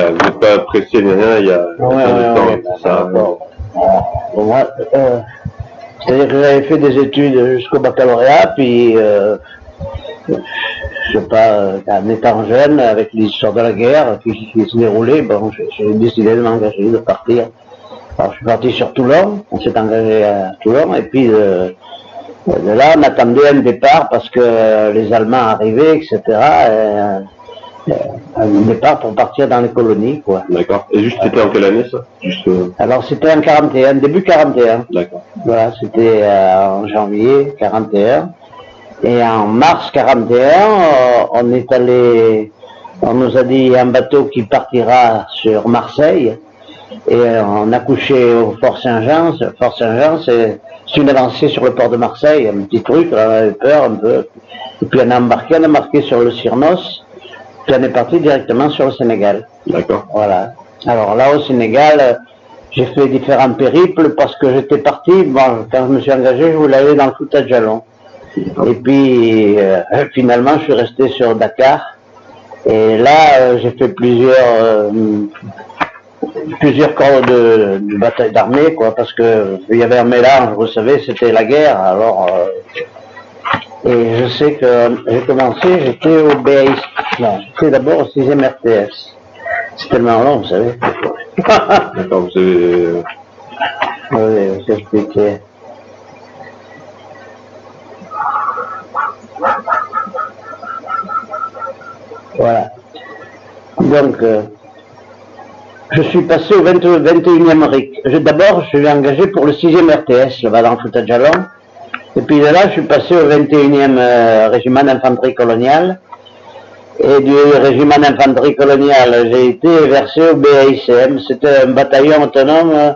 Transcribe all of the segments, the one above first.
vous n'êtes pas pressé ni rien, il y a Ouais, ça. Bon, moi, c'est-à-dire que j'avais fait des études jusqu'au baccalauréat, puis je sais pas, en étant jeune, avec l'histoire de la guerre qui se déroulait, bon, j'ai décidé de m'engager, de partir. Alors je suis parti sur Toulon, on s'est engagé à Toulon, et puis de là on attendait un départ parce que les Allemands arrivaient, etc. Un départ pour partir dans les colonies, quoi. D'accord. Et juste, c'était en quelle année, ça? Juste, Alors c'était en 41, début 41. D'accord. Voilà, c'était en janvier 41. Et en mars 41, on est allé, on nous a dit il y a un bateau qui partira sur Marseille. Et on a couché au Fort Saint-Jean. Fort Saint-Jean, c'est une avancée sur le port de Marseille, un petit truc, on avait peur un peu. Et puis on a embarqué sur le Cyrnos. Puis on est parti directement sur le Sénégal. D'accord. Voilà. Alors là, au Sénégal, j'ai fait différents périples parce que j'étais parti, bon, quand je me suis engagé, je voulais aller dans le Fouta Djallon. Et puis, finalement, je suis resté sur Dakar. Et là, j'ai fait plusieurs corps de bataille d'armée, quoi, parce que il y avait un mélange, vous savez, c'était la guerre, alors... et je sais que j'ai commencé, j'étais au BAIS, non, j'étais d'abord au 6e RTS. C'est tellement long, vous savez. D'accord, vous avez... Oui, je t'expliquais. Voilà. Donc, je suis passé au 21e RIC. D'abord, je suis engagé pour le 6e RTS, là-bas dans le Fouta Djallon. Et puis de là, je suis passé au 21e régiment d'infanterie coloniale. Et du régiment d'infanterie coloniale, j'ai été versé au BAICM. C'était un bataillon autonome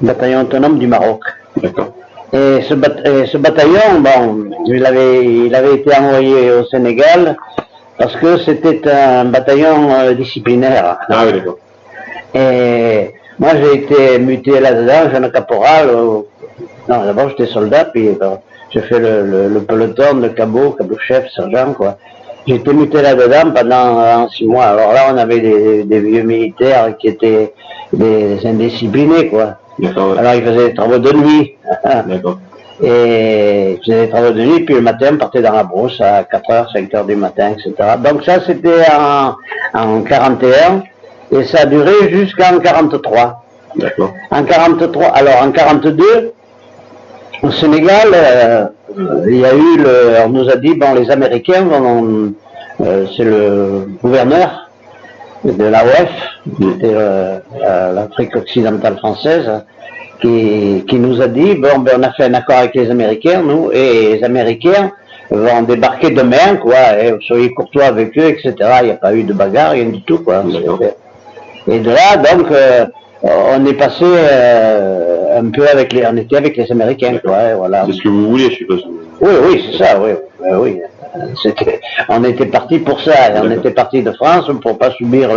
bataillon autonome du Maroc. D'accord. Et ce bataillon, bon, il avait été envoyé au Sénégal parce que c'était un bataillon disciplinaire. Ah oui, d'accord. Et moi, j'ai été muté là-dedans, jeune caporal. Non, d'abord, j'étais soldat, puis j'ai fait le peloton de cabot-chef, sergent, quoi. J'ai été muté là-dedans pendant 6 mois. Alors là, on avait des vieux militaires qui étaient des indisciplinés, quoi. D'accord. Alors, ils faisaient des travaux de nuit. D'accord. Et ils faisaient des travaux de nuit, puis le matin, on partait dans la brousse à 4h, 5h du matin, etc. Donc ça, c'était en 41. Et ça a duré jusqu'en 43. D'accord. En 43, alors en 42, au Sénégal, il y a eu on nous a dit, bon, les Américains vont, c'est le gouverneur de l'AOF, c'était l'Afrique occidentale française, qui nous a dit, bon, ben, on a fait un accord avec les Américains, nous, et les Américains vont débarquer demain, quoi, et soyez courtois avec eux, etc. Il n'y a pas eu de bagarre, rien du tout, quoi. Et de là, donc, on est passé un peu on était avec les Américains, quoi, voilà. C'est ce que vous voulez, je suppose. Oui, c'est ça, oui. Oui. On était parti pour ça, on était parti de France pour pas subir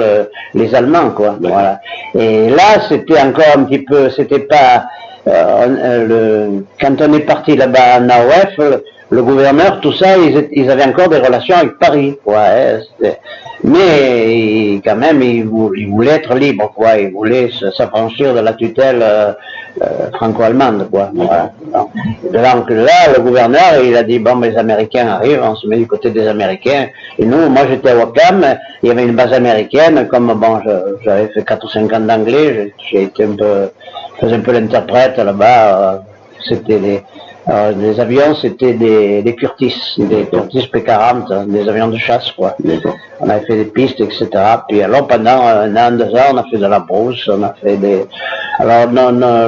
les Allemands, quoi. Voilà. Et là, c'était encore un petit peu, c'était pas, quand on est parti là-bas en AOF, le gouverneur, tout ça, ils avaient encore des relations avec Paris, quoi. Mais quand même, ils voulaient être libres, quoi. Ils voulaient s'affranchir de la tutelle franco-allemande, quoi. Voilà. Donc là, le gouverneur, il a dit, bon, les Américains arrivent, on se met du côté des Américains. Et nous, moi, j'étais à Wakam, il y avait une base américaine, comme, bon, j'avais fait 4 ou 5 ans d'anglais, j'ai été je faisais un peu l'interprète là-bas, c'était les avions, c'était des Curtiss, des Curtiss P-40, des avions de chasse, quoi. On avait fait des pistes, etc. Puis alors, pendant 1 an, 2 ans, on a fait de la brousse, on a fait des... Alors,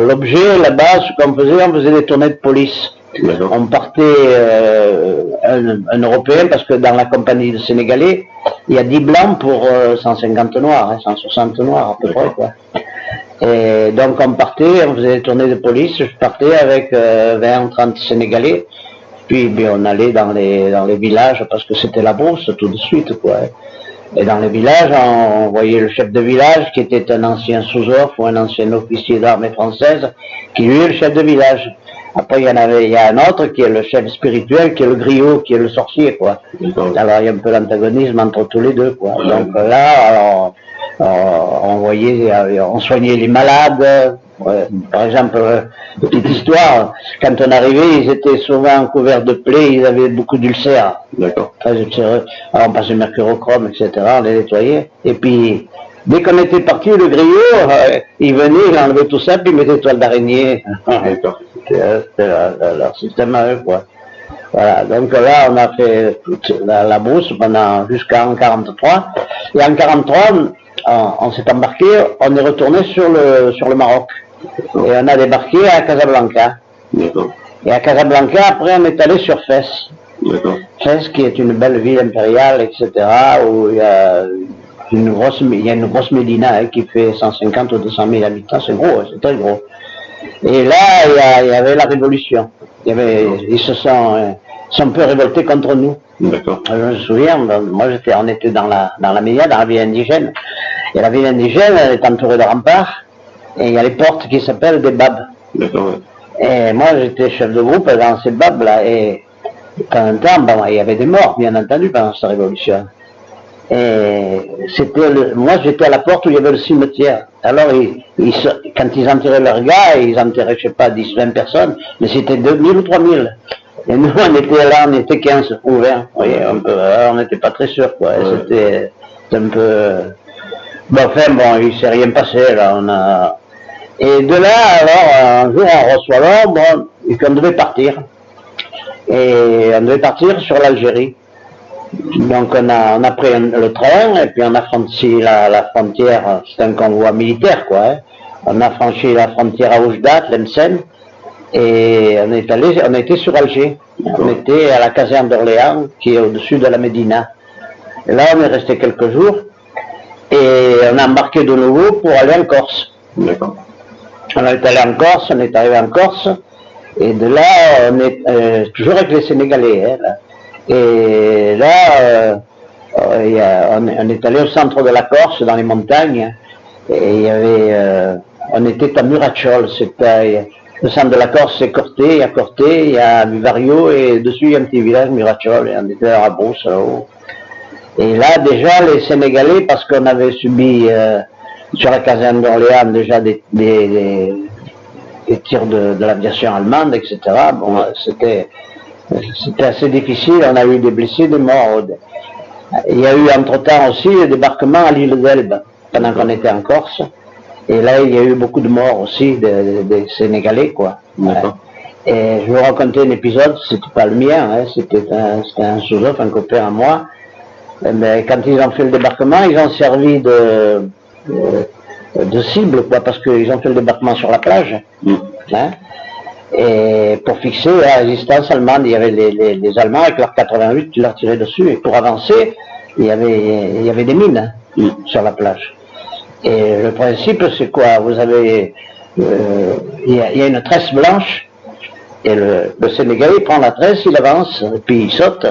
l'objet, là-bas, ce qu'on faisait, on faisait des tournées de police. On partait, un Européen, parce que dans la compagnie de Sénégalais, il y a 10 blancs pour 150 noirs, 160 noirs à peu près, quoi. Et donc on partait, on faisait des tournées de police, je partais avec 20 ou 30 Sénégalais, puis bien, on allait dans les villages, parce que c'était la brousse tout de suite, quoi. Et dans les villages, on voyait le chef de village, qui était un ancien sous-off ou un ancien officier d'armée française, qui lui est le chef de village. Après, il y a un autre qui est le chef spirituel, qui est le griot, qui est le sorcier, quoi. Alors, il y a un peu l'antagonisme entre tous les deux, quoi. Donc là, alors, on voyait, on soignait les malades. Par exemple, petite histoire, quand on arrivait, ils étaient souvent couverts de plaies, ils avaient beaucoup d'ulcères. D'accord. Très ulcéreux. Alors, on passait mercurochrome, etc., on les nettoyait. Et puis, dès qu'on était parti, le griot, il venait, il enlevait tout ça, puis il mettait toile d'araignée. D'accord. C'était leur système à eux, quoi. Voilà, donc là, on a fait toute la brousse pendant jusqu'en 43. Et en 43, on s'est embarqué, on est retourné sur le Maroc. Et on a débarqué à Casablanca. D'accord. Et à Casablanca, après, on est allé sur Fès. D'accord. Fès, qui est une belle ville impériale, etc., où il y a une grosse médina qui fait 150 ou 200 000 habitants. C'est gros, c'est très gros. Et là, il y avait la révolution. Ils se sont un peu révoltés contre nous. D'accord. Je me souviens, moi on était dans la média, dans la ville indigène. Et la ville indigène, elle est entourée de remparts. Et il y a les portes qui s'appellent des babs. D'accord, ouais. Et moi, j'étais chef de groupe dans ces babs-là. Et pendant un temps, il y avait des morts, bien entendu, pendant cette révolution. Et moi, j'étais à la porte où il y avait le cimetière. Alors, quand ils enterraient leurs gars, ils enterraient, je sais pas, 10, 20 personnes, mais c'était 2000 ou 3000. Et nous, on était là, on était 15 ou 20. Vous voyez, on n'était pas très sûrs, quoi. Et c'était un peu... Bon, il s'est rien passé, là, Et de là, alors, un jour, on reçoit l'ordre et qu'on devait partir. Et on devait partir sur l'Algérie. Donc on a pris le train et puis on a franchi la frontière, c'est un convoi militaire, quoi. Hein. On a franchi la frontière à Oujda, Tlemcen, et on était sur Alger. On était à la caserne d'Orléans, qui est au-dessus de la Médina. Et là, on est resté quelques jours, et on a embarqué de nouveau pour aller en Corse. D'accord. On est allé en Corse, on est arrivé en Corse, et de là, on est toujours avec les Sénégalais, hein, là. Et là, on est allé au centre de la Corse, dans les montagnes, et on était à Murachol, le centre de la Corse, c'est Corté, il y a Vivario, et dessus il y a un petit village, Murachol, et on était à la brousse, là-haut. Et là, déjà, les Sénégalais, parce qu'on avait subi sur la caserne d'Orléans déjà des tirs de l'aviation allemande, etc., bon, c'était assez difficile, on a eu des blessés, des morts. Il y a eu entre-temps aussi le débarquement à l'île d'Elbe, pendant qu'on était en Corse. Et là, il y a eu beaucoup de morts aussi, des Sénégalais, quoi. Et je vais vous raconter un épisode, c'était pas le mien, hein, c'était un sous-off, un copain à moi. Mais quand ils ont fait le débarquement, ils ont servi de cible, quoi, parce qu'ils ont fait le débarquement sur la plage. Hein. Et pour fixer la résistance allemande, il y avait les Allemands avec leurs 88 qui leur tiraient dessus. Et pour avancer, il y avait des mines sur la plage. Et le principe, c'est quoi? Vous avez, il y a une tresse blanche, et le Sénégalais prend la tresse, il avance, et puis il saute,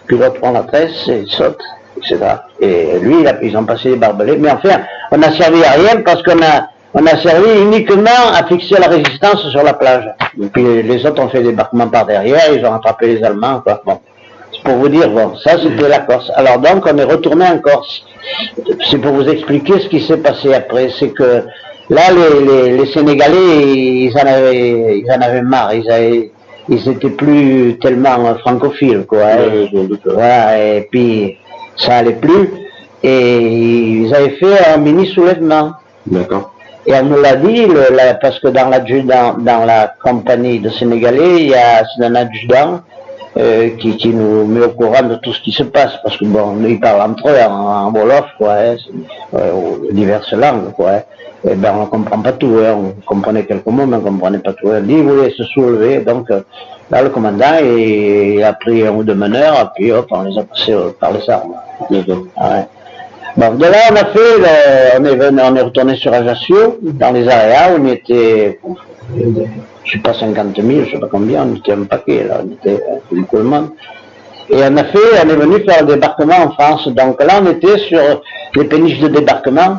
puis l'autre prend la tresse, et il saute, etc. Et lui, ils ont passé les barbelés. Mais enfin, on n'a servi à rien parce qu'on a servi uniquement à fixer la résistance sur la plage. Et puis les autres ont fait des débarquements par derrière, ils ont rattrapé les Allemands, quoi. Bon. C'est pour vous dire, bon, ça c'était la Corse. Alors donc, on est retourné en Corse. C'est pour vous expliquer ce qui s'est passé après. C'est que là, les Sénégalais, ils en avaient marre. Ils étaient plus tellement francophiles, quoi. Voilà, et puis ça allait plus. Et ils avaient fait un mini soulèvement. D'accord. Et on nous l'a dit, parce que dans la compagnie de Sénégalais, c'est un adjudant qui nous met au courant de tout ce qui se passe, parce que bon, ils parlent entre eux en wolof, quoi, hein, diverses langues, quoi. Hein. Et ben on ne comprend pas tout, hein, on comprenait quelques mots, mais on ne comprenait pas tout. Il dit, il voulait se soulever, donc là le commandant il a pris un ou deux meneurs, et puis hop, on les a passés par les armes. Ouais. Bon, de là, on est retourné sur Ajaccio, dans les aréas, on était, je sais pas, 50 000, je sais pas combien, on était un paquet, là, on était beaucoup de monde. Et on est venu faire le débarquement en France. Donc là, on était sur les péniches de débarquement.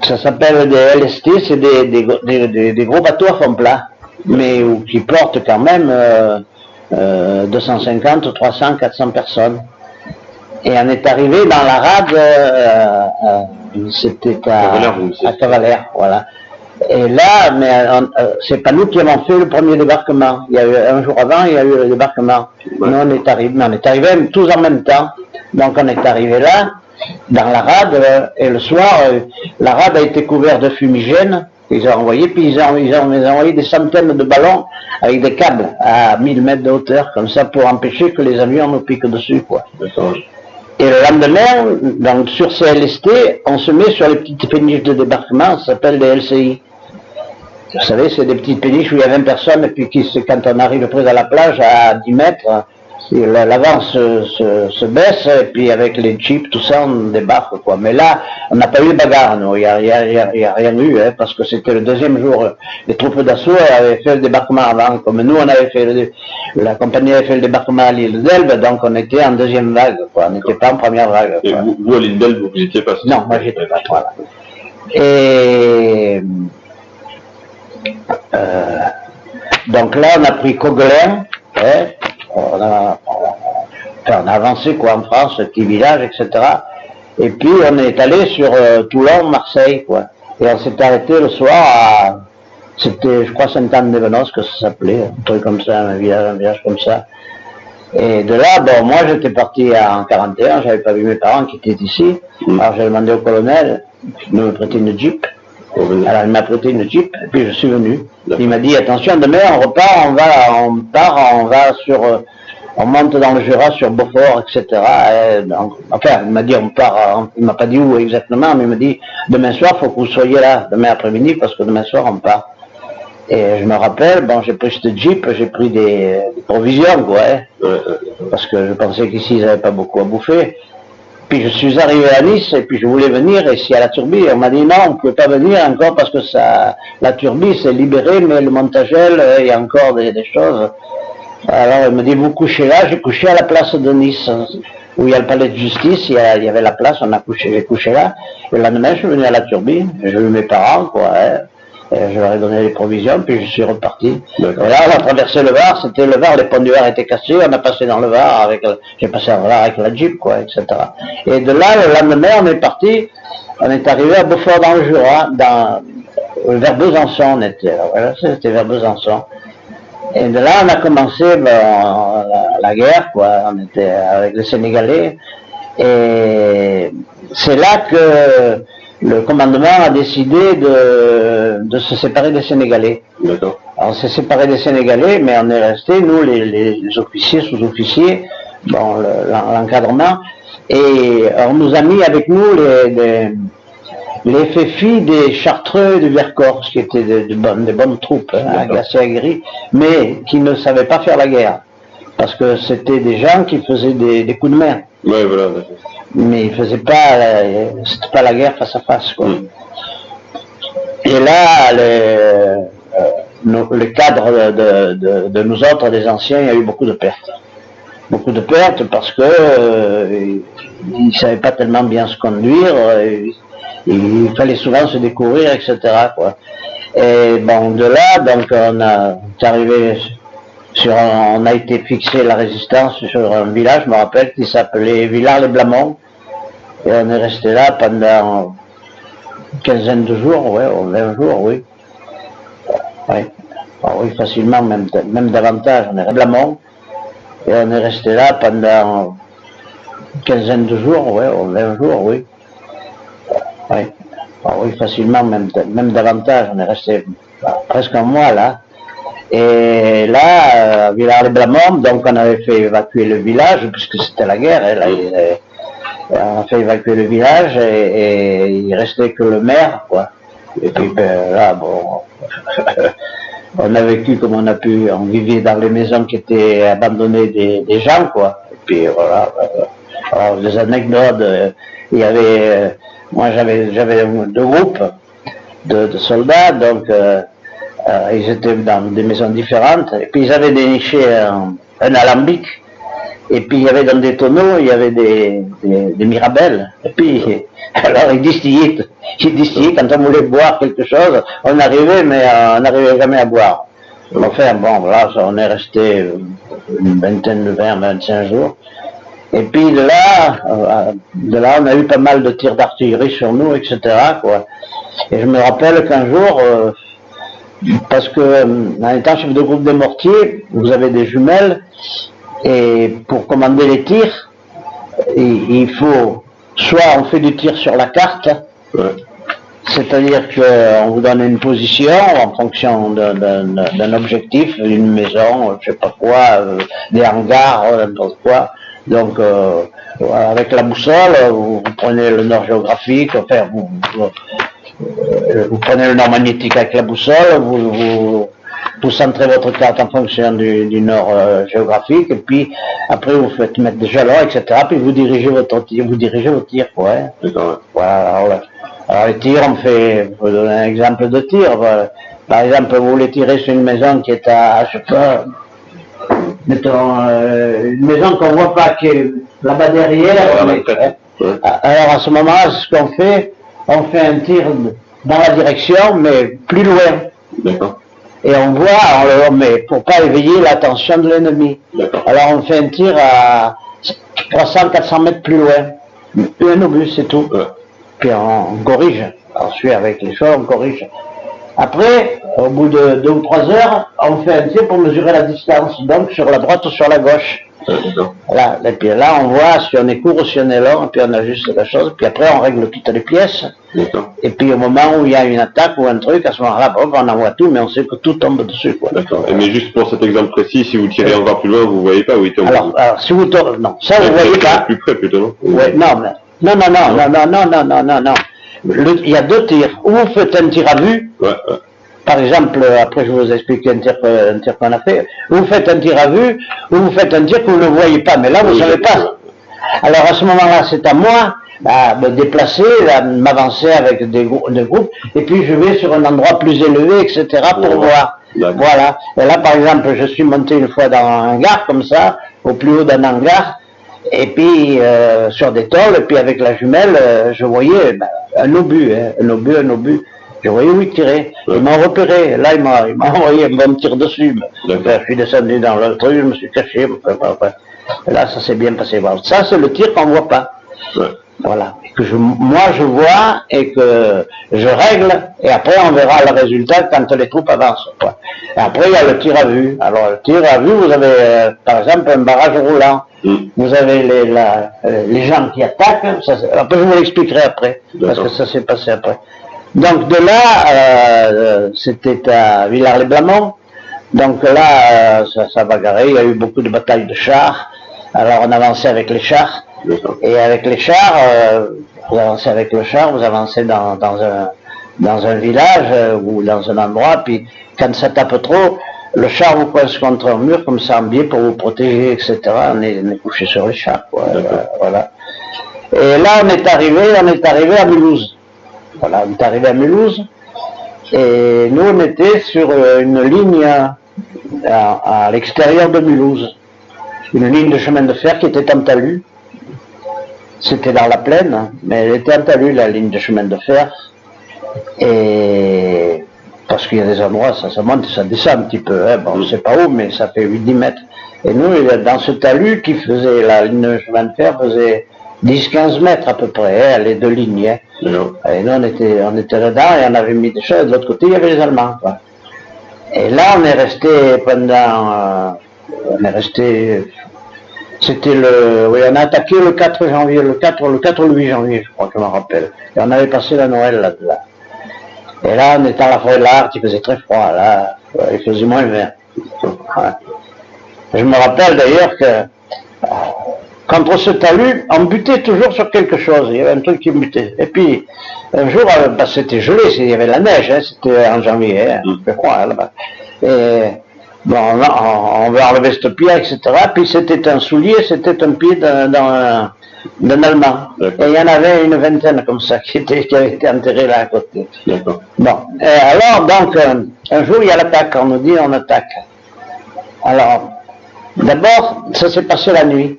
Ça s'appelle des LST, c'est des gros bateaux à fond plat. mais qui portent quand même 250, 300, 400 personnes. Et on est arrivé dans la rade, c'était à Cavalère, voilà. Et là, mais c'est pas nous qui avons fait le premier débarquement. Il y a eu un jour avant, il y a eu le débarquement. Ouais. Nous, on est arrivés tous en même temps. Donc, on est arrivé là, dans la rade, et le soir, la rade a été couverte de fumigène. Ils ont envoyé, puis ils ont envoyé des centaines de ballons avec des câbles à 1000 mètres de hauteur, comme ça, pour empêcher que les avions nous piquent dessus, quoi. Et le lendemain, donc sur CLST, on se met sur les petites péniches de débarquement, ça s'appelle des LCI. Vous savez, c'est des petites péniches où il y a 20 personnes, et puis quand on arrive près de la plage à 10 mètres, l'avant se baisse, et puis avec les jeeps, tout ça, on débarque, quoi. Mais là, on n'a pas eu de bagarre, nous, il n'y a rien eu, hein, parce que c'était le deuxième jour. Les troupes d'assaut avaient fait le débarquement avant, comme nous, on avait fait la compagnie avait fait le débarquement à l'île d'Elbe, donc on était en deuxième vague, quoi. On n'était pas en première vague. Et vous, à l'île d'Elbe, vous n'étiez pas? Non, moi j'étais pas, voilà. Et donc là, on a pris Coguelin, hein, on a avancé, quoi, en France, petit village, etc. Et puis on est allé sur Toulon, Marseille, quoi. Et on s'est arrêté le soir à, c'était, je crois, Sainte-Anne-des-Venos, que ça s'appelait, un truc comme ça, un village comme ça. Et de là, bon, moi j'étais parti en 41, j'avais pas vu mes parents qui étaient ici. Alors j'ai demandé au colonel de me prêter une Jeep. Alors il m'a prêté une Jeep, et puis je suis venu. Il m'a dit, attention, demain on repart, on monte dans le Jura sur Beaufort, etc. Et donc, enfin, il m'a dit, on part, il m'a pas dit où exactement, mais il m'a dit, demain soir, il faut que vous soyez là, demain après-midi, parce que demain soir on part. Et je me rappelle, bon, j'ai pris cette Jeep, j'ai pris des provisions, quoi, hein, parce que je pensais qu'ici ils n'avaient pas beaucoup à bouffer. Puis je suis arrivé à Nice, et puis je voulais venir ici à la Turbie. On m'a dit non, on ne pouvait pas venir encore parce que la Turbie s'est libérée, mais le Montagel, il y a encore des choses. Alors il me dit, vous couchez là, j'ai couché à la place de Nice, où il y a le palais de justice, il y avait la place, j'ai couché là. Et le lendemain, je suis venu à la Turbie, j'ai vu mes parents, quoi, hein. Je leur ai donné les provisions, puis je suis reparti. Et là, on a traversé le Var, c'était le Var, les ponts du Var étaient cassés, on a passé dans le Var, j'ai passé dans le Var avec la Jeep, quoi, etc. Et de là, le lendemain, on est parti, on est arrivé à Beaufort dans le Jura, vers Besançon, on était, voilà, c'était vers Besançon. Et de là, on a commencé la guerre, quoi, on était avec les Sénégalais, et c'est là que le commandement a décidé de se séparer des Sénégalais. D'accord. Alors on s'est séparé des Sénégalais, mais on est resté, nous, les officiers, sous-officiers, bon, l'encadrement, et on nous a mis avec nous les FFI des Chartreux et du Vercors, qui étaient des bonnes troupes, hein, assez aguerries, mais qui ne savaient pas faire la guerre, parce que c'était des gens qui faisaient des coups de main. Oui, voilà. Mais ils faisaient pas, c'était pas la guerre face à face, quoi. Et là, le cadre de nous autres, des anciens, il y a eu beaucoup de pertes. Beaucoup de pertes parce que ils savaient pas tellement bien se conduire, il fallait souvent se découvrir, etc., quoi. Et bon, de là, donc on a été fixé la résistance sur un village, je me rappelle, qui s'appelait Villars-les-Blamont. Et on est resté là pendant une quinzaine de jours, ouais, 20 jours, oui. Ouais. Alors, oui, facilement, même davantage. On est resté à Blamont. Et on est resté là pendant une quinzaine de jours, ouais, 20 jours, oui. Ouais. Alors, oui, facilement, même davantage. On est resté presque un mois là. Et là, à Villars-les-Blamont, donc on avait fait évacuer le village, puisque c'était la guerre, hein, là, on a fait évacuer le village et il restait que le maire, quoi. Et puis là, bon, on a vécu comme on a pu, on vivait dans les maisons qui étaient abandonnées des gens, quoi. Et puis voilà. Alors, les anecdotes, il y avait, moi j'avais deux groupes de soldats, donc ils étaient dans des maisons différentes, et puis ils avaient déniché un alambic. Et puis il y avait dans des tonneaux, il y avait des mirabelles. Et puis, alors ils distillaient quand on voulait boire quelque chose, on arrivait, mais on n'arrivait jamais à boire. Enfin, bon, là, on est resté une vingtaine de 25 jours. Et puis de là, on a eu pas mal de tirs d'artillerie sur nous, etc., quoi. Et je me rappelle qu'un jour, parce que en étant chef de groupe de mortier, vous avez des jumelles, et pour commander les tirs, il faut, soit on fait du tir sur la carte, c'est-à-dire qu'on vous donne une position en fonction d'un objectif, une maison, je sais pas quoi, des hangars, n'importe quoi. Donc, avec la boussole, vous prenez le nord géographique, enfin, vous prenez le nord magnétique avec la boussole, vous centrez votre carte en fonction du nord géographique, et puis après vous faites mettre des jalons, etc., puis vous dirigez votre tir, quoi. Hein. Voilà, alors les tirs, je vais donner un exemple de tir. Voilà. Par exemple, vous voulez tirer sur une maison qui est je sais pas, mettons, une maison qu'on voit pas, qui est là-bas derrière. Alors à ce moment-là, ce qu'on fait, on fait un tir dans la direction, mais plus loin. D'accord. Et on voit, mais pour pas éveiller l'attention de l'ennemi. Alors on fait un tir à 300-400 mètres plus loin. Un obus, c'est tout. Puis on corrige. Ensuite, avec les choses, on corrige. Après, au bout de 2 ou 3 heures, on fait un tir pour mesurer la distance, donc sur la droite ou sur la gauche. Voilà. Et puis là, on voit si on est court ou si on est long, et puis on ajuste la chose, puis après on règle toutes les pièces. Et puis au moment où il y a une attaque ou un truc, à ce moment-là, on envoie tout, mais on sait que tout tombe dessus. Quoi. D'accord. Mais juste pour cet exemple précis, si vous tirez encore plus loin, vous ne voyez pas où il tombe. Alors si vous tombez, non, ça vous ne voyez pas. Plus près plutôt, non? Ouais, non. Il y a 2 tirs. Ou vous faites un tir à vue. Par exemple, après je vais vous expliquer un tir qu'on a fait. Vous faites un tir à vue, ou vous faites un tir que vous ne voyez pas, mais là vous ne savez pas. Alors à ce moment-là, c'est à moi de déplacer, de m'avancer avec des groupes, et puis je vais sur un endroit plus élevé, etc., pour voir. Voilà. Et là, par exemple, je suis monté une fois dans un hangar, comme ça, au plus haut d'un hangar, et puis sur des tôles, et puis avec la jumelle, je voyais un obus. Je voyais où il tirait. Ils m'ont repéré. Là, il m'a envoyé un bon tir dessus. Enfin, je suis descendu dans le truc, je me suis caché. Et là, ça s'est bien passé. Voilà. Ça, c'est le tir qu'on ne voit pas. Voilà. Et que moi, je vois et que je règle. Et après, on verra le résultat quand les troupes avancent. Quoi. Et après, il y a le tir à vue. Alors, le tir à vue, vous avez, par exemple, un barrage roulant. Vous avez les gens qui attaquent. Après, je vous l'expliquerai après. Parce que ça s'est passé après. Donc de là, c'était à Villars-les-Blamont. Donc là, ça bagarrait, il y a eu beaucoup de batailles de chars. Alors on avançait avec les chars. Et avec les chars, vous avancez avec le char, vous avancez dans un village ou dans un endroit, puis quand ça tape trop, le char vous coince contre un mur comme ça en biais pour vous protéger, etc. On est couché sur les chars, quoi. Voilà. Et là, on est arrivé à Mulhouse. Voilà, on est arrivé à Mulhouse, et nous on était sur une ligne à l'extérieur de Mulhouse, une ligne de chemin de fer qui était en talus. C'était dans la plaine, mais elle était en talus, la ligne de chemin de fer, et parce qu'il y a des endroits, ça monte, ça descend un petit peu, hein. Bon, on ne sait pas où, mais ça fait 8-10 mètres. Et nous, dans ce talus qui faisait, la ligne de chemin de fer faisait 10-15 mètres à peu près, hein, les 2 lignes. Hein. Et nous, on était là-dedans et on avait mis des choses. De l'autre côté, il y avait les Allemands. Quoi. Et là, on est resté pendant... C'était on a attaqué le 4 janvier, le 4 ou le 8 janvier, je crois que je m'en rappelle. Et on avait passé la Noël là-dedans. Et là, on était à la forêt de l'Art, il faisait très froid, là. Il faisait moins 20. Ouais. Je me rappelle d'ailleurs que... Contre ce talus, on butait toujours sur quelque chose, il y avait un truc qui butait. Et puis, un jour, c'était gelé, il y avait la neige, hein, c'était en janvier, hein, c'était froid là-bas. Et bon, on va enlever ce pied, etc. Puis c'était un soulier, c'était un pied d'un Allemand. Et il y en avait une vingtaine comme ça, qui avait été enterré là à côté. Bon, alors, donc, un jour, il y a l'attaque, on nous dit on attaque. Alors, d'abord, ça s'est passé la nuit.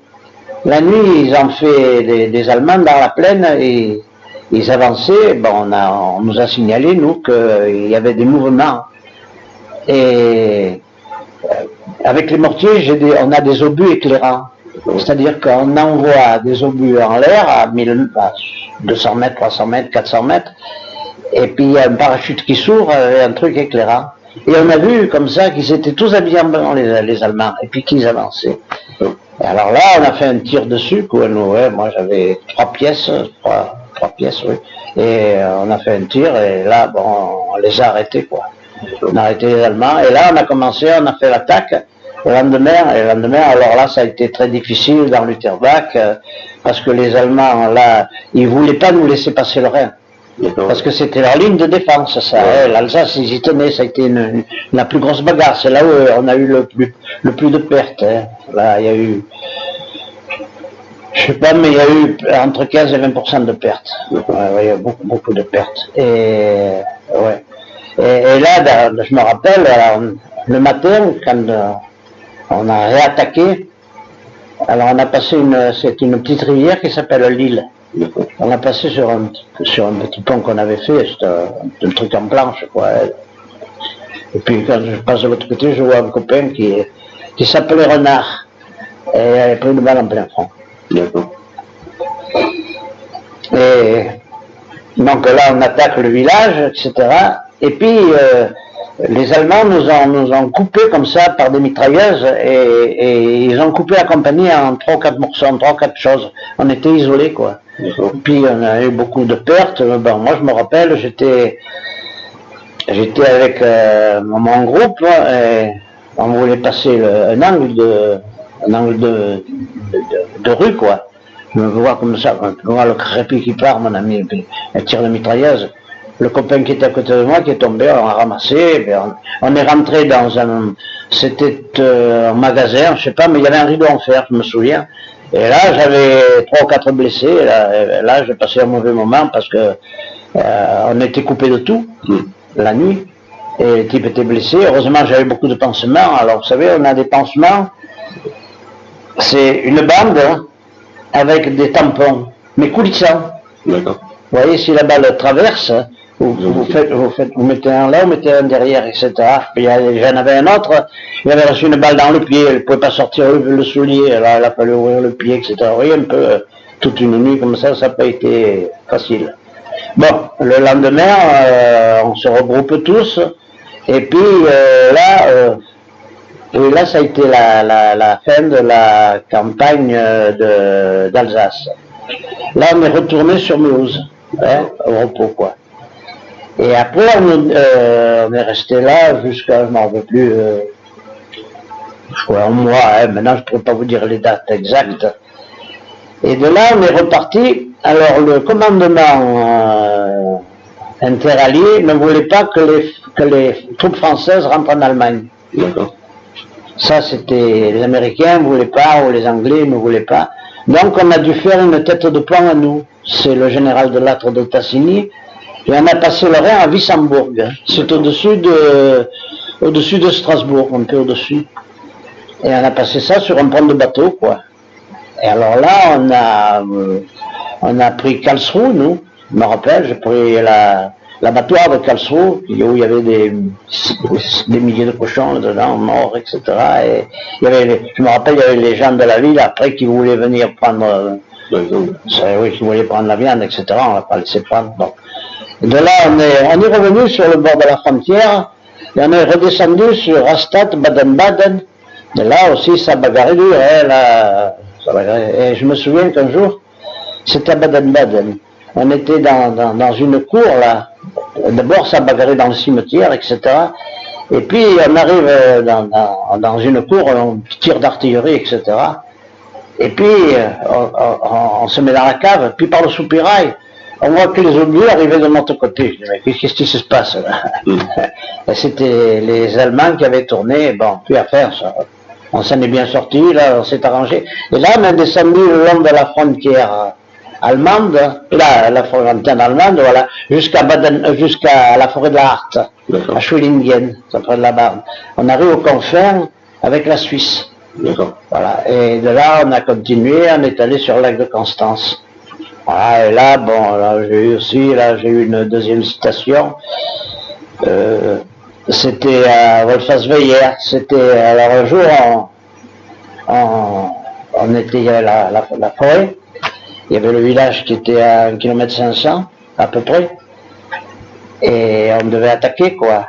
La nuit, ils ont fait des Allemands dans la plaine et ils avançaient. Bon, on nous a signalé, nous, qu'il y avait des mouvements. Et Avec les mortiers, on a des obus éclairants. C'est-à-dire qu'on envoie des obus en l'air à 200 mètres, 300 mètres, 400 mètres, et puis il y a un parachute qui s'ouvre avec un truc éclairant. Et on a vu comme ça qu'ils étaient tous habillés en blanc, les Allemands, et puis qu'ils avançaient. Et alors là, on a fait un tir dessus, quoi. Moi j'avais 3 pièces, oui. Et on a fait un tir, et là, bon, on les a arrêtés, quoi. On a arrêté les Allemands, et là on a commencé, on a fait l'attaque. Le lendemain, alors là, ça a été très difficile dans l'Utterbach, parce que les Allemands, là, ils voulaient pas nous laisser passer le Rhin. Parce que c'était leur ligne de défense, ça. L'Alsace, ils y tenaient, ça a été la plus grosse bagarre. C'est là où on a eu le plus de pertes. Hein. Là, il y a eu, je sais pas, mais il y a eu entre 15 et 20% de pertes. Il y a beaucoup de pertes. Et là, je me rappelle, alors, le matin, quand on a réattaqué, alors on a passé c'est une petite rivière qui s'appelle l'Île. On a passé sur un petit pont qu'on avait fait, c'était un truc en planche, quoi. Et puis quand je passe de l'autre côté, je vois un copain qui s'appelait Renard. Et il avait pris une balle en plein front. Et donc là, on attaque le village, etc. Et puis les Allemands nous ont coupé comme ça par des mitrailleuses et ils ont coupé la compagnie en 3 ou 4 morceaux, en 3 ou 4 choses. On était isolés, quoi. Puis on a eu beaucoup de pertes. Bon, moi je me rappelle, j'étais avec mon groupe et on voulait passer un angle de rue, quoi. Je me vois comme ça, je vois le crépi qui part, mon ami, elle tire la mitrailleuse. Le copain qui était à côté de moi, qui est tombé, on l'a ramassé, on est rentré dans c'était un magasin, je sais pas, mais il y avait un rideau en fer, je me souviens. Et là, j'avais 3 ou 4 blessés, là j'ai passé un mauvais moment parce que on était coupé de tout, la nuit, et le type était blessé. Heureusement, j'avais beaucoup de pansements. Alors, vous savez, on a des pansements, c'est une bande avec des tampons, mais coulissants. D'accord. Vous voyez, si la balle traverse, vous mettez un là, vous mettez un derrière, etc. Puis j'en avais un autre, il avait reçu une balle dans le pied, il ne pouvait pas sortir le soulier, alors il a fallu ouvrir le pied, etc. Vous voyez, un peu, toute une nuit comme ça n'a pas été facile. Bon, le lendemain, on se regroupe tous, et puis là, ça a été la fin de la campagne d'Alsace. Là, on est retourné sur Mulhouse, au repos, quoi. Et après, on est resté là jusqu'à, je m'en rappelle plus, je crois un mois, maintenant je ne pourrais pas vous dire les dates exactes. Et de là, on est reparti. Alors, le commandement interallié ne voulait pas que les troupes françaises rentrent en Allemagne. D'accord. Ça, c'était, les Américains ne voulaient pas, ou les Anglais ne voulaient pas. Donc, on a dû faire une tête de pont à nous. C'est le général de Lattre de Tassigny. Et on a passé le Rhin à Wissembourg. C'est au-dessus de Strasbourg, un peu au-dessus. Et on a passé ça sur un pont de bateau, quoi. Et alors là, on a pris Karlsruhe, nous. Je me rappelle, j'ai pris l'abattoir de Karlsruhe, où il y avait des milliers de cochons dedans, morts, etc. Et je me rappelle, il y avait les gens de la ville, après, qui voulaient venir prendre... qui voulaient prendre la viande, etc. On ne l'a pas laissé prendre. Bon. De là, on est revenu sur le bord de la frontière, et on est redescendu sur Rastatt, Baden-Baden. Et là aussi, ça bagarrait dur, et je me souviens qu'un jour, c'était à Baden-Baden. On était dans une cour, là. D'abord, ça bagarrait dans le cimetière, etc. Et puis, on arrive dans une cour, on tire d'artillerie, etc. Et puis, on se met dans la cave, puis par le soupirail, on voit que les obus arrivaient de notre côté. Je dis, mais qu'est-ce qui se passe là? Et c'était les Allemands qui avaient tourné, bon, plus à faire ça. On s'en est bien sorti, là, on s'est arrangé. Et là, on est descendu le long de la frontière allemande, la frontière allemande, voilà, jusqu'à la forêt de la Harte, à Schwellingen, ça près de la Barne. On arrive aux confins avec la Suisse. Voilà. Et de là, on a continué, on est allé sur le lac de Constance. Voilà, et là, bon, là, j'ai eu une deuxième citation. C'était à Wolfsweier. C'était, alors un jour, on était, il y avait la forêt, il y avait le village qui était à 1,5 km à peu près, et on devait attaquer, quoi.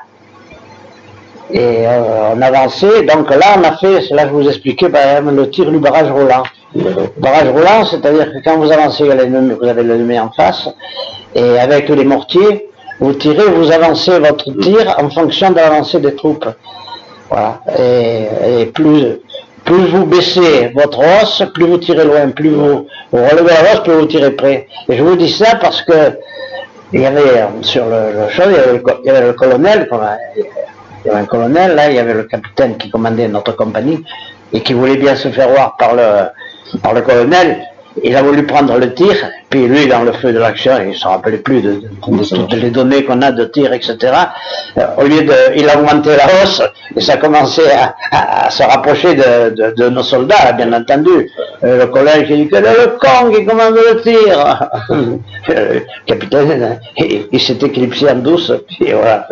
Et on avançait, donc là on a fait, c'est là que je vous expliquais, le tir du barrage roulant. Le barrage roulant, c'est-à-dire que quand vous avancez, vous avez l'ennemi en face, et avec les mortiers, vous tirez, vous avancez votre tir en fonction de l'avancée des troupes. Voilà. Et plus vous baissez votre hausse, plus vous tirez loin, plus vous relevez la hausse, plus vous tirez près. Et je vous dis ça parce que il y avait sur le champ, il y avait le colonel, il y avait un colonel, là, il y avait le capitaine qui commandait notre compagnie et qui voulait bien se faire voir par le colonel. Il a voulu prendre le tir, puis lui, dans le feu de l'action, il ne se rappelait plus de toutes les données qu'on a de tir, etc. Au lieu il a augmenté la hausse, et ça commençait à se rapprocher de nos soldats, bien entendu. Le collège qui dit que le con qui commande le tir. Le capitaine, il s'est éclipsé en douce, puis voilà,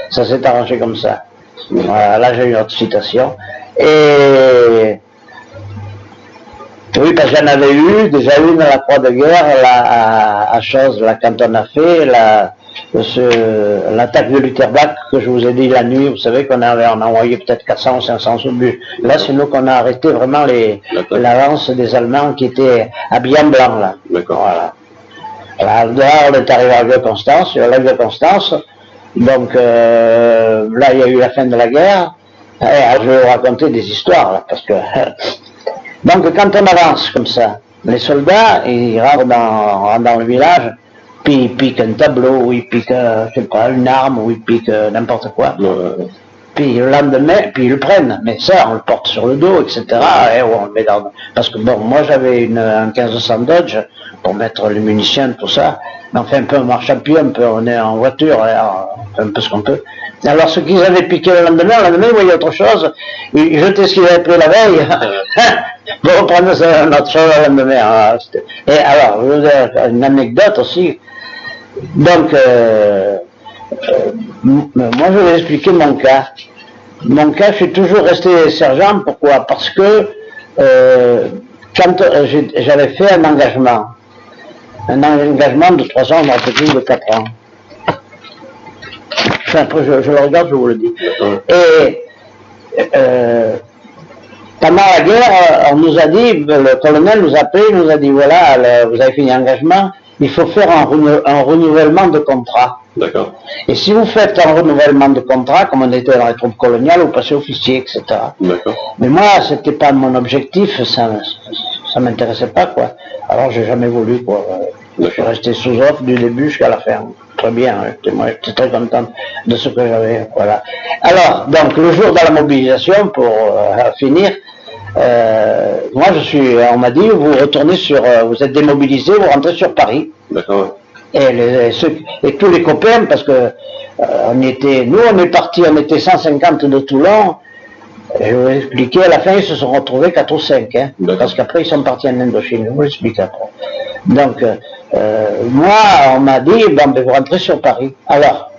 ça s'est arrangé comme ça. Voilà, là j'ai une autre citation. Et oui, parce que j'en avais eu déjà une à la Croix de Guerre, à Chose, là, quand on a fait l'attaque de Lutterbach, que je vous ai dit la nuit, vous savez qu'on a envoyé peut-être 400 ou 500 obus. Là, c'est nous qu'on a arrêté vraiment l'avance des Allemands qui étaient habillés en blanc, là. D'accord. Voilà. Alors, dehors, on est arrivé à Lac-de-Constance, sur le lac de Constance. Donc, là, il y a eu la fin de la guerre. Et, alors, je vais vous raconter des histoires, là, parce que... Donc quand on avance comme ça, les soldats, ils rentrent dans le village, puis ils piquent un tableau, ou ils piquent, je sais pas, une arme, ou ils piquent n'importe quoi. Puis le lendemain, puis ils le prennent, mais ça, on le porte sur le dos, etc. Et on le met dans... Parce que bon, moi j'avais un 1500 Dodge pour mettre les munitions, tout ça. Mais enfin, un peu on marche à pied, un peu on est en voiture, on fait un peu ce qu'on peut. Alors ceux qu'ils avaient piqué le lendemain, ils voyaient autre chose, ils jetaient ce qu'ils avaient pris la veille, pour reprendre notre chose le lendemain. Et alors, je vous ai une anecdote aussi. Donc, moi je vais expliquer mon cas. Mon cas, je suis toujours resté sergent, pourquoi? Parce que quand j'avais fait un engagement de 3 ans, on aurait plus de 4 ans. Enfin, après, je le regarde, je vous le dis. Et pendant la guerre, on nous a dit, le colonel nous a appelé, il nous a dit, voilà, vous avez fini l'engagement, il faut faire un renouvellement de contrat. D'accord. Et si vous faites un renouvellement de contrat, comme on était dans les troupes coloniales, vous passez officier, etc. D'accord. Mais moi, c'était pas mon objectif, ça m'intéressait pas, quoi. Alors, j'ai jamais voulu, quoi. Je suis resté sous offre du début jusqu'à la fin. Très bien, moi j'étais très content de ce que j'avais, voilà. Alors, donc, le jour de la mobilisation, pour finir, moi on m'a dit, vous retournez vous êtes démobilisé, vous rentrez sur Paris. D'accord. Et tous les copains, parce que on est partis, on était 150 de Toulon. Je vais vous expliquer, à la fin ils se sont retrouvés 4 ou 5, hein, parce qu'après ils sont partis en Indochine, je vous l'explique après. Donc, moi, on m'a dit, bon, ben, vous rentrez sur Paris. Alors,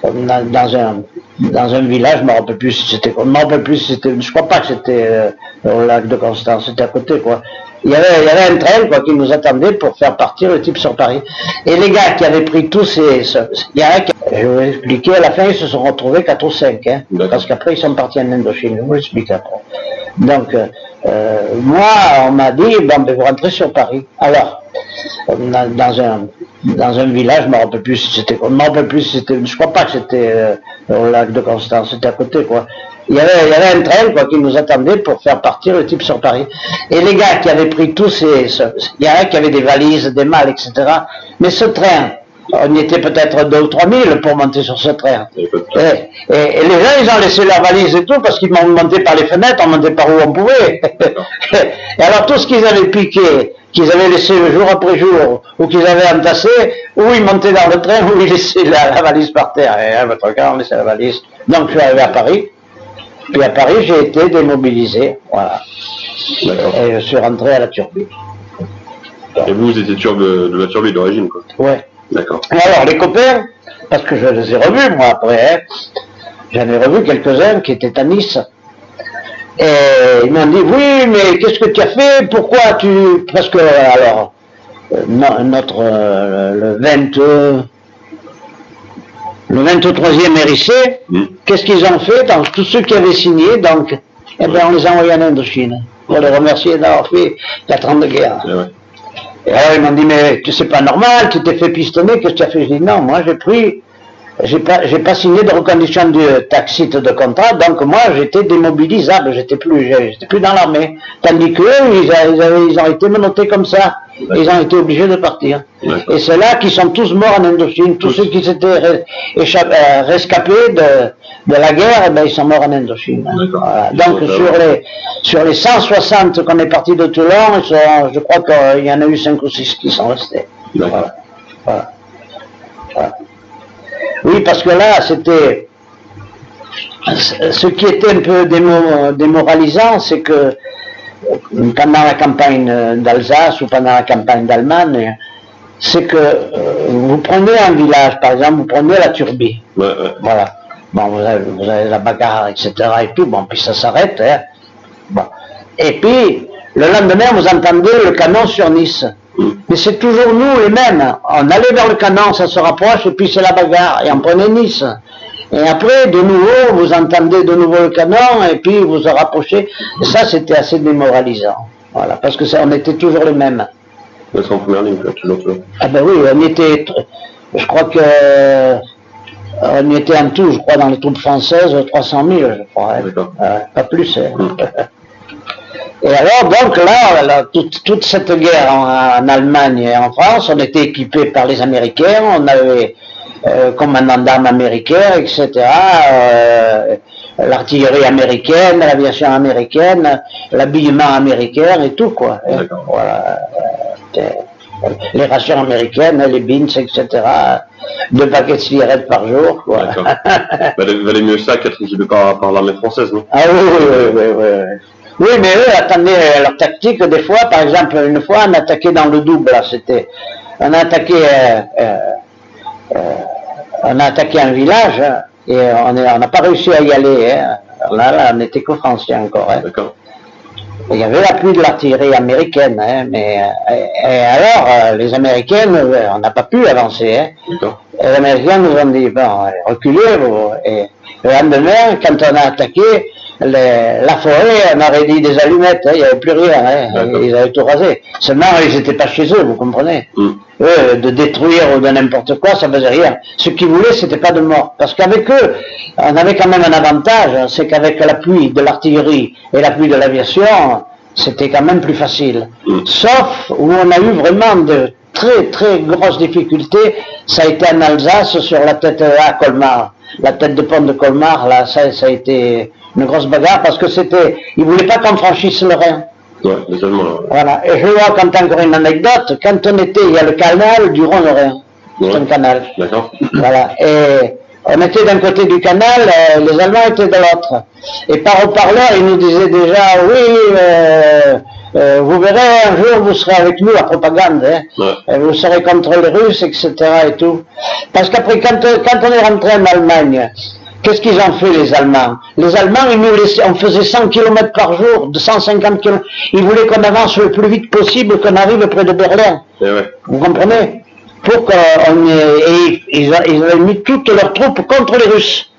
dans un village, je ne me rappelle plus si c'était, je crois pas que c'était au lac de Constance, c'était à côté, quoi. Il y avait un train, quoi, qui nous attendait pour faire partir le type sur Paris. Et les gars qui avaient pris tous il y a un qui, je vais vous expliquer, à la fin, ils se sont retrouvés 4 ou 5, hein, parce qu'après, ils sont partis en Indochine, je vous l'explique après. Donc, moi, on m'a dit, bon, ben, vous rentrez sur Paris. Alors, dans un village, je ne me rappelle plus si c'était, je crois pas que c'était au lac de Constance, c'était à côté, quoi. Il y avait un train, quoi, qui nous attendait pour faire partir le type sur Paris. Et les gars qui avaient pris il y a un qui avait des valises, des malles, etc. Mais ce train, on y était peut-être 2 ou 3 000 pour monter sur ce train. Et les gens, ils ont laissé leurs valises et tout, parce qu'ils montaient par les fenêtres, on montait par où on pouvait. Et alors tout ce qu'ils avaient piqué, qu'ils avaient laissé le jour après jour, ou qu'ils avaient entassé, ou ils montaient dans le train, ou ils laissaient la valise par terre. Et à votre cas, on laissait la valise. Donc je suis arrivé à Paris. Puis à Paris, j'ai été démobilisé, voilà. Et je suis rentré à la Turbie. Et vous étiez de la Turbie d'origine, quoi. Ouais. D'accord. Et alors, les copains, parce que je les ai revus, moi, après, hein, J'en ai revu quelques-uns qui étaient à Nice. Et ils m'ont dit, oui, mais qu'est-ce que tu as fait? Pourquoi tu... Parce que, alors, le 23e RIC, qu'est-ce qu'ils ont fait? Donc, tous ceux qui avaient signé, donc, eh ben, on les a envoyés en Indochine pour les remercier d'avoir fait 4 ans de guerre. Et alors, ils m'ont dit, mais c'est pas normal, tu t'es fait pistonner, qu'est-ce que tu as fait? Je dis, non, moi, j'ai pas signé de reconduction de taxite de contrat, donc moi j'étais démobilisable, j'étais plus dans l'armée. Tandis qu'eux, ils ont été menottés comme ça, ils ont été obligés de partir. Et c'est là qu'ils sont tous morts en Indochine, tous ceux qui s'étaient rescapés de la guerre, eh ben, ils sont morts en Indochine. Voilà. Donc sur les 160 qu'on est partis de Toulon, je crois qu'il y en a eu 5 ou 6 qui sont restés. Voilà. Voilà. Voilà. Oui, parce que là, c'était... Ce qui était un peu démoralisant, c'est que pendant la campagne d'Alsace ou pendant la campagne d'Allemagne, c'est que vous prenez un village, par exemple, vous prenez la Turbie. Voilà. Bon, vous avez la bagarre, etc. et tout, bon, puis ça s'arrête. Hein. Bon. Et puis, le lendemain, vous entendez le canon sur Nice. Mais c'est toujours nous les mêmes. On allait vers le canon, ça se rapproche, et puis c'est la bagarre, et on prenait Nice. Et après, de nouveau, vous entendez de nouveau le canon, et puis vous vous rapprochez. Et ça, c'était assez démoralisant. Voilà, parce que on était toujours les mêmes. C'est en première ligne, toujours. Ah ben oui, on était, je crois que, on y était en tout, je crois, dans les troupes françaises, 300 000, je crois. Hein. Pas plus. Hein. Et alors, donc là, toute cette guerre en Allemagne et en France, on était équipés par les Américains, on avait commandant d'armes américains, etc., l'artillerie américaine, l'aviation américaine, l'habillement américain et tout, quoi. Voilà. Les rations américaines, les beans, etc., 2 paquets de cigarettes par jour, quoi. Valait mieux ça qu'être équipé par l'armée française, non? Ah oui. Oui, mais eux attendaient leur tactique. Des fois, par exemple, une fois, on attaquait dans le double. On a attaqué un village et on n'a pas réussi à y aller. Hein. Là, on n'était que français encore. Hein. Il y avait l'appui de l'artillerie américaine, hein, mais et alors les Américains, on n'a pas pu avancer. Hein. Et les Américains nous ont dit, bon, reculez vous. Et le lendemain, quand on a attaqué, la forêt, on aurait dit des allumettes, hein, il n'y avait plus rien, hein, ils avaient tout rasé. Seulement, ils n'étaient pas chez eux, vous comprenez. Eux, de détruire ou de n'importe quoi, ça faisait rien. Ce qu'ils voulaient, c'était pas de mort. Parce qu'avec eux, on avait quand même un avantage, c'est qu'avec l'appui de l'artillerie et l'appui de l'aviation, c'était quand même plus facile. Sauf où on a eu vraiment de très très grosses difficultés, ça a été en Alsace sur la tête à Colmar. La tête de pont de Colmar, là, ça a été une grosse bagarre parce que ils voulaient pas qu'on franchisse le Rhin. Ouais, totalement. Voilà. Et je vois quand encore une anecdote, quand on était, il y a le canal du Rhône-Rhin. C'est un canal. D'accord. Voilà. Et on était d'un côté du canal, les Allemands étaient de l'autre. Et par haut-parleur, ils nous disaient déjà, oui, vous verrez, un jour vous serez avec nous, la propagande, hein. Et vous serez contre les Russes, etc. et tout. Parce qu'après, quand on est rentré en Allemagne, qu'est-ce qu'ils ont fait, les Allemands? Les Allemands, ils nous laissaient, on faisait 100 km par jour, de 150 km. Ils voulaient qu'on avance le plus vite possible, qu'on arrive près de Berlin. Vous comprenez? Pour ils avaient mis toutes leurs troupes contre les Russes.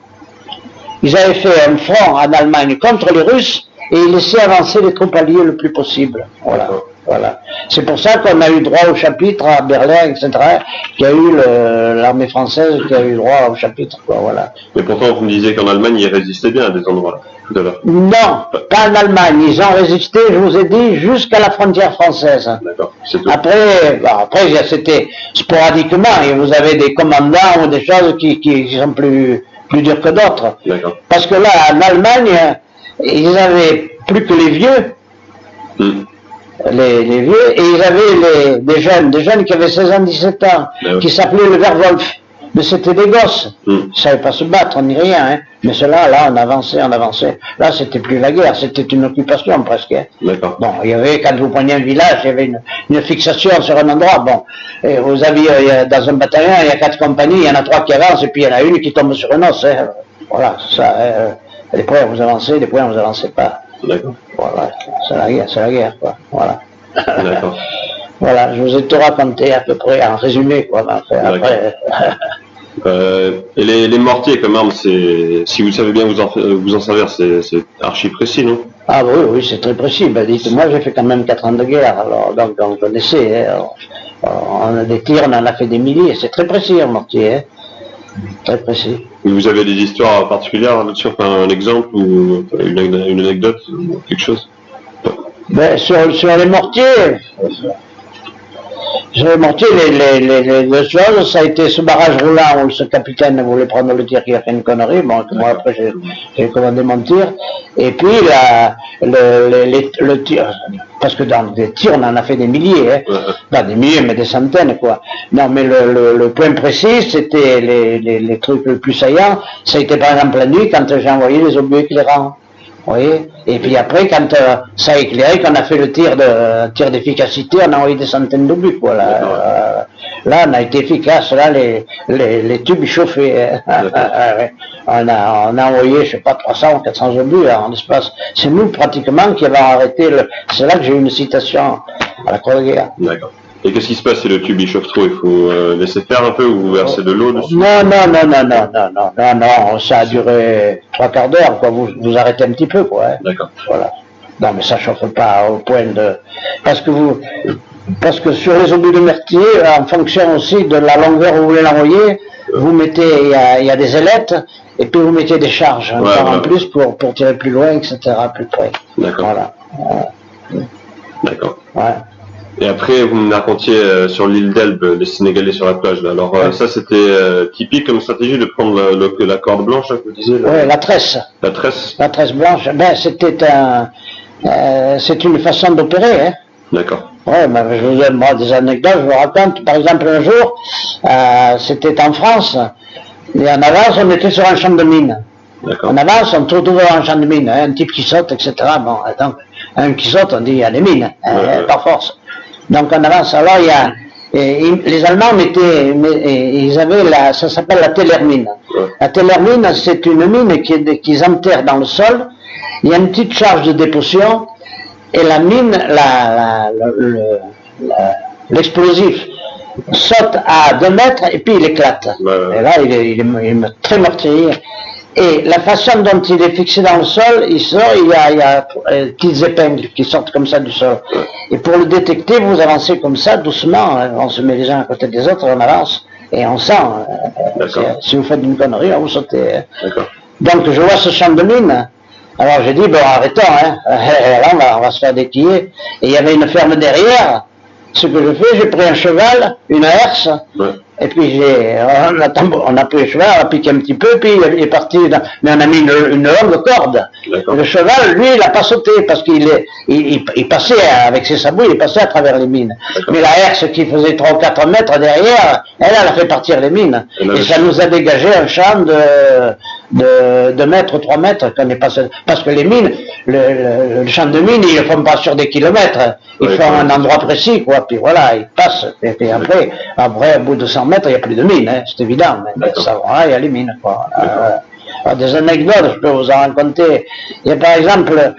Ils avaient fait un front en Allemagne contre les Russes et ils laissaient avancer les troupes alliées le plus possible. Voilà. Voilà. C'est pour ça qu'on a eu droit au chapitre à Berlin, etc., qu'il y a eu l'armée française qui a eu droit au chapitre, quoi, voilà. Mais pourtant, vous me disiez qu'en Allemagne, ils résistaient bien à des endroits, tout à l'heure. Non, pas en Allemagne. Ils ont résisté, je vous ai dit, jusqu'à la frontière française. D'accord, c'est tout. Après, c'était sporadiquement, et vous avez des commandants ou des choses qui sont plus dures que d'autres. D'accord. Parce que là, en Allemagne, ils avaient plus que les vieux. Les vieux, et ils avaient des jeunes qui avaient 16 ans, 17 ans, qui s'appelaient le Werwolf. Mais c'était des gosses. Ils ne savaient pas se battre, ni rien, hein. Mais ceux-là, là, on avançait. Là, c'était plus la guerre, c'était une occupation presque. Hein. D'accord. Bon, il y avait, quand vous preniez un village, il y avait une fixation sur un endroit. Bon, et vous aviez, dans un bataillon, il y a 4 compagnies, il y en a 3 qui avancent, et puis il y en a une qui tombe sur un os, hein. Voilà, ça, des points vous avancez, des points vous avancez pas. D'accord. Voilà, c'est la guerre, quoi. Voilà. D'accord. Voilà, je vous ai tout raconté à peu près en résumé, quoi. Enfin, après, et les mortiers, comme arme, si vous savez bien vous en servir, c'est archi précis, non? ah oui, oui, c'est très précis. Ben, dites, moi, j'ai fait quand même 4 ans de guerre, alors, donc on connaissait. Hein, on a des tirs, on en a fait des milliers. C'est très précis, un mortier, hein. Très précis. Vous avez des histoires particulières là-dessus, enfin, un exemple ou une anecdote, ou quelque chose? Ben, sur les mortiers, les choses, ça a été ce barrage roulant où ce capitaine voulait prendre le tir qui a fait une connerie. Bon, moi après j'ai commandé mon tir. Et puis le tir, parce que dans des tirs on en a fait des milliers, hein. Pas des milliers mais des centaines quoi. Non mais le point précis c'était les trucs les plus saillants. Ça a été par exemple la nuit quand j'ai envoyé les obus éclairants. Vous voyez. Et puis après, quand ça a éclairé, qu'on a fait le tir d'efficacité, on a envoyé des centaines d'obus. Là, on a été efficace. Là, les tubes chauffaient. on a envoyé, je sais pas, 300 ou 400 obus en espace. C'est nous pratiquement qui avons arrêté. C'est là que j'ai eu une citation à la Croix de guerre. D'accord. Et qu'est-ce qui se passe si le tube il chauffe trop? Il faut laisser faire un peu ou verser de l'eau dessus? Non, ça a duré 3/4 d'heure, quoi. Vous arrêtez un petit peu, quoi. Hein. D'accord. Voilà. Non, mais ça chauffe pas au point de... Parce que sur les obus de mortier, en fonction aussi de la longueur où vous voulez l'envoyer, vous mettez, il y a des ailettes, et puis vous mettez des charges encore en plus pour tirer plus loin, etc., plus près. D'accord. Voilà. D'accord. Ouais. Et après, vous me racontiez sur l'île d'Elbe, les Sénégalais sur la plage. Là. Alors ça, c'était typique comme stratégie de prendre la corde blanche, là, que vous disiez. Oui, la tresse. La tresse. La tresse blanche. Ben, c'est une façon d'opérer. Hein. D'accord. Oui, ben, je vous donne des anecdotes. Je vous raconte. Par exemple, un jour, c'était en France. Et en avance, on était sur un champ de mine. En avance, on trouve un champ de mine. Hein, un type qui saute, etc. Bon, donc, un qui saute, on dit il y a des mines, par force. Donc on avance. Alors les Allemands ils avaient ça s'appelle la Tellermine. La Tellermine, c'est une mine qu'ils enterrent dans le sol. Il y a une petite charge de déposition et la mine, l'explosif saute à 2 mètres et puis il éclate. Et là, il est très meurtrier. Et la façon dont il est fixé dans le sol, il y a petites épingles qui sortent comme ça du sol. Et pour le détecter, vous avancez comme ça, doucement, on se met les uns à côté des autres, on avance, et on sent. Si vous faites une connerie, vous sautez. Donc je vois ce champ de mine. Alors j'ai dit, bon, arrêtons, hein. Là on va se faire déquiller. Et il y avait une ferme derrière. Ce que je fais, j'ai pris un cheval, une herse, et puis on a pris le cheval, on a piqué un petit peu, puis il est parti, mais on a mis une longue corde. Le cheval, lui, il n'a pas sauté, parce qu'il passait, avec ses sabots, il passait à travers les mines. Mais la herse qui faisait 3 ou 4 mètres derrière, elle a fait partir les mines. Et ça nous a dégagé un champ de 2 mètres, 3 mètres, qu'on est passé. Parce que les mines, le champ de mines, ils ne le font pas sur des kilomètres, ils font un endroit précis, quoi, puis voilà, ils passent. Et puis après, au bout de 100 mètres, il n'y a plus de mines, hein, c'est évident, mais ça va, il y a les mines, quoi. Des anecdotes, je peux vous en raconter. Il y a par exemple,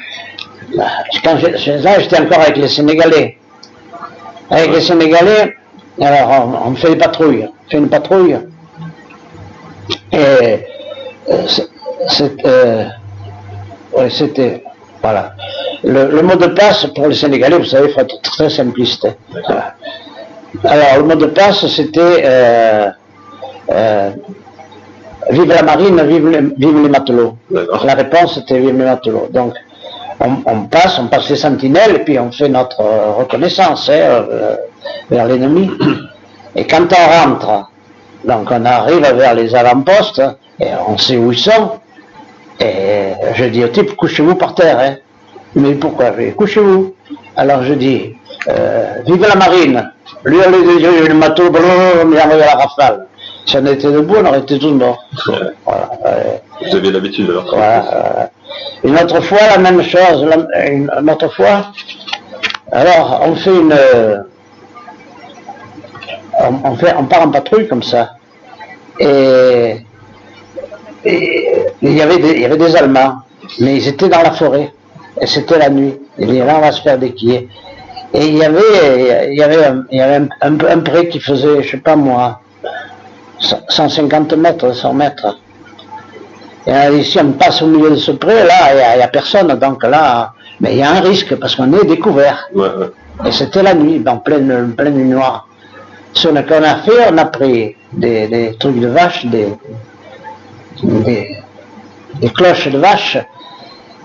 quand j'étais encore avec les Sénégalais. Avec les Sénégalais, alors on fait des patrouilles, on fait une patrouille, et c'était, voilà. Le mot de passe pour les Sénégalais, vous savez, il faut être très simpliste. Voilà. Alors, le mot de passe, c'était vive la marine, vive les matelots. La réponse, c'était vive les matelots. Donc, on passe les sentinelles, et puis on fait notre reconnaissance vers l'ennemi. Et quand on rentre, donc on arrive vers les avant-postes, et on sait où ils sont, et je dis au type, couchez-vous par terre, hein. Mais pourquoi? Couchez-vous. Alors je dis, vive la marine. Lui, le matelot, on lui a envoyé la rafale. Si on était debout, on aurait été tous morts. Voilà. Vous avez l'habitude alors. Voilà. Une autre fois, la même chose. Une autre fois, alors on fait on part en patrouille comme ça. Et il y avait des Allemands, mais ils étaient dans la forêt, et c'était la nuit. Il dit, là, on va se faire déquiller. Et il y avait un pré qui faisait, je sais pas moi, 150 mètres, 100 mètres. Et si on passe au milieu de ce pré, là, il y a personne, donc là, mais il y a un risque, parce qu'on est découvert. Ouais, ouais. Et c'était la nuit, en pleine nuit noire. Ce qu'on a fait, on a pris des trucs de vache, des cloches de vache,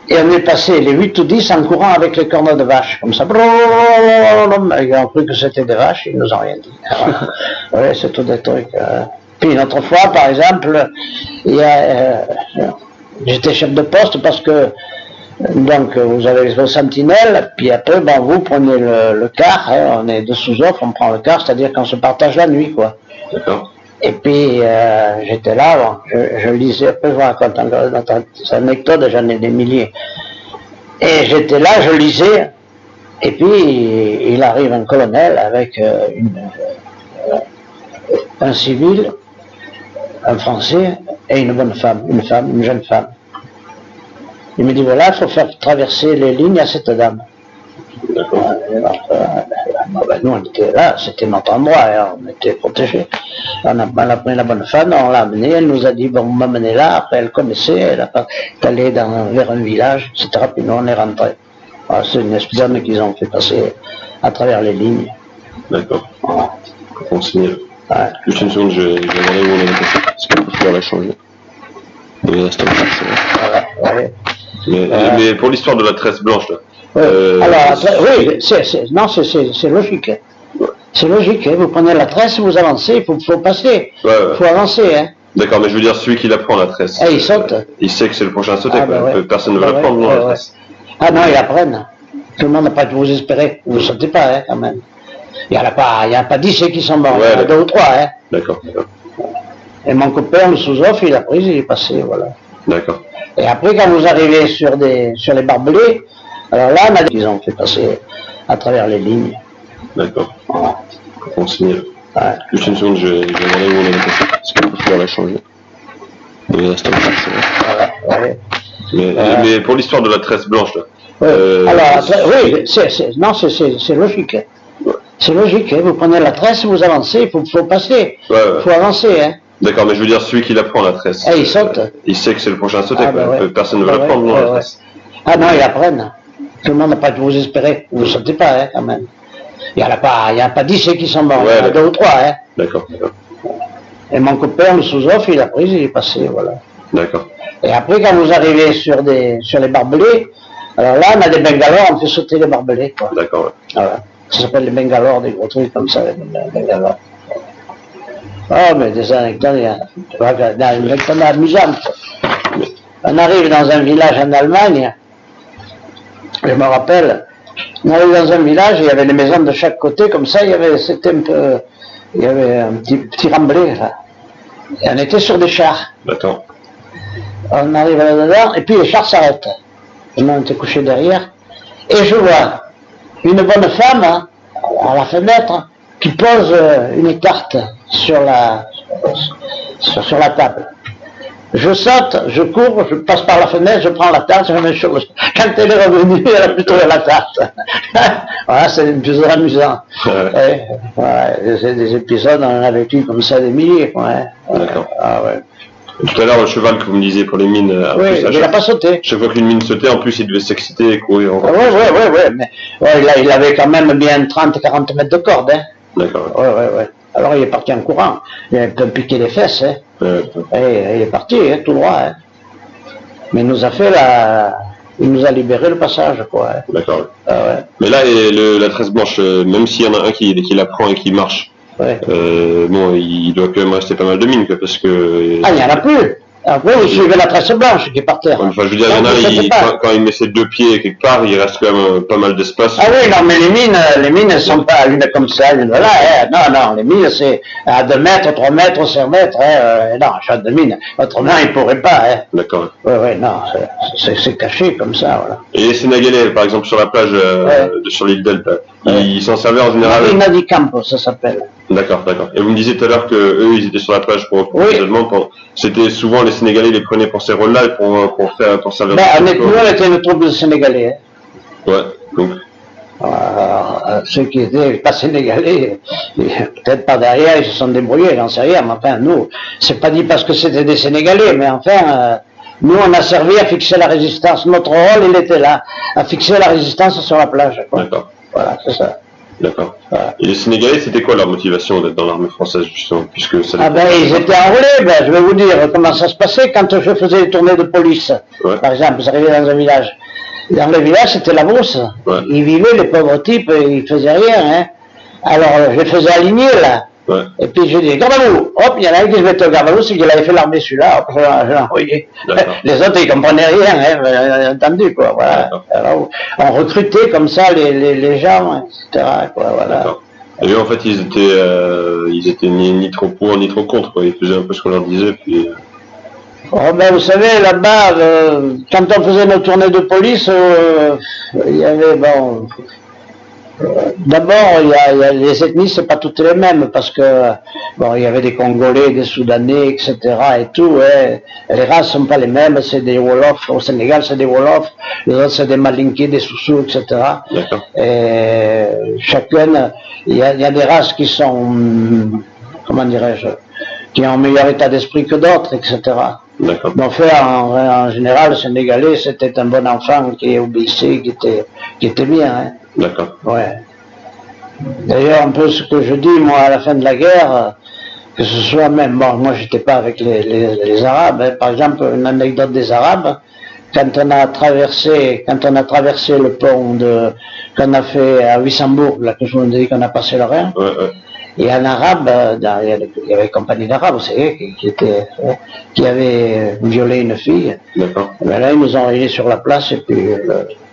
et on est passé les 8 ou 10 en courant avec les cornes de vache, comme ça. Ils ont cru que c'était des vaches, ils nous ont rien dit. Oui, c'est tout des trucs. Puis une autre fois, par exemple, j'étais chef de poste parce que donc vous avez vos sentinelles, puis après vous prenez le car, hein, on est de sous-off, on prend le car, c'est-à-dire qu'on se partage la nuit, quoi. D'accord. Et puis j'étais là, je lisais, après je vous raconte encore cette anecdote, j'en ai des milliers. Et j'étais là, je lisais, et puis il arrive un colonel avec un civil, un Français et une bonne femme, une jeune femme. Il me dit, voilà, il faut faire traverser les lignes à cette dame. D'accord. Nous, on était là, c'était notre endroit, hein, on était protégés. On a pris la bonne femme, on l'a amenée, elle nous a dit, bon, vous m'amenez là, après elle connaissait, elle est allée vers un village, etc. Puis nous, on est rentrés. Voilà, c'est une espionne qu'ils ont fait passer à travers les lignes. D'accord. Voilà. On signale. Ouais. Juste une seconde, je vais regarder où on est passé, parce qu'on peut pouvoir la changer. Oui, là, c'est Voilà, ouais. Mais pour l'histoire de la tresse blanche, là. Alors, oui, c'est logique. Ouais. C'est logique, hein. Vous prenez la tresse, vous avancez, il faut passer, il faut avancer. Hein. D'accord, mais je veux dire, celui qui la prend, la tresse, il saute. Il sait que c'est le prochain à sauter, quoi. Ouais. Personne ne veut la prendre, non, la tresse. Ah non, ils la prennent. Tout le monde n'a pas de vous espérer, vous ne sautez pas, hein, quand même. Il n'y a pas 10 qui sont morts, il y en a 2 ou 3. Hein. D'accord. Et mon copain, le sous-off, il a pris, il est passé, voilà. D'accord. Et après, quand vous arrivez sur les barbelés, alors là, ils ont fait passer à travers les lignes. D'accord. Voilà. On signale. Ouais. Juste une seconde, je vais regarder où on est passé, parce qu'on peut pouvoir la changer. Oui, là, c'est voilà, ouais. Mais pour l'histoire de la tresse blanche, là. Alors, oui, c'est logique. Ouais. C'est logique, hein. Vous prenez la tresse, vous avancez, il faut passer, il faut avancer. Hein. D'accord, mais je veux dire, celui qui la prend, la tresse, il saute. Il sait que c'est le prochain à sauter, quoi. Personne ne veut la prendre, non, la tresse. Ah non, ils la prennent. Tout le monde n'a pas de vous espérer, vous ne sautez pas, hein, quand même. Il n'y a pas 10 qui sont morts, il y en a 2 ou 3. Hein. D'accord. Et mon copain, le sous-off, il a pris, il est passé, voilà. D'accord. Et après, quand vous arrivez sur les barbelés, alors là, on a des bengalores, on fait sauter les barbelés, quoi. D'accord, ouais. Voilà. Ça s'appelle les bengalores, des gros trucs comme ça, les bengalores. Oh, mais des anecdotes, il y a une anecdote amusante. On arrive dans un village en Allemagne, je me rappelle, on arrive dans un village, il y avait les maisons de chaque côté, comme ça, il y avait un petit remblai, là. Et on était sur des chars. D'accord. On arrive là-dedans, et puis les chars s'arrêtent. Et nous, on était couchés derrière, et je vois une bonne femme, hein, à la fenêtre, qui pose une carte sur la table. Je saute, je cours, je passe par la fenêtre, je prends la tarte, je mets sur le... Quand elle est revenue, elle a pu trouver la tarte. Voilà, c'est plus amusant. Ouais. Voilà, c'est des épisodes, on en a vécu comme ça des milliers. Ouais. D'accord. Ah, ouais. Tout à l'heure, le cheval que vous me disiez pour les mines, oui, il n'a pas sauté. Chaque fois qu'une mine sautait, en plus, il devait s'exciter et courir encore. Oui, mais il avait quand même bien 30-40 mètres de corde. Hein. D'accord. Ouais. Alors il est parti en courant, il a un peu piqué les fesses, hein. Et il est parti, hein, tout droit. Hein. Mais il nous a libéré le passage, quoi. Hein. D'accord. Ah, ouais. Mais là, la tresse blanche, même s'il y en a un qui la prend et qui marche, bon, il doit quand même rester pas mal de mines, quoi, parce que... Ah, il n'y en a plus. Après, vous suivez la tresse blanche qui est par terre. Enfin, je veux dire, il y en a, quand il met ses 2 pieds quelque part, il reste quand même pas mal d'espace. Ah oui, non, mais les mines ne sont pas l'une comme ça, l'une là. Hein. Non, les mines, c'est à 2 mètres, 3 mètres, 5 mètres. Hein. Non, chaque de mine. Autrement, ils ne pourraient pas. Hein. D'accord. Oui, non, c'est caché comme ça, voilà. Et les Sénégalais, par exemple, sur la plage, sur l'île d'Elbe, Ils s'en servaient en général. Marina di Campo, ça s'appelle. D'accord, d'accord. Et vous me disiez tout à l'heure que eux, ils étaient sur la plage pour occuper les Allemands. C'était souvent les Sénégalais les prenaient pour ces rôles-là et pour servir. Honnêtement, on était une troupe de Sénégalais. Ouais, donc. Ceux qui étaient pas sénégalais, peut-être pas derrière, ils se sont débrouillés, j'en sais rien, mais enfin, nous, c'est pas dit parce que c'était des Sénégalais, mais enfin, nous, on a servi à fixer la résistance. Notre rôle, il était là, à fixer la résistance sur la plage. D'accord. Voilà, c'est ça. D'accord. Voilà. Et les Sénégalais, c'était quoi leur motivation d'être dans l'armée française, justement, puisque ça. Ah ben, ils étaient enrôlés, je vais vous dire comment ça se passait quand je faisais les tournées de police. Ouais. Par exemple, j'arrivais dans un village. Dans le village, c'était la brousse. Ouais. Ils vivaient, les pauvres types, ils faisaient rien. Hein. Alors, je les faisais aligner, là. Ouais. Et puis, je dis, garde à vous. Hop, il y en a un qui se mettait au garde à vous, c'est qu'il avait fait l'armée celui-là. Hop, je l'ai envoyé. Les autres, ils comprenaient rien, hein, entendu, quoi. Voilà. Alors, on recrutait comme ça les gens, etc. Quoi, voilà. Et eux, en fait, ils étaient ni trop pour, ni trop contre, quoi. Ils faisaient un peu ce qu'on leur disait, puis. Oh ben, vous savez, là-bas, quand on faisait nos tournées de police, il y avait, bon, d'abord, il y a les ethnies, c'est pas toutes les mêmes, parce que, bon, il y avait des Congolais, des Soudanais, etc., et tout, ouais. Les races sont pas les mêmes, c'est des Wolofs, au Sénégal, c'est des Wolofs, les autres, c'est des Malinké, des Soussous, etc. Et chacune, il y a des races qui sont, comment dirais-je, qui ont un meilleur état d'esprit que d'autres, etc. Donc, en général, le Sénégalais, c'était un bon enfant qui obéissait, qui était bien. Hein. D'accord. Ouais. D'ailleurs, un peu ce que je dis, moi, à la fin de la guerre, que ce soit même, bon, moi, j'étais pas avec les Arabes. Hein. Par exemple, une anecdote des Arabes, quand on a traversé le pont qu'on a fait à Wissembourg, là, que je vous ai dit qu'on a passé le Rhin. Et un arabe, il y avait une compagnie d'arabes, vous savez, qui avait violé une fille. D'accord. Mais là, ils nous ont réunis sur la place et puis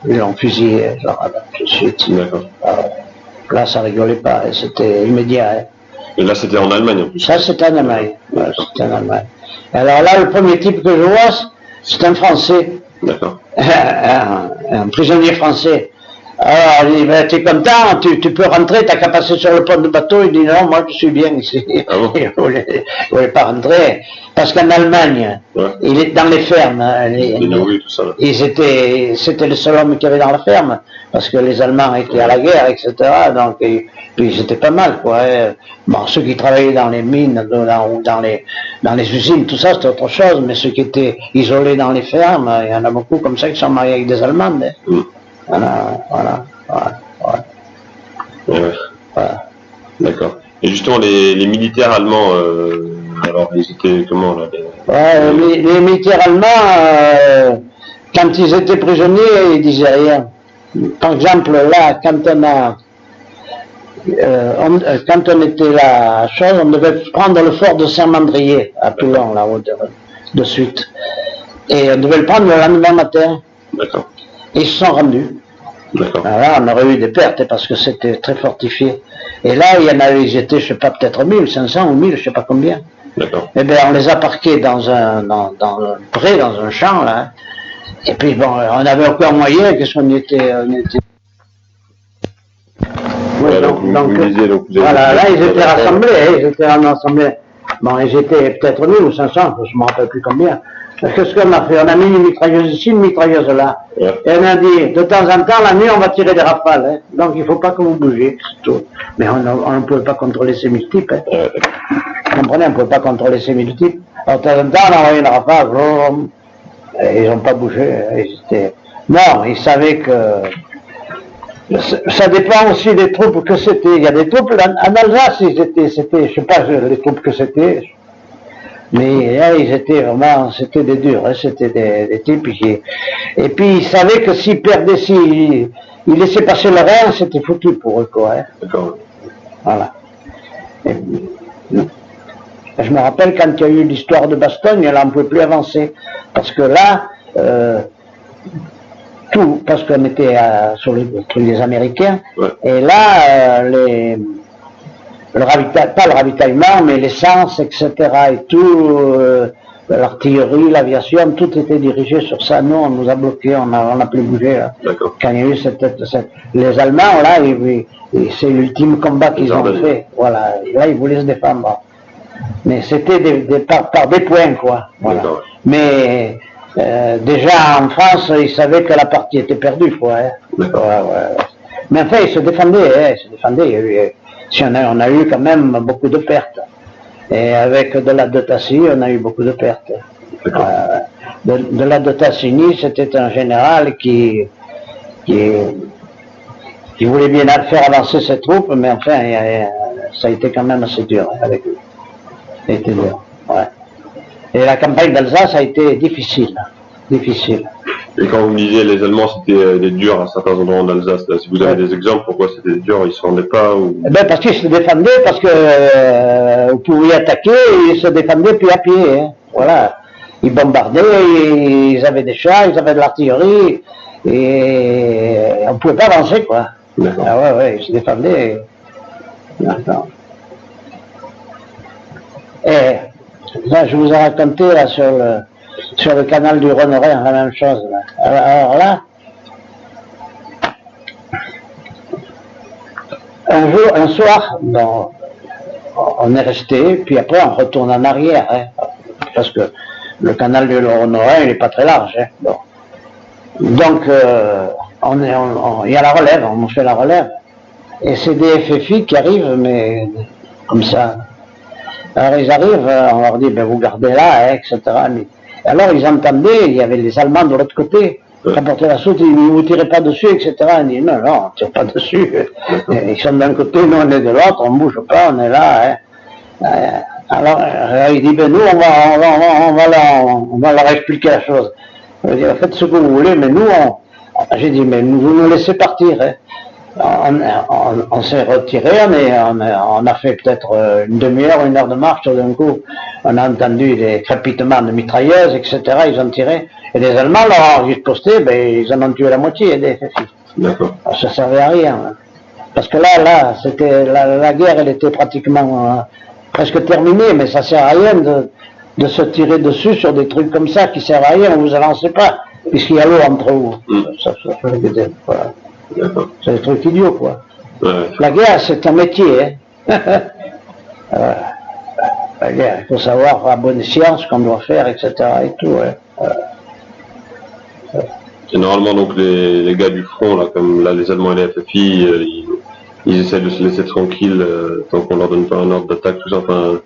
ils l'ont fusillé, l'arabe, tout de suite. D'accord. Là, ça rigolait pas, c'était immédiat. Hein. Et là, c'était en Allemagne en plus. Ça, c'était en Allemagne. Ouais, c'était en Allemagne. Alors là, le premier type que je vois, c'est un Français. D'accord. Un prisonnier français. Alors, il dit, ben, t'es content, tu peux rentrer, t'as qu'à passer sur le pont de bateau. Il dit, non, moi, je suis bien ici. Ah bon? Il voulait pas rentrer. Parce qu'en Allemagne, il est dans les fermes. Tout ça, c'était le seul homme qu'il y avait dans la ferme. Parce que les Allemands étaient à la guerre, etc. Donc, puis c'était pas mal, quoi. Bon, ceux qui travaillaient dans les mines, dans les usines, tout ça, c'était autre chose. Mais ceux qui étaient isolés dans les fermes, il y en a beaucoup comme ça qui sont mariés avec des Allemandes. Hein. Voilà. D'accord. Et justement, les militaires allemands, alors ils étaient comment là les militaires allemands, quand ils étaient prisonniers, ils disaient rien. Par exemple, là, quand on était là, on devait prendre le fort de Saint-Mandrier à Toulon, là, de suite. Et on devait le prendre le lendemain matin. D'accord. Ils se sont rendus. Là, on aurait eu des pertes parce que c'était très fortifié. Et là, il y en avait, ils étaient, je sais pas, peut-être 1500 ou 1000, je sais pas combien. Et bien, on les a parqués dans un pré, dans un champ, là. Et puis, bon, on avait aucun moyen, qu'est-ce qu'on était. Voilà, là, ils étaient rassemblés, Bon, ils étaient peut-être 1000 ou 500, je me rappelle plus combien. Qu'est-ce qu'on a fait? On a mis une mitrailleuse ici, une mitrailleuse là. Et on a dit, de temps en temps, la nuit, on va tirer des rafales. Hein. Donc, il ne faut pas que vous bougiez, c'est tout. Mais on ne pouvait pas contrôler ces multiples. Hein. Vous comprenez, on ne pouvait pas contrôler ces multiples. Alors, de temps en temps, on a envoyé une rafale. Et ils n'ont pas bougé. Non, ils savaient que... Ça dépend aussi des troupes que c'était. Il y a des troupes, en Alsace, c'était, je sais pas les troupes que c'était. Mais là, ils étaient vraiment, c'était des durs, hein, c'était des types qui... Et puis, ils savaient que s'ils perdaient, s'ils laissaient passer le Rhin, c'était foutu pour eux, quoi. Hein. D'accord. Voilà. Et, je me rappelle quand il y a eu l'histoire de Bastogne, là, on ne pouvait plus avancer. Parce que là, parce qu'on était sur les Américains, et là, pas le ravitaillement, mais l'essence, etc. et tout, l'artillerie, l'aviation, tout était dirigé sur ça. Nous, on nous a bloqués, on n'a plus bougé. Là. D'accord. Quand il y a eu les Allemands, là, c'est l'ultime combat qu'ils ont fait. Voilà, et là, ils voulaient se défendre. Mais c'était par des points, quoi. Voilà. Mais déjà, en France, ils savaient que la partie était perdue, quoi. Hein. Ouais. Mais enfin, ils se défendaient, on a eu quand même beaucoup de pertes. Et avec de la Tassigny, on a eu beaucoup de pertes. De la Tassigny, c'était un général qui voulait bien faire avancer ses troupes, mais enfin, ça a été quand même assez dur avec lui. Ça a été dur, ouais. Et la campagne d'Alsace a été difficile. Et quand vous me disiez les Allemands c'était dur à certains endroits en Alsace, là, si vous avez des exemples, pourquoi c'était dur, ils se rendaient pas ou... Parce qu'ils se défendaient, parce que vous pouviez attaquer, ils se défendaient puis à pied. Hein. Voilà. Ils bombardaient, ils avaient des chars, ils avaient de l'artillerie, et on ne pouvait pas avancer, quoi. Ah ouais, ils se défendaient. D'accord. Et là, je vous ai raconté là sur le canal du Rhône-Rhin, la même chose. Là. Alors là, un soir, bon, on est resté, puis après on retourne en arrière, hein, parce que le canal du Rhône-Rhin, il n'est pas très large. Hein, bon. Donc, il y a la relève, on fait la relève, et c'est des FFI qui arrivent, mais comme ça. Alors ils arrivent, on leur dit, vous gardez là, hein, etc. Mais, alors ils entendaient, il y avait les Allemands de l'autre côté, qui apportaient la soute, ils ne vous tirez pas dessus, etc. On dit, non, on ne tire pas dessus. Ils sont d'un côté, nous on est de l'autre, on ne bouge pas, on est là. Hein. Alors il dit, nous on va leur expliquer la chose. On dit, faites ce que vous voulez, mais nous, j'ai dit, mais vous nous laissez partir. Hein. On s'est retiré, on a fait peut-être une demi-heure, 1 heure de marche, tout d'un coup, on a entendu des crépitements de mitrailleuses, etc., ils ont tiré, et les Allemands leur ont juste posté, ils en ont tué la moitié des FFI. D'accord. Ça ne servait à rien, hein. Parce que là, c'était, la guerre, elle était pratiquement presque terminée, mais ça ne sert à rien de se tirer dessus sur des trucs comme ça qui servent à rien, on ne vous avancez pas, puisqu'il y a l'eau entre vous. Voilà. C'est des trucs idiots, quoi. Ouais. La guerre, c'est un métier. Hein. La guerre, il faut savoir à bonne science ce qu'on doit faire, etc. et tout. Ouais. Et normalement, donc, les gars du front, là, comme là, les Allemands et les FFI, ils essaient de se laisser tranquilles tant qu'on leur donne pas un ordre d'attaque, tout ça. Enfin,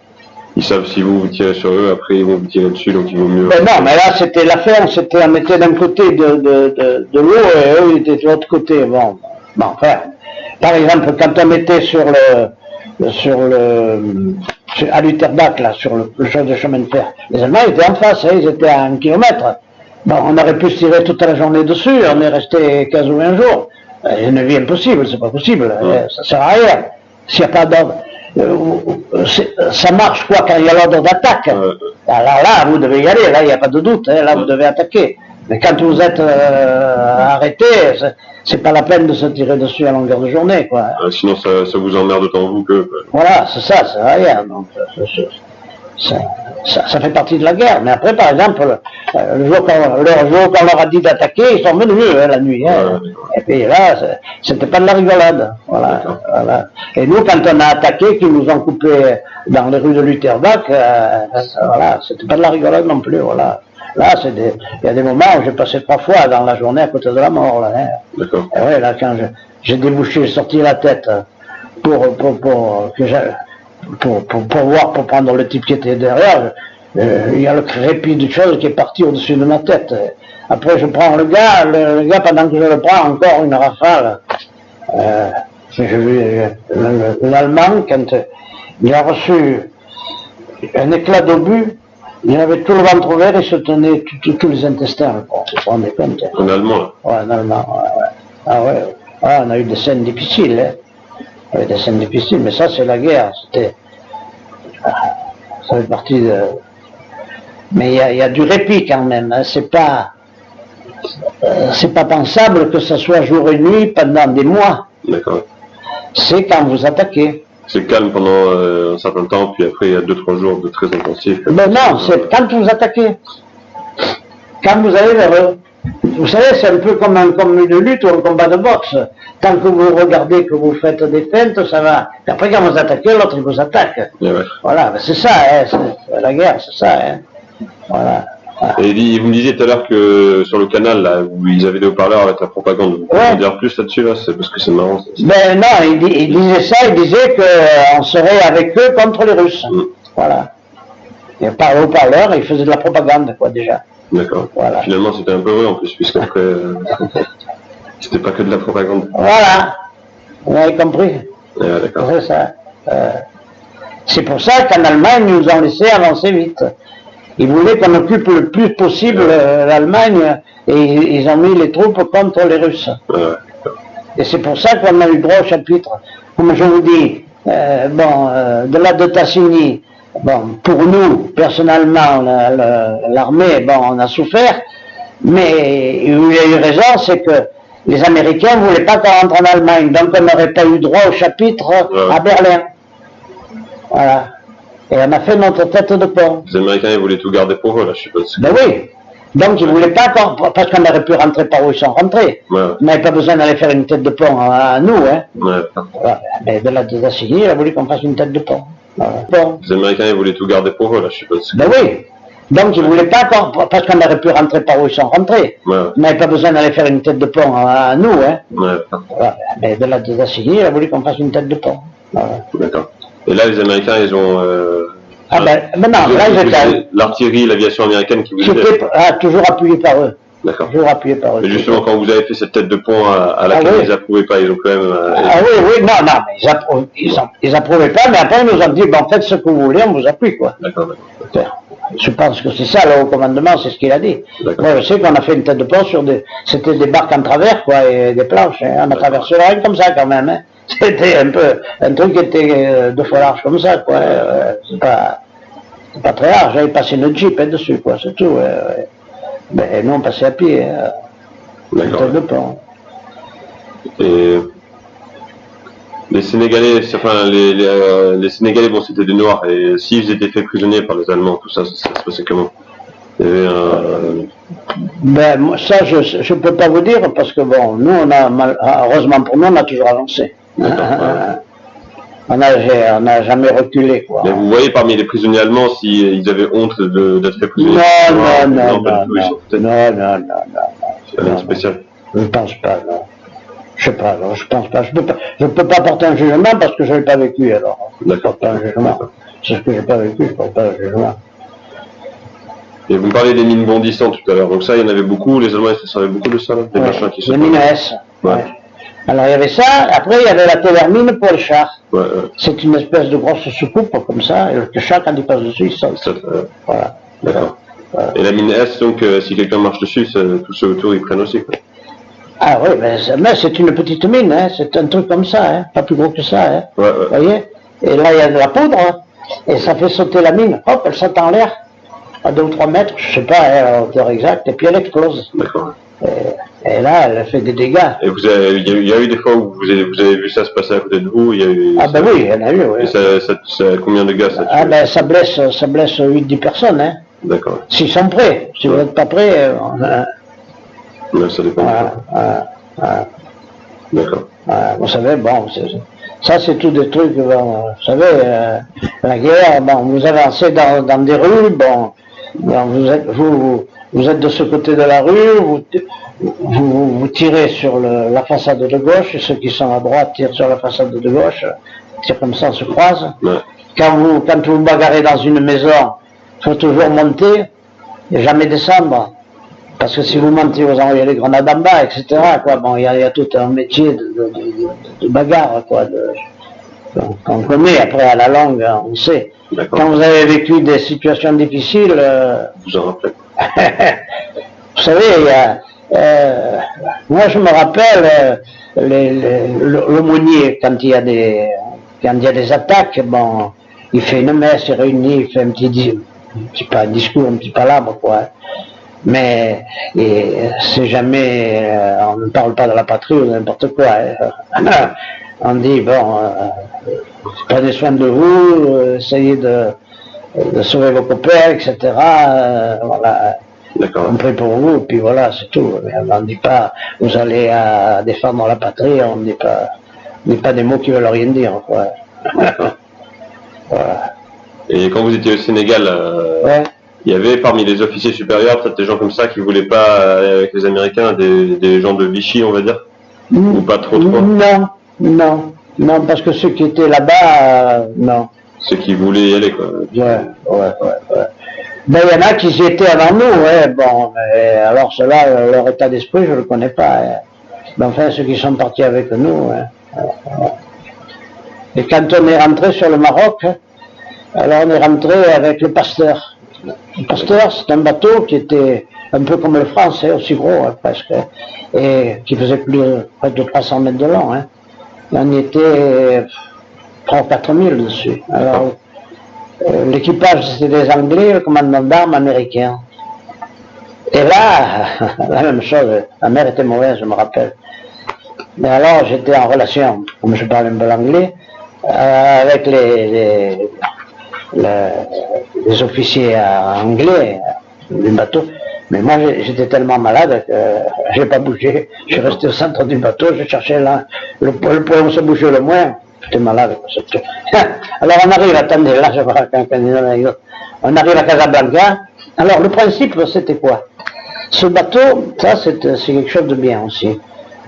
ils savent si vous tirez sur eux, après ils vont vous tirer dessus, donc il vaut mieux. Non, mais là c'était l'affaire, on était d'un côté de l'eau et eux ils étaient de l'autre côté. Bon, enfin, par exemple, quand on était à Lutherbach, là, sur le chemin de fer, les Allemands étaient en face, hein, ils étaient à 1 kilomètre. Bon, on aurait pu se tirer toute la journée dessus, on est resté 15 ou 20 jours. C'est une vie impossible, c'est pas possible, ça sert à rien. S'il n'y a pas d'ordre. Ça marche quoi quand il y a l'ordre d'attaque. Alors là, vous devez y aller, là il n'y a pas de doute, hein, là vous devez attaquer. Mais quand vous êtes arrêté, c'est pas la peine de se tirer dessus à longueur de journée, quoi. Sinon ça vous emmerde autant vous que... Voilà, c'est ça, ça sert à rien. Donc, ça fait partie de la guerre. Mais après, par exemple, le jour qu'on leur a dit d'attaquer, ils sont venus la nuit. Hein. Et puis là, c'était pas de la rigolade. Voilà. Et nous, quand on a attaqué, qu'ils nous ont coupé dans les rues de Lutherbach, voilà, c'était pas de la rigolade non plus. Voilà. Là, il y a des moments où j'ai passé 3 fois dans la journée à côté de la mort. Là, hein. D'accord. Et ouais, là, quand j'ai débouché, sorti la tête pour voir, pour prendre le type qui était derrière, il y a le crépi de chose qui est parti au-dessus de ma tête. Après, je prends le gars, pendant que je le prends, encore une rafale. J'ai vu l'Allemand, quand il a reçu un éclat d'obus, il avait tout le ventre ouvert et se tenait tous les intestins. Vous vous rendez compte? En allemand? Ouais, en allemand, ouais. Ah ouais, on a eu des scènes difficiles, hein. Il y avait des scènes difficiles, mais ça c'est la guerre, ça fait partie de... Mais il y a du répit quand même, hein. C'est pas pensable que ça soit jour et nuit pendant des mois. D'accord. C'est quand vous attaquez. c'est calme pendant un certain temps, puis après il y a 2-3 jours de très intensifs. Ben non, c'est quand vous attaquez. Quand vous allez vers eux. Vous savez, c'est un peu comme une lutte ou un combat de boxe. Tant que vous regardez, que vous faites des feintes, ça va. Et après, quand vous attaquez, l'autre, il vous attaque. Ouais. Voilà, ben c'est ça, hein, c'est la guerre, c'est ça. Hein. Voilà. Et vous me disiez tout à l'heure que sur le canal, là, où ils avaient des haut-parleurs avec la propagande, vous pouvez en dire plus là-dessus, là, c'est parce que c'est marrant. Ben non, il disait ça, il disait qu'on serait avec eux contre les Russes. Voilà. Et par le haut-parleur, il faisait de la propagande, quoi, déjà. D'accord. Voilà. Finalement, c'était un peu vrai en plus, puisqu'après, c'était pas que de la propagande. Voilà. Vous avez compris. D'accord. C'est ça. C'est pour ça qu'en Allemagne, ils nous ont laissé avancer vite. Ils voulaient qu'on occupe le plus possible l'Allemagne et ils ont mis les troupes contre les Russes. Et c'est pour ça qu'on a eu droit au chapitre. Comme je vous dis, de la de Tassigny, bon, pour nous, personnellement, l'armée, bon, on a souffert, mais il y a eu raison, c'est que les Américains ne voulaient pas qu'on rentre en Allemagne, donc on n'aurait pas eu droit au chapitre à Berlin. Voilà. Et on a fait notre tête de pont. Les Américains, ils voulaient tout garder pour eux, là, je suppose. Ben oui. Donc ils ne voulaient pas, parce qu'on aurait pu rentrer par où ils sont rentrés. Ouais. On n'avait pas besoin d'aller faire une tête de pont à nous, hein. Ouais. Voilà. Mais de la Tassigny, il a voulu qu'on fasse une tête de pont. Voilà. Bon. Les Américains, ils voulaient tout garder pour eux, là, je suppose. Ben oui. Donc ils ne voulaient pas, parce qu'on aurait pu rentrer par où ils sont rentrés. Ouais. On n'avait pas besoin d'aller faire une tête de pont à nous, hein. Ouais. Voilà. Mais de la Tassigny, il a voulu qu'on fasse une tête de pont. Voilà. D'accord. Et là, les Américains, ils ont... Ah ben non, là ils étaient... L'artillerie, l'aviation américaine qui vous aidait. C'était toujours appuyé par eux. D'accord. Toujours appuyé par eux. Mais justement, quand vous avez fait cette tête de pont à laquelle ils approuvaient pas, ils ont quand même... Ah oui, non, mais ils approuvaient pas, mais après ils nous ont dit, bon, faites ce que vous voulez, on vous appuie, quoi. D'accord. Je pense que c'est ça, le haut commandement, c'est ce qu'il a dit. Moi, je sais qu'on a fait une tête de pont sur c'était des barques en travers, quoi, et des planches, hein. On a traversé la Rhine comme ça, quand même, hein. C'était un truc qui était 2 fois large comme ça, quoi. C'est pas très large, j'avais passé une Jeep dessus, quoi, c'est tout. Mais nous, on passait à pied, une tête de pont. Et les Sénégalais, enfin, les Sénégalais, bon, c'était des Noirs, et s'ils étaient faits prisonniers par les Allemands, tout ça, ça se passait comment? Il y avait Ben, moi, ça, je ne peux pas vous dire, parce que bon, nous, heureusement pour nous, on a toujours avancé. On n'a jamais reculé, quoi. Mais vous voyez parmi les prisonniers allemands s'ils avaient honte d'être faits prisonniers? Non. C'est rien de spécial. Je ne pense pas, non. Je sais pas, non, je pense pas. Je peux pas porter un jugement parce que je n'ai pas vécu, alors. D'accord. Un jugement. C'est ce que j'ai pas vécu, je porte pas un jugement. Et vous me parlez des mines bondissantes tout à l'heure, donc ça, il y en avait beaucoup, les Allemands, ils se servaient beaucoup de ça, là, des machins qui se... Les mines S. Ouais. Alors il y avait ça, après il y avait la télermine pour le char. Ouais. C'est une espèce de grosse soucoupe comme ça, et le char quand il passe dessus, il saute. Voilà. D'accord. Voilà. Et la mine S, donc si quelqu'un marche dessus, tous ceux autour ils prennent aussi, quoi. Ah oui, mais c'est une petite mine, hein. C'est un truc comme ça, hein. Pas plus gros que ça. Hein. Ouais. Vous voyez? Et là il y a de la poudre, hein. Et ça fait sauter la mine, hop, elle saute en l'air, à 2 ou 3 mètres, je sais pas, hein, à hauteur exacte, et puis elle explose. D'accord. Et là, elle a fait des dégâts. Et il y a eu des fois où vous avez vu ça se passer à côté de vous, il y a eu... Ah ben oui, il y en a eu, oui. Et ça combien de gars ça tue? Ah ben ça blesse 8-10 personnes, hein. D'accord. S'ils sont prêts. Si vous n'êtes pas prêts, Ouais, ça dépend. D'accord. Vous savez, bon, ça c'est tout des trucs, bon, vous savez, la guerre, bon, vous avancez dans des rues, bon vous êtes de ce côté de la rue, vous tirez sur la façade de gauche, et ceux qui sont à droite tirent sur la façade de gauche, c'est comme ça, on se croise. Ouais. Quand vous bagarrez dans une maison, il faut toujours monter et jamais descendre. Parce que si vous montez, vous envoyez les grenades en bas, etc. Quoi. Bon, il y a tout un métier de bagarre, quoi. Qu'on connaît après à la longue, on sait. Quand vous avez vécu des situations difficiles, vous en rappelez. Vous savez, moi je me rappelle l'aumônier quand il y a des attaques, bon, il fait une messe, il réunit, il fait un petit discours, un petit palabre, quoi. Mais c'est jamais, on ne parle pas de la patrie ou n'importe quoi. Hein. on dit, bon, prenez soin de vous, essayez de sauver vos copains, etc. Voilà. D'accord. On prie pour vous, puis voilà, c'est tout. Mais on ne dit pas, vous allez défendre la patrie, on ne dit pas des mots qui veulent rien dire, quoi. Voilà. Et quand vous étiez au Sénégal, Ouais. il y avait parmi les officiers supérieurs, peut-être des gens comme ça qui voulaient pas aller avec les Américains, des gens de Vichy, on va dire, ou pas trop. Non, parce que ceux qui étaient là-bas, non. Ceux qui voulaient y aller, quoi. Ouais. Ben, il y en a qui y étaient avant nous, ouais, bon, mais alors ceux-là, leur état d'esprit, je ne le connais pas. Hein. Mais enfin, ceux qui sont partis avec nous, hein. Et quand on est rentré sur le Maroc, alors on est rentré avec le Pasteur. Le Pasteur, c'est un bateau qui était un peu comme le France, hein, aussi gros, hein, presque, et qui faisait près de 300 mètres de long. Hein. Et on y était 3 ou 4 000 dessus. Alors, l'équipage, c'était des Anglais, le commandant d'armes américain. Et là, la même chose, la mer était mauvaise, je me rappelle. Mais alors, j'étais en relation, comme je parle un peu l'anglais, avec les officiers anglais du bateau. Mais moi, j'étais tellement malade que j'ai pas bougé. Je suis resté au centre du bateau, j'ai cherché le point où se bougeait le moins. J'étais malade. Alors on arrive, attendez, là je vais raconter une anecdote. On arrive à Casablanca. Alors le principe, c'était quoi? Ce bateau, ça c'est quelque chose de bien aussi.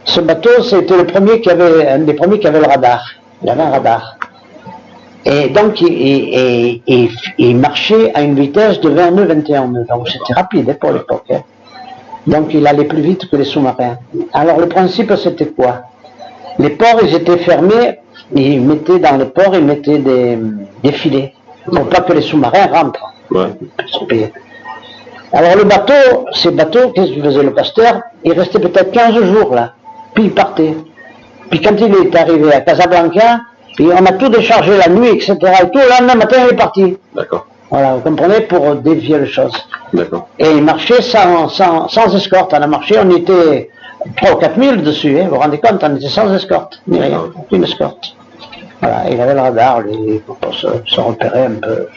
Ce bateau, c'était un des premiers qui avait le radar. Il avait un radar. Et donc il marchait à une vitesse de 20 nœuds, 21 nœuds. Donc c'était rapide pour l'époque. Hein. Donc il allait plus vite que les sous-marins. Alors le principe, c'était quoi? Les ports, ils étaient fermés. Ils mettaient dans les ports, ils mettaient des filets pour pas que les sous-marins rentrent. Ouais. Alors le bateau, ces bateaux, qu'est-ce que faisait le Pasteur? Il restait peut-être 15 jours là, puis il partait. Puis quand il est arrivé à Casablanca, puis on a tout déchargé la nuit, etc. et tout, le lendemain matin il est parti. D'accord. Voilà, vous comprenez, pour dévier les choses. D'accord. Et il marchait sans escorte. On a marché, on était 3 ou 4 000 dessus, hein, vous vous rendez compte, on était sans escorte, ni rien, aucune escorte. Voilà, il avait le radar, lui, pour se repérer un peu,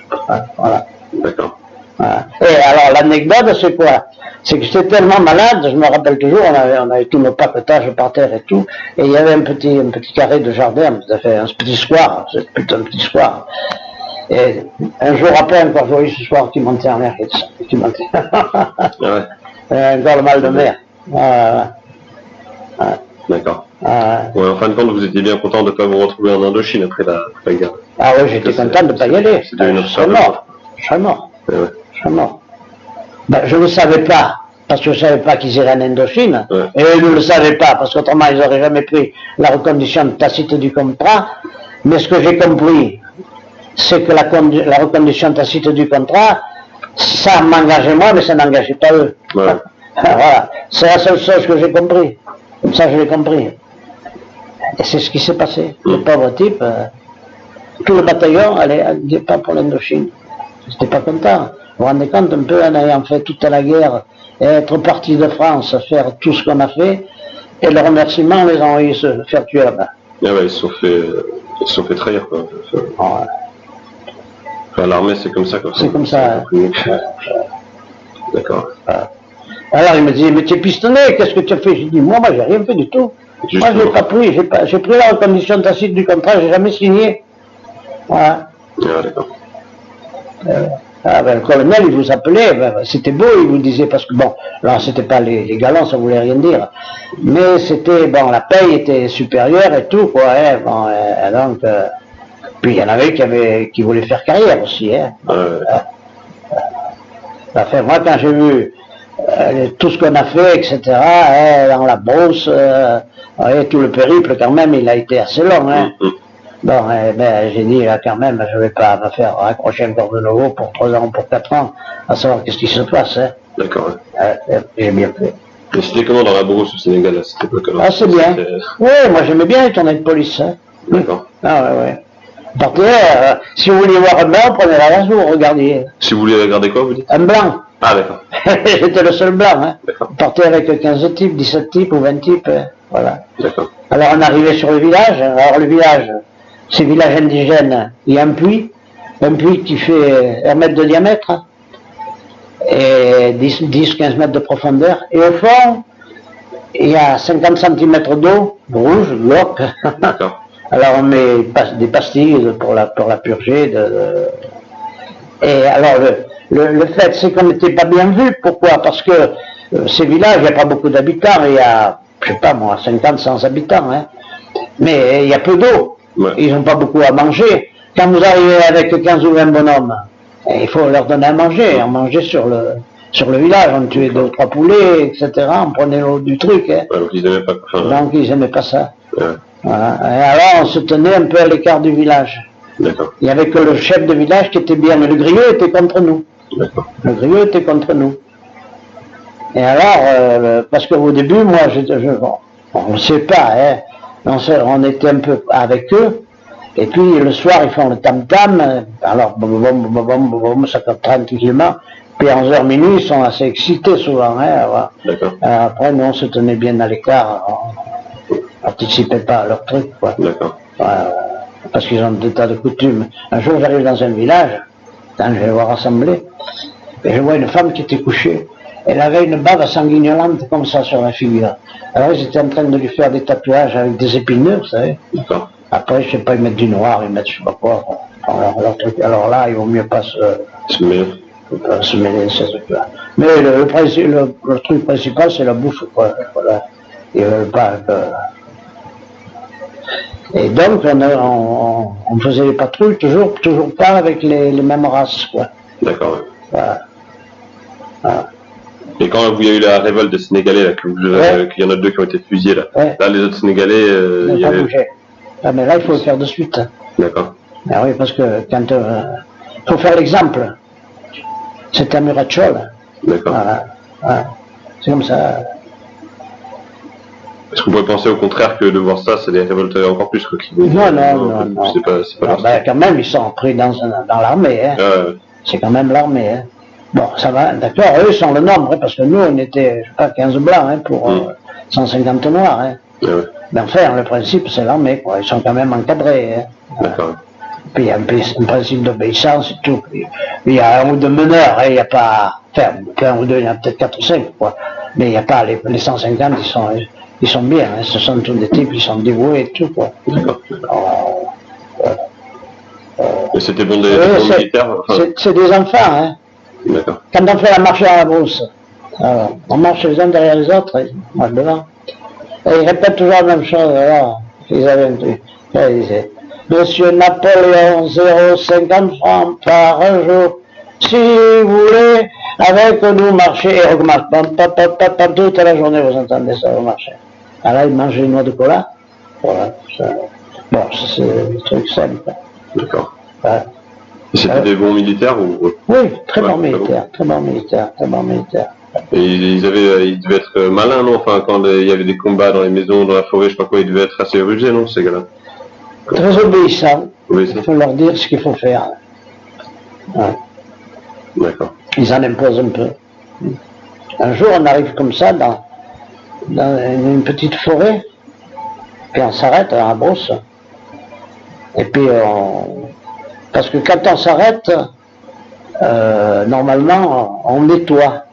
voilà. D'accord. Voilà. Et alors, l'anecdote, c'est quoi? C'est que j'étais tellement malade, je me rappelle toujours, on avait tous nos paquetages par terre et tout, et il y avait un petit carré de jardin, ça fait un petit square, c'est plutôt un petit square. Et un jour après, encore j'ai eu ce soir qui montait en mer, qui montait. Encore le mal de mer. D'accord. Ouais, en fin de compte, vous étiez bien content de ne pas vous retrouver en Indochine après la guerre. Ah oui, j'étais content de ne pas y aller. Je serais mort. Ben, je ne le savais pas, parce que je ne savais pas qu'ils iraient en Indochine, et ils ne le savaient pas, parce qu'autrement ils n'auraient jamais pris la reconduction tacite du contrat. Mais ce que j'ai compris, c'est que la reconduction tacite du contrat, ça m'engageait moi, mais ça n'engageait pas eux. Ouais. Voilà, c'est la seule chose que j'ai compris. Comme ça, je l'ai compris. Et c'est ce qui s'est passé. Le pauvre type, tout le bataillon allait pas pour l'Indochine. J'étais pas content. Vous vous rendez compte un peu en ayant fait toute la guerre, et être parti de France, faire tout ce qu'on a fait, et le remerciement, les ont eu se faire tuer là-bas. Ah ouais, ils se sont fait trahir, quoi. Ouais. Enfin, l'armée, c'est comme ça, quoi. C'est comme ça. D'accord. Alors il me dit, mais tu es pistonné, qu'est-ce que tu as fait? J'ai dit, moi j'ai rien fait du tout. Justement. Moi j'ai pas pris, j'ai pris la reconduction tacite du contrat, j'ai jamais signé. Voilà. Ah, d'accord. Le colonel, il vous appelait, c'était beau, il vous disait, parce que bon, là c'était pas les galants, ça voulait rien dire. Mais c'était, bon, la paye était supérieure et tout, quoi, hein, bon, donc, puis il y en avait qui voulaient faire carrière aussi, hein. Enfin, moi quand j'ai vu tout ce qu'on a fait, etc., dans la brousse, tout le périple quand même, il a été assez long, hein. Bon, ben, j'ai dit, là, quand même, je vais pas me faire raccrocher encore de nouveau pour 3 ans ou pour 4 ans, à savoir qu'est-ce qui se passe, hein. D'accord. J'ai bien fait. Mais c'était comment dans la brousse au Sénégal, à cette époque-là? Ah, c'est bien. Oui, moi j'aimais bien les tournées de police, hein. D'accord. Ah, ouais. Partez, si vous vouliez voir un blanc, prenez la race, vous regardiez. Si vous voulez regarder quoi, vous dites? Un blanc. Ah, d'accord. J'étais le seul blanc, hein. D'accord. Partez avec 15 types, 17 types ou 20 types. Voilà. D'accord. Alors on arrivait sur le village. Alors le village, c'est village indigène, il y a un puits qui fait 1 mètre de diamètre et 10-15 mètres de profondeur. Et au fond, il y a 50 cm d'eau rouge, glauque. D'accord. Alors on met des pastilles pour la purger. Et alors le fait, c'est qu'on n'était pas bien vu. Pourquoi? Parce que ces villages, il n'y a pas beaucoup d'habitants. Il y a, je sais pas moi, 50-100 habitants. Hein. Mais il y a peu d'eau. Ouais. Ils n'ont pas beaucoup à manger. Quand vous arrivez avec 15 ou 20 bonhommes, il faut leur donner à manger. On mangeait sur le village. On tuait 2 ou 3 poulets, etc. On prenait l'eau du truc. Hein. Ouais, donc ils n'aimaient pas. Donc ils n'aimaient pas ça. Ouais. Voilà. Et alors on se tenait un peu à l'écart du village. D'accord. Il n'y avait que le chef de village qui était bien, mais le griot était contre nous. D'accord. Le griot était contre nous. Et alors, parce qu'au début, moi, bon, on ne sait pas, hein, on était un peu avec eux, et puis le soir, ils font le tam-tam, alors, ça fait tranquillement, puis à 11h minuit, ils sont assez excités souvent. Hein, voilà. D'accord. Après, nous, on se tenait bien à l'écart, on ne participait pas à leur truc, quoi. D'accord. Parce qu'ils ont des tas de coutumes. Un jour, j'arrive dans un village, quand je vais voir rassembler, et je vois une femme qui était couchée. Elle avait une bave sanguignolante comme ça sur la figure. Alors ils étaient en train de lui faire des tatouages avec des épineux, vous savez. D'accord. Après, je sais pas, ils mettent du noir, ils mettent je sais pas quoi. Alors là, il vaut mieux pas se mêler ces trucs-là. Mais le truc principal, c'est la bouffe, quoi. Voilà. Ils veulent pas que... Et donc, on faisait les patrouilles toujours pas avec les mêmes races, quoi. D'accord. Ouais. Voilà. Voilà. Et quand il y a eu la révolte des Sénégalais, là, qu'il y en a 2 qui ont été fusillés, là, Ouais. là les autres Sénégalais, il y avait... bougé. Ah, mais là, il faut le faire de suite. D'accord. Ah oui, parce que quand faut faire l'exemple. C'est un Murachol. D'accord. Voilà. Voilà. C'est comme ça. Est-ce qu'on pourrait penser au contraire que de voir ça, ça les révolterait encore plus, quoi? Non. C'est pas leur Ben, quand même, ils sont pris dans l'armée. Hein. C'est quand même l'armée. Hein. Bon, ça va, d'accord, eux ils sont le nombre, hein, parce que nous on était, je sais pas, 15 blancs hein, pour 150 noirs. Hein. Ouais. Mais enfin, le principe c'est l'armée, quoi. Ils sont quand même encadrés. Hein. D'accord. Puis il y a un principe d'obéissance et tout. Puis, il y a un ou deux meneurs, hein, il n'y a pas, enfin, un ou deux, il y en a peut-être 4 ou 5, quoi. Mais il n'y a pas, les 150, ils sont bien, hein. Ce sont tous des types qui sont dévoués et tout, quoi. D'accord. Et c'était bon des militaires, enfin... C'est des enfants, hein. D'accord. Quand on fait la marche à la brousse, on marche les uns derrière les autres, moi devant. Et ils répètent toujours la même chose. Alors, ils avaient un truc. Ils disaient, Monsieur Napoléon, 0,50 francs par jour. Si vous voulez, avec nous marcher, et augmente. Toute la journée, vous entendez ça, vous marchez. Alors, ils mangent une noix de cola. Voilà. Bon, c'est des trucs simples. D'accord. Ouais. Et c'était des bons militaires ou... Oui, très bons militaires. Et ils devaient être malins, non? Enfin, quand il y avait des combats dans les maisons, dans la forêt, je sais pas quoi, ils devaient être assez rusés, non, ces gars-là? Très obéissants. Oui, il faut leur dire ce qu'il faut faire. Ouais. D'accord. Ils en imposent un peu. Un jour, on arrive comme ça dans une petite forêt, puis on s'arrête à la brousse. Et puis parce que quand on s'arrête, normalement, on nettoie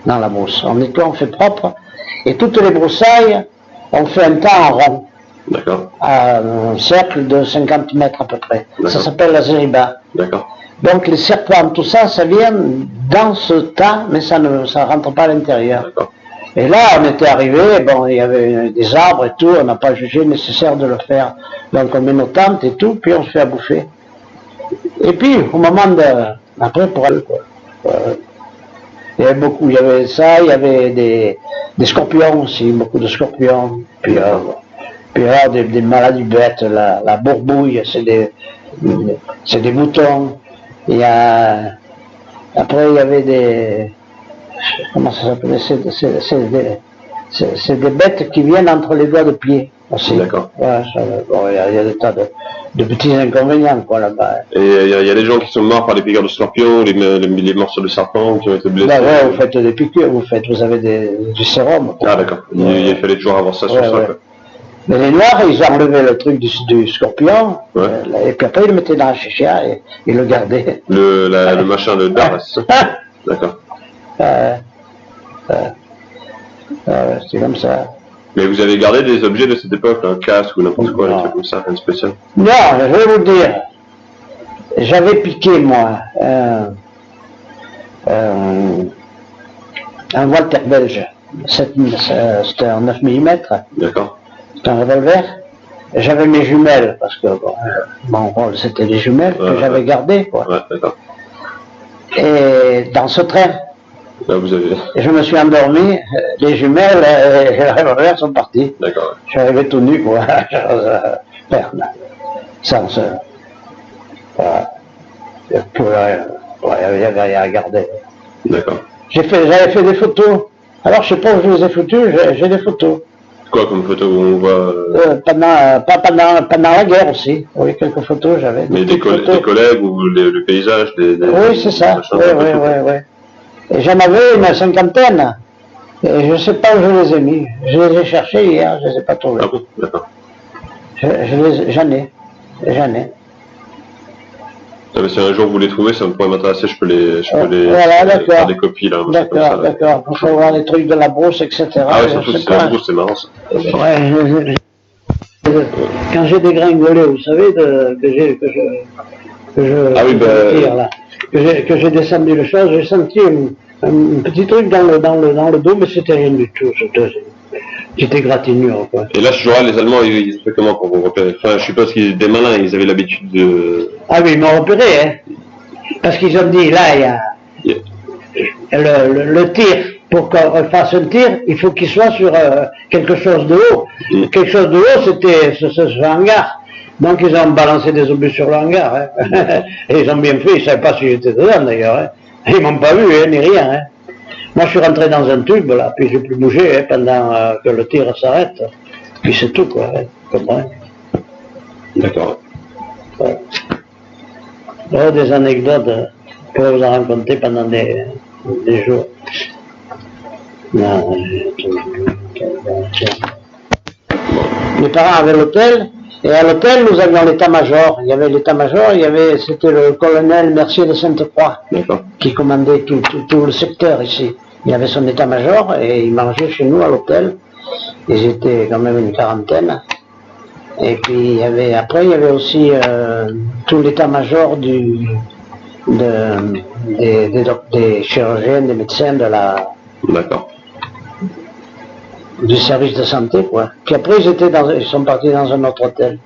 dans la brousse. On nettoie, on fait propre. Et toutes les broussailles, on fait un tas en rond. D'accord. À un cercle de 50 mètres à peu près. Ça s'appelle la zériba. D'accord. Donc les serpents, tout ça, ça vient dans ce tas, mais ça ne rentre pas à l'intérieur. Et là, on était arrivé, bon, il y avait des arbres et tout, on n'a pas jugé nécessaire de le faire. Donc on met nos tentes et tout, puis on se fait à bouffer. Et puis, au moment après, pour aller, quoi. Il y avait ça, il y avait des scorpions aussi, beaucoup de scorpions. Puis des maladies bêtes, la bourbouille, c'est des moutons. Après, il y avait des... Comment ça s'appelait? C'est des bêtes qui viennent entre les doigts de pied. aussi. D'accord. Ouais, bon, il y a des tas de petits inconvénients, quoi, là-bas. Et il y a des gens qui sont morts par des piqûres de scorpions, les morsures de serpents, qui ont été blessés. Bah ouais, vous faites des piqûres, vous avez du sérum. Ah d'accord, il fallait toujours avoir ça sur soi. Ouais. Quoi. Mais les Noirs, ils enlevaient le truc du scorpion, ouais. Et puis après ils le mettaient dans la chicha et ils le gardaient. Le machin de Darras. D'accord. C'est comme ça. Mais vous avez gardé des objets de cette époque, un casque ou n'importe quoi, des trucs comme ça, rien de spécial? Non, je vais vous dire, j'avais piqué moi un Walter belge, c'était en 9 mm. D'accord. C'était un revolver. J'avais mes jumelles, parce que bon, mon rôle c'était les jumelles que j'avais gardées, quoi. Ouais, d'accord. Et dans ce train, là, vous avez... je me suis endormi, les jumelles et le revolver sont partis. D'accord. Je suis arrivé tout nu, quoi, sans voilà. Il n'y avait rien à garder. D'accord. J'avais fait des photos. Alors je sais pas où je les ai foutues, j'ai des photos. Quoi comme photos où on voit pendant la guerre aussi. Oui, quelques photos j'avais. Mais des collègues ou le paysage oui, c'est ça. Oui. Et j'en avais une cinquantaine. Et je ne sais pas où je les ai mis. Je les ai cherchés hier, je ne les ai pas trouvés. Ah bon, d'accord. J'en ai. Ah, mais si un jour vous les trouvez, ça me pourrait m'intéresser, je peux les faire des copies là. D'accord. Il faut voir les trucs de la brousse, etc. Ah oui, surtout si c'est la brousse, c'est marrant ça. Ouais, quand j'ai dégringolé, vous savez, que j'ai descendu le chose, j'ai senti un petit truc dans le dos, mais c'était rien du tout. C'était égratignure, quoi. Et là, ce jour-là, les Allemands, ils ont fait comment pour vous repérer? Enfin, je suppose qu'ils étaient malins, ils avaient l'habitude de... Ah oui, ils m'ont repéré, hein. Parce qu'ils ont dit, là, il y a le tir. Pour qu'on fasse un tir, il faut qu'il soit sur quelque chose de haut. Quelque chose de haut, c'était ce hangar. Donc ils ont balancé des obus sur le hangar. Hein. Et ils ont bien fait, ils ne savaient pas si j'étais dedans d'ailleurs. Hein. Ils m'ont pas vu, hein, ni rien. Hein. Moi je suis rentré dans un tube là, puis j'ai plus bougé hein, pendant que le tir s'arrête. Puis c'est tout quoi. Hein, comme ça. D'accord. Ouais. Oh, des anecdotes, je pourrais vous en raconter pendant des jours. Non. Mes parents avaient l'hôtel, et à l'hôtel nous avions l'état-major. Il y avait l'état-major, c'était le colonel Mercier de Sainte-Croix qui commandait tout le secteur ici. Il avait son état-major et il mangeait chez nous à l'hôtel. Ils étaient quand même une quarantaine. Et puis après il y avait aussi tout l'état-major des chirurgiens, des médecins du service de santé, quoi. Puis après, ils sont partis dans un autre hôtel.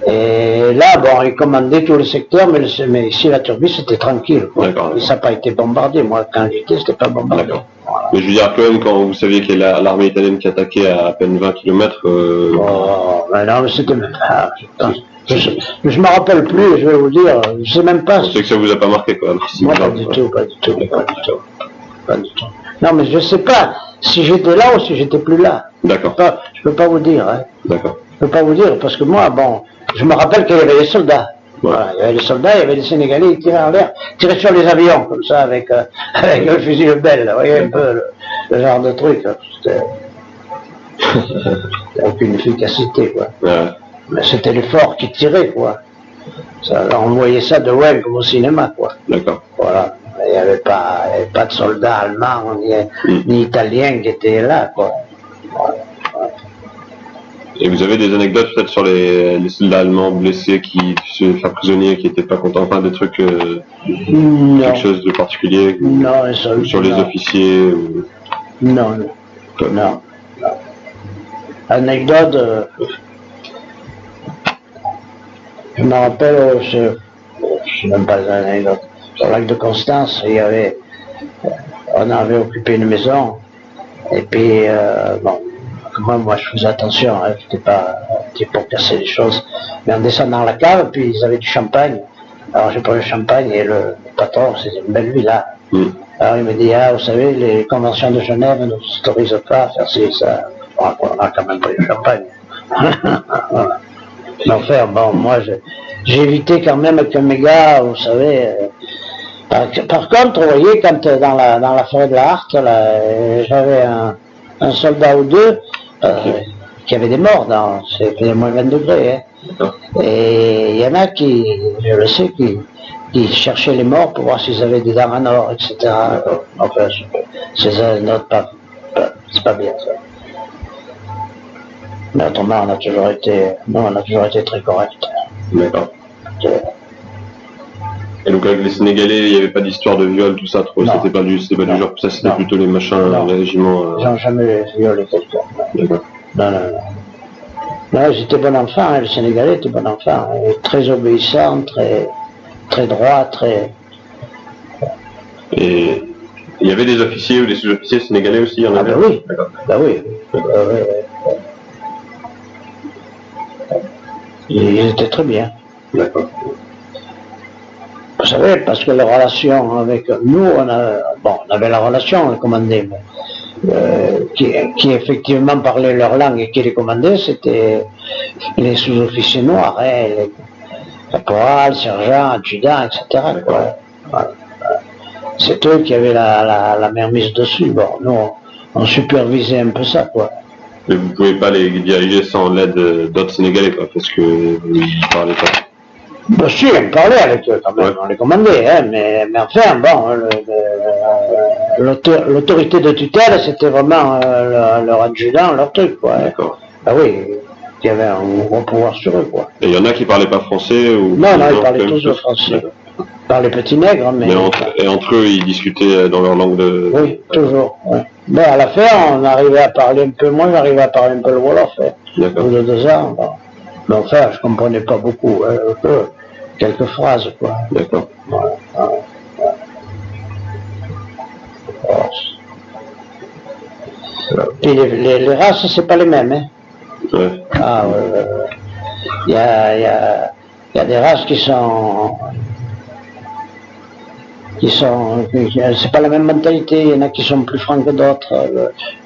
Et là, bon, ils commandaient tout le secteur, mais ici, la Turbie, c'était tranquille, quoi. Et ça n'a pas été bombardé. Moi, quand j'étais, c'était pas bombardé. Voilà. Mais je veux dire, quand même, quand vous saviez qu'il y a l'armée italienne qui attaquait à peine 20 km... Oh, mais non, mais c'était même pas... Je me rappelle plus, je vais vous dire, je sais même pas... C'est que ça vous a pas marqué, quoi. Moi, pas du tout. Non, mais je sais pas si j'étais là ou si j'étais plus là. D'accord. Je peux pas vous dire. Hein. D'accord. Je peux pas vous dire parce que moi, bon, je me rappelle qu'il y avait des soldats. Ouais. Voilà, il y avait des soldats, il y avait des Sénégalais, ils tiraient en l'air, tiraient sur les avions comme ça avec le fusil Lebel. Vous voyez un peu le genre de truc. C'était aucune efficacité, quoi. Ouais. Mais c'était les forts qui tiraient, quoi. On voyait ça de loin comme au cinéma, quoi. D'accord. Voilà. Il n'y avait pas de soldats allemands ni italiens qui étaient là, quoi. Voilà. Et vous avez des anecdotes peut-être sur les soldats allemands blessés qui se font prisonniers, qui n'étaient pas contents, enfin des trucs, quelque chose de particulier? Non, sur les officiers? Non. Anecdote, je me rappelle, je même pas une anecdote. Sur le lac de Constance, on avait occupé une maison, et puis, bon, moi je faisais attention, hein, j'étais pas pour casser les choses, mais en descendant la cave, puis ils avaient du champagne, alors j'ai pris le champagne, et le patron, c'est une belle villa, alors il me dit, vous savez, les conventions de Genève ne nous autorisent pas à faire ça, on a quand même pris le champagne, Voilà. Mais enfin, bon, moi, j'ai évité quand même que mes gars, vous savez... Par contre, vous voyez, quand dans la forêt de la Harte, j'avais un soldat ou deux qui avait des morts, c'était moins 20 degrés. Hein. Et il y en a qui, je le sais, qui cherchaient les morts pour voir s'ils avaient des dents en or, etc. Enfin, c'est pas bien ça. Mais autrement, on a toujours été très corrects. D'accord. Et donc avec les Sénégalais, il n'y avait pas d'histoire de viol, tout ça, trop. C'était pas du genre, ça c'était plutôt les machins, les régiments. Ils n'ont jamais violé quelqu'un. D'accord. Non. Non, j'étais bon enfant, hein, le Sénégalais était bon enfant, hein, très obéissant, très droit, très... Et il y avait des officiers ou des sous-officiers sénégalais aussi, il y en avait? Oui, bah oui. Ils étaient très bien. D'accord. Vous savez, parce que la relation avec nous, on avait la relation, on les commandait, mais qui effectivement parlaient leur langue et qui les commandaient, c'était les sous-officiers noirs, hein, les caporals, sergents, adjudants, etc. Voilà. C'est eux qui avaient la main mise dessus. Bon, nous, on supervisait un peu ça, quoi. Mais vous ne pouvez pas les diriger sans l'aide d'autres Sénégalais, quoi, parce que ils ne parlaient pas. Bah si, on parlait avec eux quand même, on les commandait, hein, mais enfin, bon, l'autorité de tutelle, c'était vraiment leur adjudant, leur truc, quoi. D'accord. Ah oui, il y avait un gros pouvoir sur eux, quoi. Et il y en a qui parlaient pas français ou... Non, ils parlaient tous le français. Par les petits nègres, mais... Et entre eux, ils discutaient dans leur langue de... Oui, toujours, ouais. Mais à la fin, on arrivait à parler un peu, moi j'arrivais à parler un peu le Wolof, hein, au bout de 2 ans, bon. Mais enfin, je comprenais pas beaucoup, quelques phrases, quoi. D'accord. Voilà. Et les races, c'est pas les mêmes, hein. Ouais. Ah, ouais. Il y a des races qui sont c'est pas la même mentalité, il y en a qui sont plus francs que d'autres,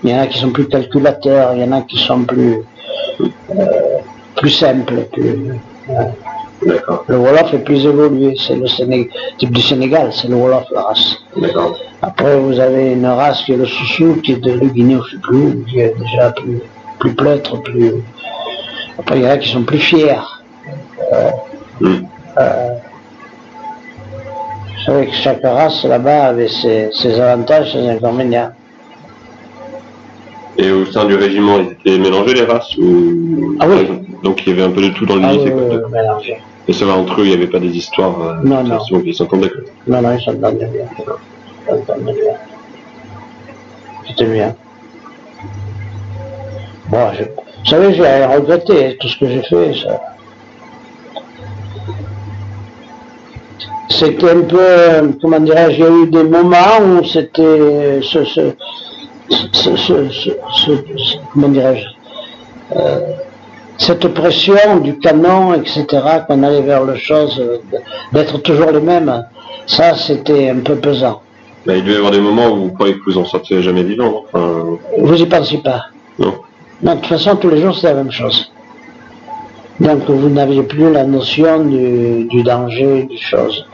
il y en a qui sont plus calculateurs, il y en a qui sont plus simples, D'accord. Le Wolof est plus évolué, c'est le type du Sénégal, c'est le Wolof, la race. D'accord. Après, vous avez une race qui est le Soussou, qui est de Guinée, je sais plus, qui est déjà plus pleutre, plus... Après, il y en a qui sont plus fiers. Vous savez que chaque race là-bas avait ses avantages, ses inconvénients. Et au sein du régiment, ils étaient mélangés les races ou... Ah oui. Donc il y avait un peu de tout dans l'unité. Oui, mélangés. Et ça va entre eux, il n'y avait pas des histoires... Non. Ils s'entendaient. Non, ils s'entendaient bien. C'était bien. Bon, vous savez, j'ai regretté tout ce que j'ai fait, ça. C'était un peu, comment dirais-je, il y a eu des moments où c'était comment dirais-je, cette pression du canon, etc., qu'on allait vers le chose, d'être toujours les mêmes, ça c'était un peu pesant. Bah, il devait y avoir des moments où vous croyez que vous en sortirez jamais vivant, enfin... Vous y pensez pas? Non. Non, de toute façon, tous les jours c'est la même chose. Donc vous n'aviez plus la notion du danger, des choses.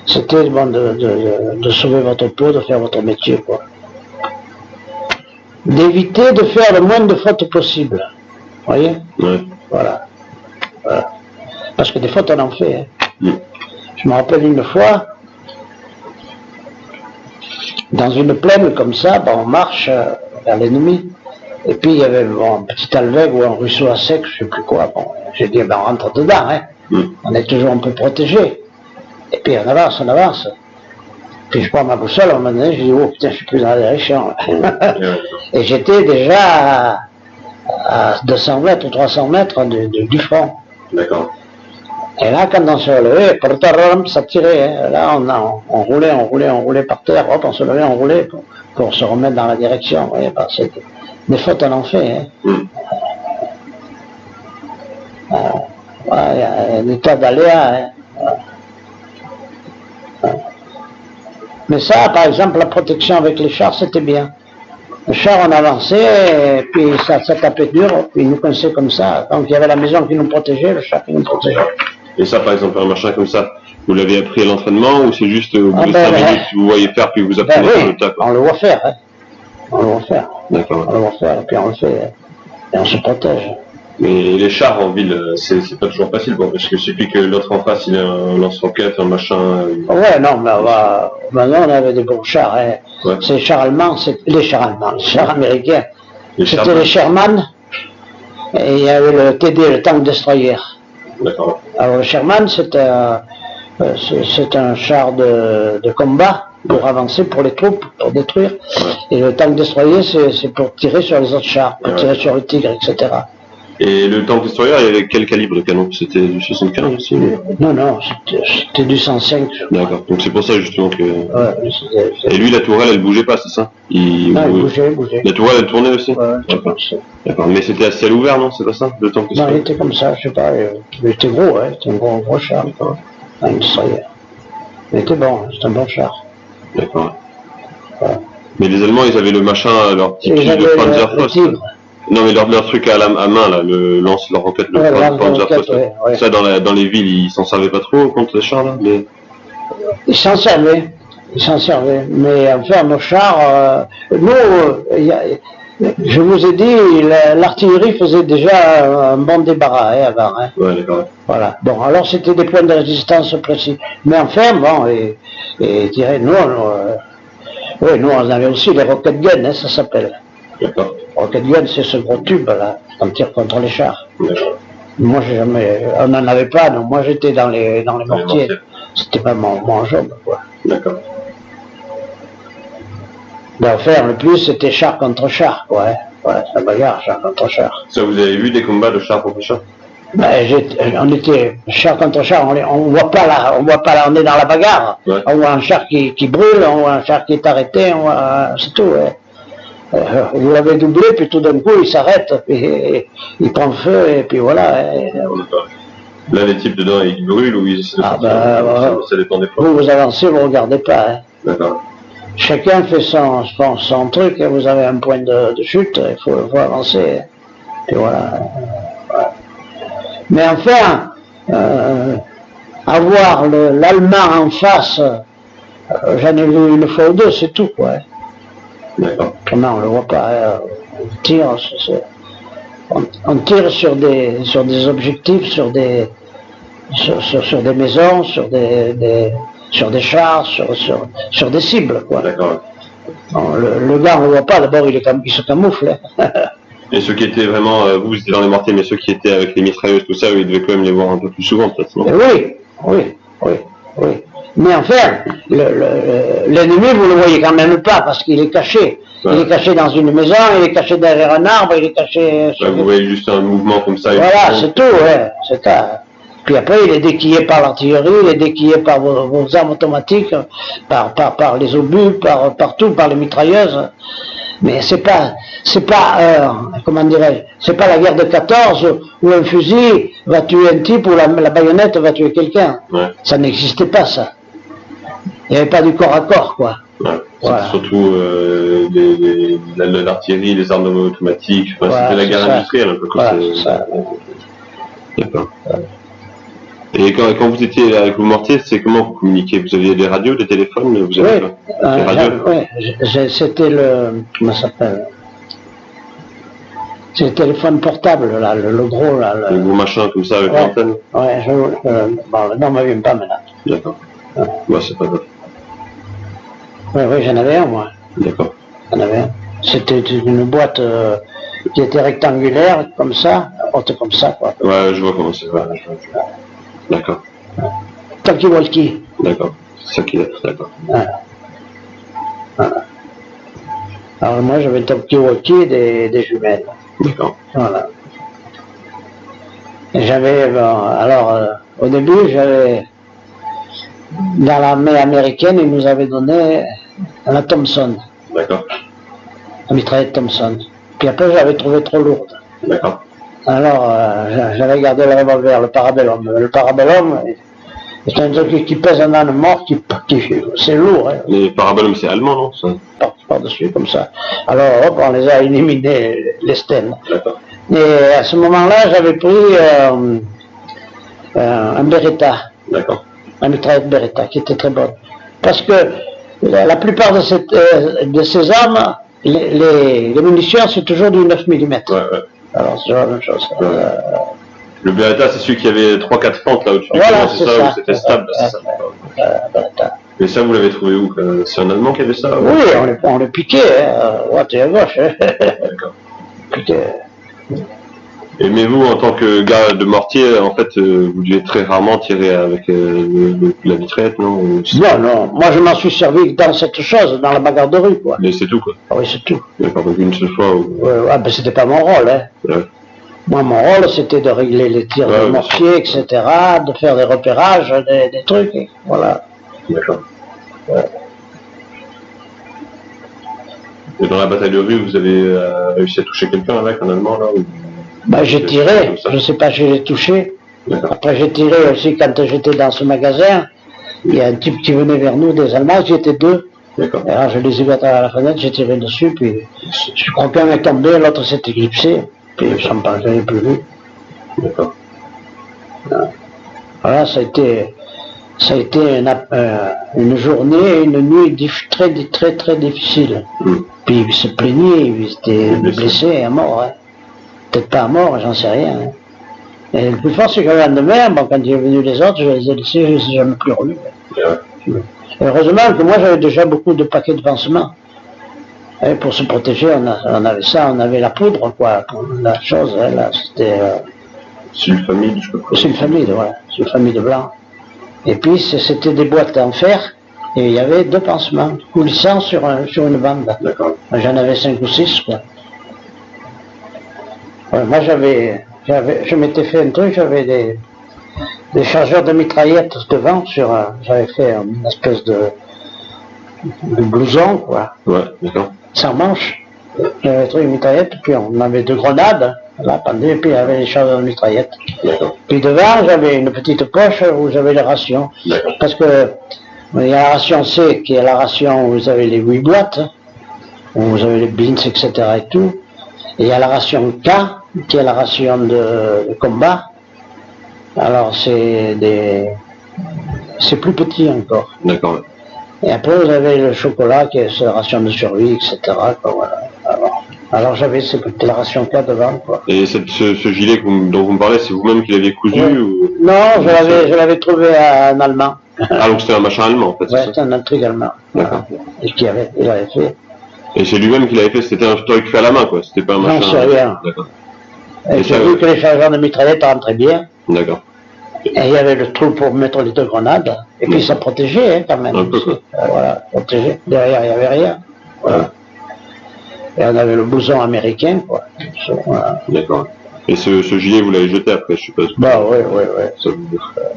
C'était bon de sauver votre peau, de faire votre métier, quoi. D'éviter de faire le moins de fautes possible. Vous voyez? Ouais. Voilà. Parce que des fautes on en fait. Hein. Je me rappelle une fois, dans une plaine comme ça, on marche vers l'ennemi. Et puis il y avait un petit alvègue ou un ruisseau à sec, je sais plus quoi. Bon, j'ai dit, on rentre dedans, hein. On est toujours un peu protégé. Et puis on avance. Puis je prends ma boussole, à un moment donné, je dis, oh putain, je suis plus dans la direction. Et j'étais déjà à 200 mètres ou 300 mètres du front. D'accord. Et là, quand on se relevait, ça tirait. Hein. Là, on roulait par terre, hop, on se levait, on roulait pour se remettre dans la direction. Vous voyez, des fautes, on en fait. Hein. Il y a des tas d'aléas. Hein. Mais ça, par exemple, la protection avec les chars, c'était bien. Le char, on avançait, et puis ça tapait dur, puis ils nous coinçaient comme ça. Donc il y avait la maison qui nous protégeait, le char qui nous protégeait. Et ça, par exemple, un machin comme ça, vous l'avez appris à l'entraînement ou c'est juste au bout de 5 minutes que vous voyez faire puis vous apprenez sur le tas? On le voit faire, hein. On le voit faire. D'accord. On le voit faire, et puis on le fait, et on se protège. Mais les chars en ville, c'est pas toujours facile, bon, parce qu'il suffit que l'autre en face, il a un lance-roquette, un machin. Ouais, non, mais maintenant on avait des bons chars, hein. Ouais. C'est les chars allemands, les chars américains. C'était les Sherman, et il y avait le TD, le Tank Destroyer. D'accord. Alors le Sherman, c'est un char de combat pour avancer, pour les troupes, pour détruire. Ouais. Et le Tank Destroyer, c'est pour tirer sur les autres chars, pour tirer sur le Tigre, etc. Et le Tank Destroyer, il avait quel calibre de canon? C'était du 75 aussi? Non, c'était du 105. D'accord, donc c'est pour ça justement que... Ouais, et lui, la tourelle, elle bougeait pas, c'est ça? Il bougeait. La tourelle, elle tournait aussi? Ouais, d'accord, mais c'était à ciel ouvert, non? C'est pas ça, le Tank Destroyer? Non, il était comme ça, je sais pas, il était gros, hein, c'était un gros char. D'accord. Un Destroyer. Il était bon, c'était un bon char. D'accord. Ouais. Mais les Allemands, ils avaient le machin, leur petit pied de Panzerfaust. Non, mais leur truc à main, là, leur roquette, le Panzerfaust. Ouais. Ça, dans les villes, ils s'en servaient pas trop contre les chars, là? Mais... Ils s'en servaient. Mais enfin, nos chars, je vous ai dit, l'artillerie faisait déjà un bon débarras, hein, avant. Hein. Ouais, d'accord. Voilà. Bon, alors c'était des points de résistance précis. Mais enfin, bon, et dirais, nous, on avait aussi les rocket guns, hein, ça s'appelle. D'accord. Rocket gun, c'est ce gros tube là, qu'on tire contre les chars. D'accord. Moi, on n'en avait pas, donc moi j'étais dans les mortiers. C'était pas mon job, quoi. D'accord. D'affaire, le plus, c'était char contre char, quoi. Hein. Ouais, la bagarre, char contre char. Ça, vous avez vu des combats de char contre char? Ben, on était char contre char, on voit pas là, on est dans la bagarre. Ouais. On voit un char qui brûle, on voit un char qui est arrêté, c'est tout, ouais. Vous l'avez doublé, puis tout d'un coup, il s'arrête, puis il prend feu, et puis voilà. Là, les types dedans, ils brûlent ou ils essaient de sortir, ça dépend des fois. Vous avancez, vous regardez pas. Hein. D'accord. Chacun fait son truc, et vous avez un point de chute, il faut avancer. Et voilà. Mais enfin, avoir l'Allemand en face, j'en ai vu une fois ou deux, c'est tout, quoi. D'accord. Comment on le voit pas, on tire sur des objectifs, sur des maisons, sur des chars, sur des cibles, quoi. D'accord. Bon, le gars, on le voit pas, d'abord il se camoufle. Et ceux qui étaient vraiment, vous étiez dans les mortiers, mais ceux qui étaient avec les mitrailleuses, tout ça, ils devaient quand même les voir un peu plus souvent, peut-être, non? Oui. Mais enfin, l'ennemi, vous le voyez quand même pas, parce qu'il est caché. Ouais. Il est caché dans une maison, il est caché derrière un arbre, il est caché... Ouais, vous voyez juste un mouvement comme ça. Voilà, c'est tout, ouais. Puis après, il est déquillé par l'artillerie, il est déquillé par vos armes automatiques, par les obus, partout, par les mitrailleuses. Mais c'est pas, comment dirais-je, c'est pas la guerre de 14 où un fusil va tuer un type ou la baïonnette va tuer quelqu'un. Ouais. Ça n'existait pas, ça. Il n'y avait pas du corps à corps, quoi. Ouais. Voilà. Surtout l'artillerie, les armes automatiques, c'était la guerre industrielle un peu comme ça. D'accord. Ouais. Et quand vous étiez avec vos mortiers, c'est comment vous communiquiez? Vous aviez des radios, des téléphones? Vous avez des radios? Oui, c'était comment ça s'appelle? C'est le téléphone portable, là, le gros, là. Le gros machin comme ça avec l'antenne? Ouais, non, on ne vient pas maintenant. D'accord. Ouais. Bah, c'est pas grave. Oui, j'en avais un, moi. D'accord. J'en avais un. C'était une boîte qui était rectangulaire, comme ça, haute comme ça, quoi. Ouais, je vois comment c'est. Ouais. D'accord. Talkie-walkie. D'accord. C'est ça qu'il est. D'accord. Voilà. Alors moi, j'avais talkie-walkie et des jumelles. D'accord. Voilà. Et j'avais, au début, dans l'armée américaine, ils nous avaient donné la Thompson. D'accord. La mitraillette Thompson. Puis après, j'avais trouvé trop lourde. D'accord. Alors, j'avais gardé le revolver, le Parabellum. Le Parabellum, C'est un truc qui pèse un âne mort, c'est lourd. Hein. Les Parabellum, c'est allemand, non ça? Par-dessus, comme ça. Alors, hop, on les a éliminés, les stèles. D'accord. Et à ce moment-là, j'avais pris un Beretta. D'accord. Un mitraillette Beretta, qui était très bonne. Parce que la plupart de ces armes, les munitions, c'est toujours du 9 mm. Ouais. Alors, c'est la même chose. Le Beretta, c'est celui qui avait 3-4 fentes là au-dessus du Voilà, canon, c'est ça, où c'était stable, c'est ça. Beretta. Mais ça, vous l'avez trouvé où? C'est un Allemand qui avait ça? Oui, on le piquait, à droite et à gauche. Hein. D'accord. Piquait. Mais vous, en tant que gars de mortier, en fait, vous deviez très rarement tirer avec la mitraillette, non? Non, moi je m'en suis servi dans cette chose, dans la bagarre de rue, quoi. Mais c'est tout, quoi. Ah oui, c'est tout. D'accord, donc une seule fois où... Ben c'était pas mon rôle, hein. Ouais. Moi, mon rôle, c'était de régler les tirs de mortier, etc., de faire des repérages, des trucs, et voilà. D'accord. Ouais. Et dans la bataille de rue, vous avez réussi à toucher quelqu'un avec, un Allemand, là ou... Ben, j'ai tiré, je sais pas si j'ai touché. Après, j'ai tiré aussi quand j'étais dans ce magasin. Il y a un type qui venait vers nous, des Allemands, j'étais deux. D'accord. Et alors, je les ai vus à travers la fenêtre, j'ai tiré dessus, puis je crois qu'un est tombé, l'autre s'est éclipsé, puis je n'ai plus vu. D'accord. Voilà, ça a été une journée et une nuit très difficile. Puis il se plaignait, il était blessé à mort. Hein. Peut-être pas à mort, j'en sais rien. Hein. Et le plus fort, c'est que le lendemain, bon, quand il est venu les autres, je les ai laissés, je ne les ai jamais plus revus. Et heureusement que moi, j'avais déjà beaucoup de paquets de pansements. Et pour se protéger, on avait ça, on avait la poudre, quoi. La chose, hein, là, c'était... Sulfamide, je crois. Sulfamide, voilà. Sulfamide blanc. Et puis, c'était des boîtes en fer, et il y avait 2 pansements coulissants sur une bande. D'accord. J'en avais 5 ou 6, quoi. Ouais, moi, je m'étais fait un truc, j'avais des chargeurs de mitraillettes devant, j'avais fait une espèce de blouson, quoi. Ouais, d'accord. Sans manche. J'avais trouvé une mitraillette, puis on avait 2 grenades, là, pendues, et puis il y avait les chargeurs de mitraillettes. D'accord. Puis devant, j'avais une petite poche où j'avais les rations. D'accord. Parce que il y a la ration C, qui est la ration où vous avez les 8 boîtes, où vous avez les beans, etc. et tout. Et il y a la ration K, qui est la ration de combat. Alors c'est plus petit encore. D'accord. Et après vous avez le chocolat, qui est la ration de survie, etc. Quoi, voilà. Alors j'avais la ration K devant, quoi. Et ce gilet dont vous me parlez, c'est vous-même qui l'aviez cousu ou... Non, je l'avais trouvé en allemand. Ah, donc c'était un machin allemand, en fait. Ouais, c'était un truc allemand. D'accord. Et il avait fait. Et c'est lui-même qui l'avait fait, c'était un truc fait à la main, quoi. C'était pas un machin... Non, c'est rien. D'accord. Et j'ai vu que les chargeurs de mitraillettes rentraient bien. D'accord. Et il y avait le trou pour mettre les 2 grenades. Et puis ça protégeait, hein, quand même. Un peu, quoi. Voilà, protégé. Derrière, il n'y avait rien. Voilà. Et on avait le blouson américain, quoi. Voilà. D'accord. Et ce gilet, vous l'avez jeté après, je suppose. Bah oui.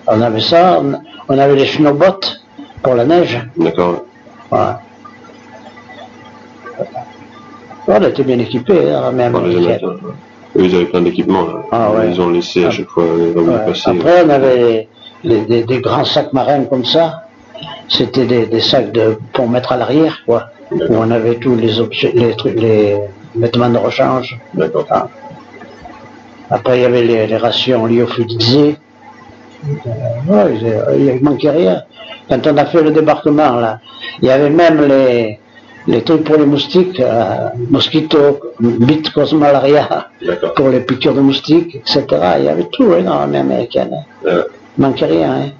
On avait ça, on avait les snowbots pour la neige. D'accord. Voilà. On était bien équipés, hein, même. Eux, ils avaient plein d'équipements, là. Ah, ouais. Ils ont laissé à chaque fois là où ils passaient. Après, on avait des grands sacs marins comme ça. C'était des sacs pour mettre à l'arrière, quoi. Où on avait tous les objets, les vêtements de rechange. D'accord. Ah. Après, il y avait les rations lyophilisées. Il ne manquait rien. Quand on a fait le débarquement, là, il y avait même les trucs pour les moustiques, mosquito, bite cause malaria, pour les piqûres de moustiques, etc. Il y avait tout, hein, dans l'armée américaine. Il ne manquait rien. Hein.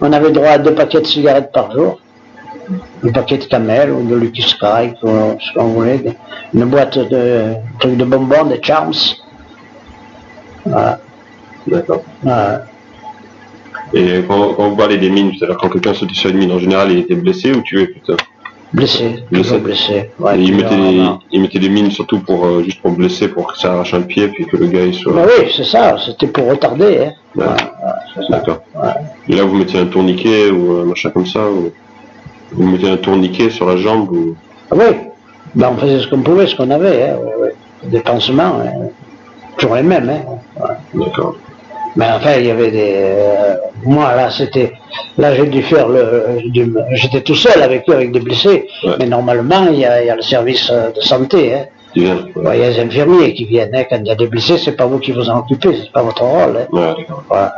On avait droit à 2 paquets de cigarettes par jour, un paquet de Camel ou de Lucky Strike, ou ce qu'on voulait, une boîte de trucs de bonbons, de Charms. Voilà. D'accord. Voilà. Et quand vous parlez des mines, c'est-à-dire quand quelqu'un sautait sur une mine, en général, il était blessé ou tué plutôt? Blessé. Blessé. Ouais, et il mettait des mines surtout pour juste pour blesser, pour que ça arrache un pied, puis que le gars il soit... Ben oui, c'est ça, c'était pour retarder. Hein. Ouais. D'accord. Ouais. Et là, vous mettiez un tourniquet ou un machin comme ça, ou vous mettiez un tourniquet sur la jambe ou... Ah oui, ben, on faisait ce qu'on pouvait, ce qu'on avait. Hein. Des pansements, hein. Toujours les mêmes. Hein. Ouais. D'accord. Mais enfin, il y avait des... moi, là, j'ai dû faire j'étais tout seul avec eux, avec des blessés. Ouais. Mais normalement, il y a le service de santé. Hein. Qui vient. Ouais, il y a les infirmiers qui viennent. Hein. Quand il y a des blessés, c'est pas vous qui vous en occupez, c'est pas votre rôle. Hein. Ouais, d'accord. Voilà.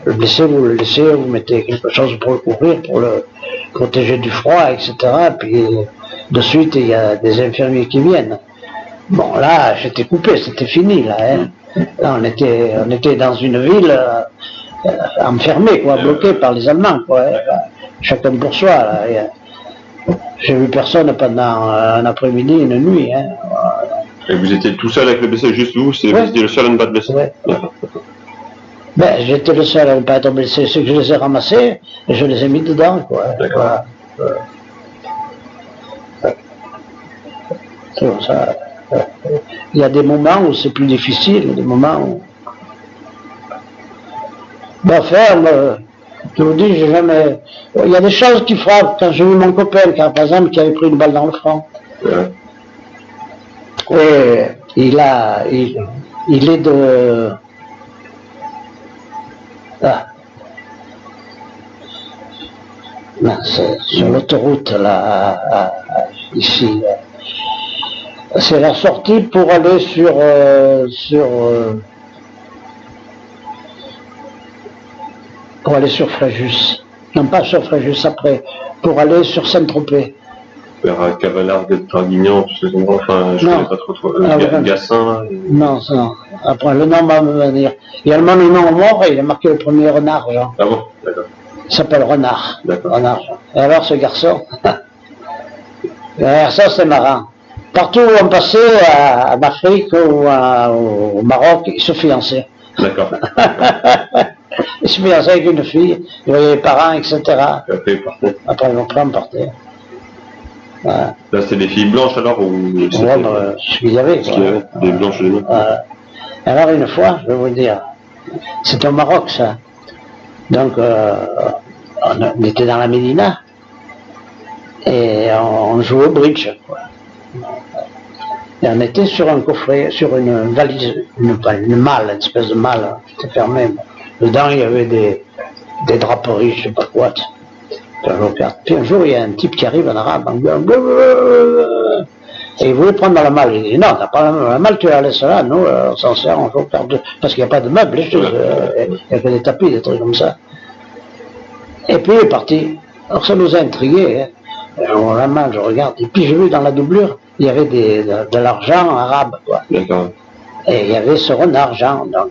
Le blessé, vous le laissez, vous mettez quelque chose pour le couvrir, pour le protéger du froid, etc. Puis, de suite, il y a des infirmiers qui viennent. Bon, là, j'étais coupé, c'était fini, là. Hein. Là, on était dans une ville enfermée, quoi, bloquée par les Allemands, quoi. Hein. Chacun pour soi, là. J'ai vu personne pendant un après-midi, une nuit. Hein. Et vous étiez tout seul avec le blessé, juste vous, vous étiez le seul à ne pas être blessé. Ouais. Ben, j'étais le seul à ne pas être blessé, c'est que je les ai ramassés et je les ai mis dedans, quoi. D'accord. Voilà. C'est comme ça. Il y a des moments où c'est plus difficile, des moments où... Ben, je vous dis, j'ai jamais... Il y a des choses qui frappent. Quand j'ai vu mon copain, par exemple, qui avait pris une balle dans le front. Ouais. Et il est de... Ah. Non, c'est sur l'autoroute, là, ici. C'est la sortie pour aller sur Fréjus. Non, pas sur Fréjus, après. Pour aller sur Saint-Tropez. Vers Cavallard, Draguignan, tout ce enfin, je ne connais pas trop. Gassin, là. Non, non. Après, le nom va me venir. Il y a le monument aux morts et il a marqué le premier renard, Jean. Ah bon, d'accord. Il s'appelle Renard. D'accord. Renard. Et alors, ce garçon, ça c'est marrant. Partout où on passait, en Afrique ou au Maroc, il se fiançait. D'accord. Il se fiançait avec une fille, il voyait les parents, etc. Et après, il partait. Après, on partait. Voilà. Là, c'était des filles blanches alors ou c'était... Ouais, ce qu'il y avait. Ce qu'il y avait, des blanches et des noirs. Alors, une fois, je vais vous dire, c'était au Maroc, ça. Donc, on était dans la Médina et on jouait au bridge. Quoi. Et on était sur un coffret, sur une valise, une malle, une espèce de malle, c'était fermé. Dedans, il y avait des draperies, je sais pas quoi. Puis un jour, il y a un type qui arrive en arabe, et il voulait prendre la malle. Il dit, non, t'as pas la malle, tu la laisses là. Nous, on s'en sert, on joue parce qu'il n'y a pas de meubles, il n'y a que des tapis, des trucs comme ça. Et puis il est parti. Alors ça nous a intrigués. Hein. On la malle, je regarde. Et puis j'ai vu dans la doublure, il y avait de l'argent arabe, quoi. D'accord. Et il y avait ce renard argent. Donc,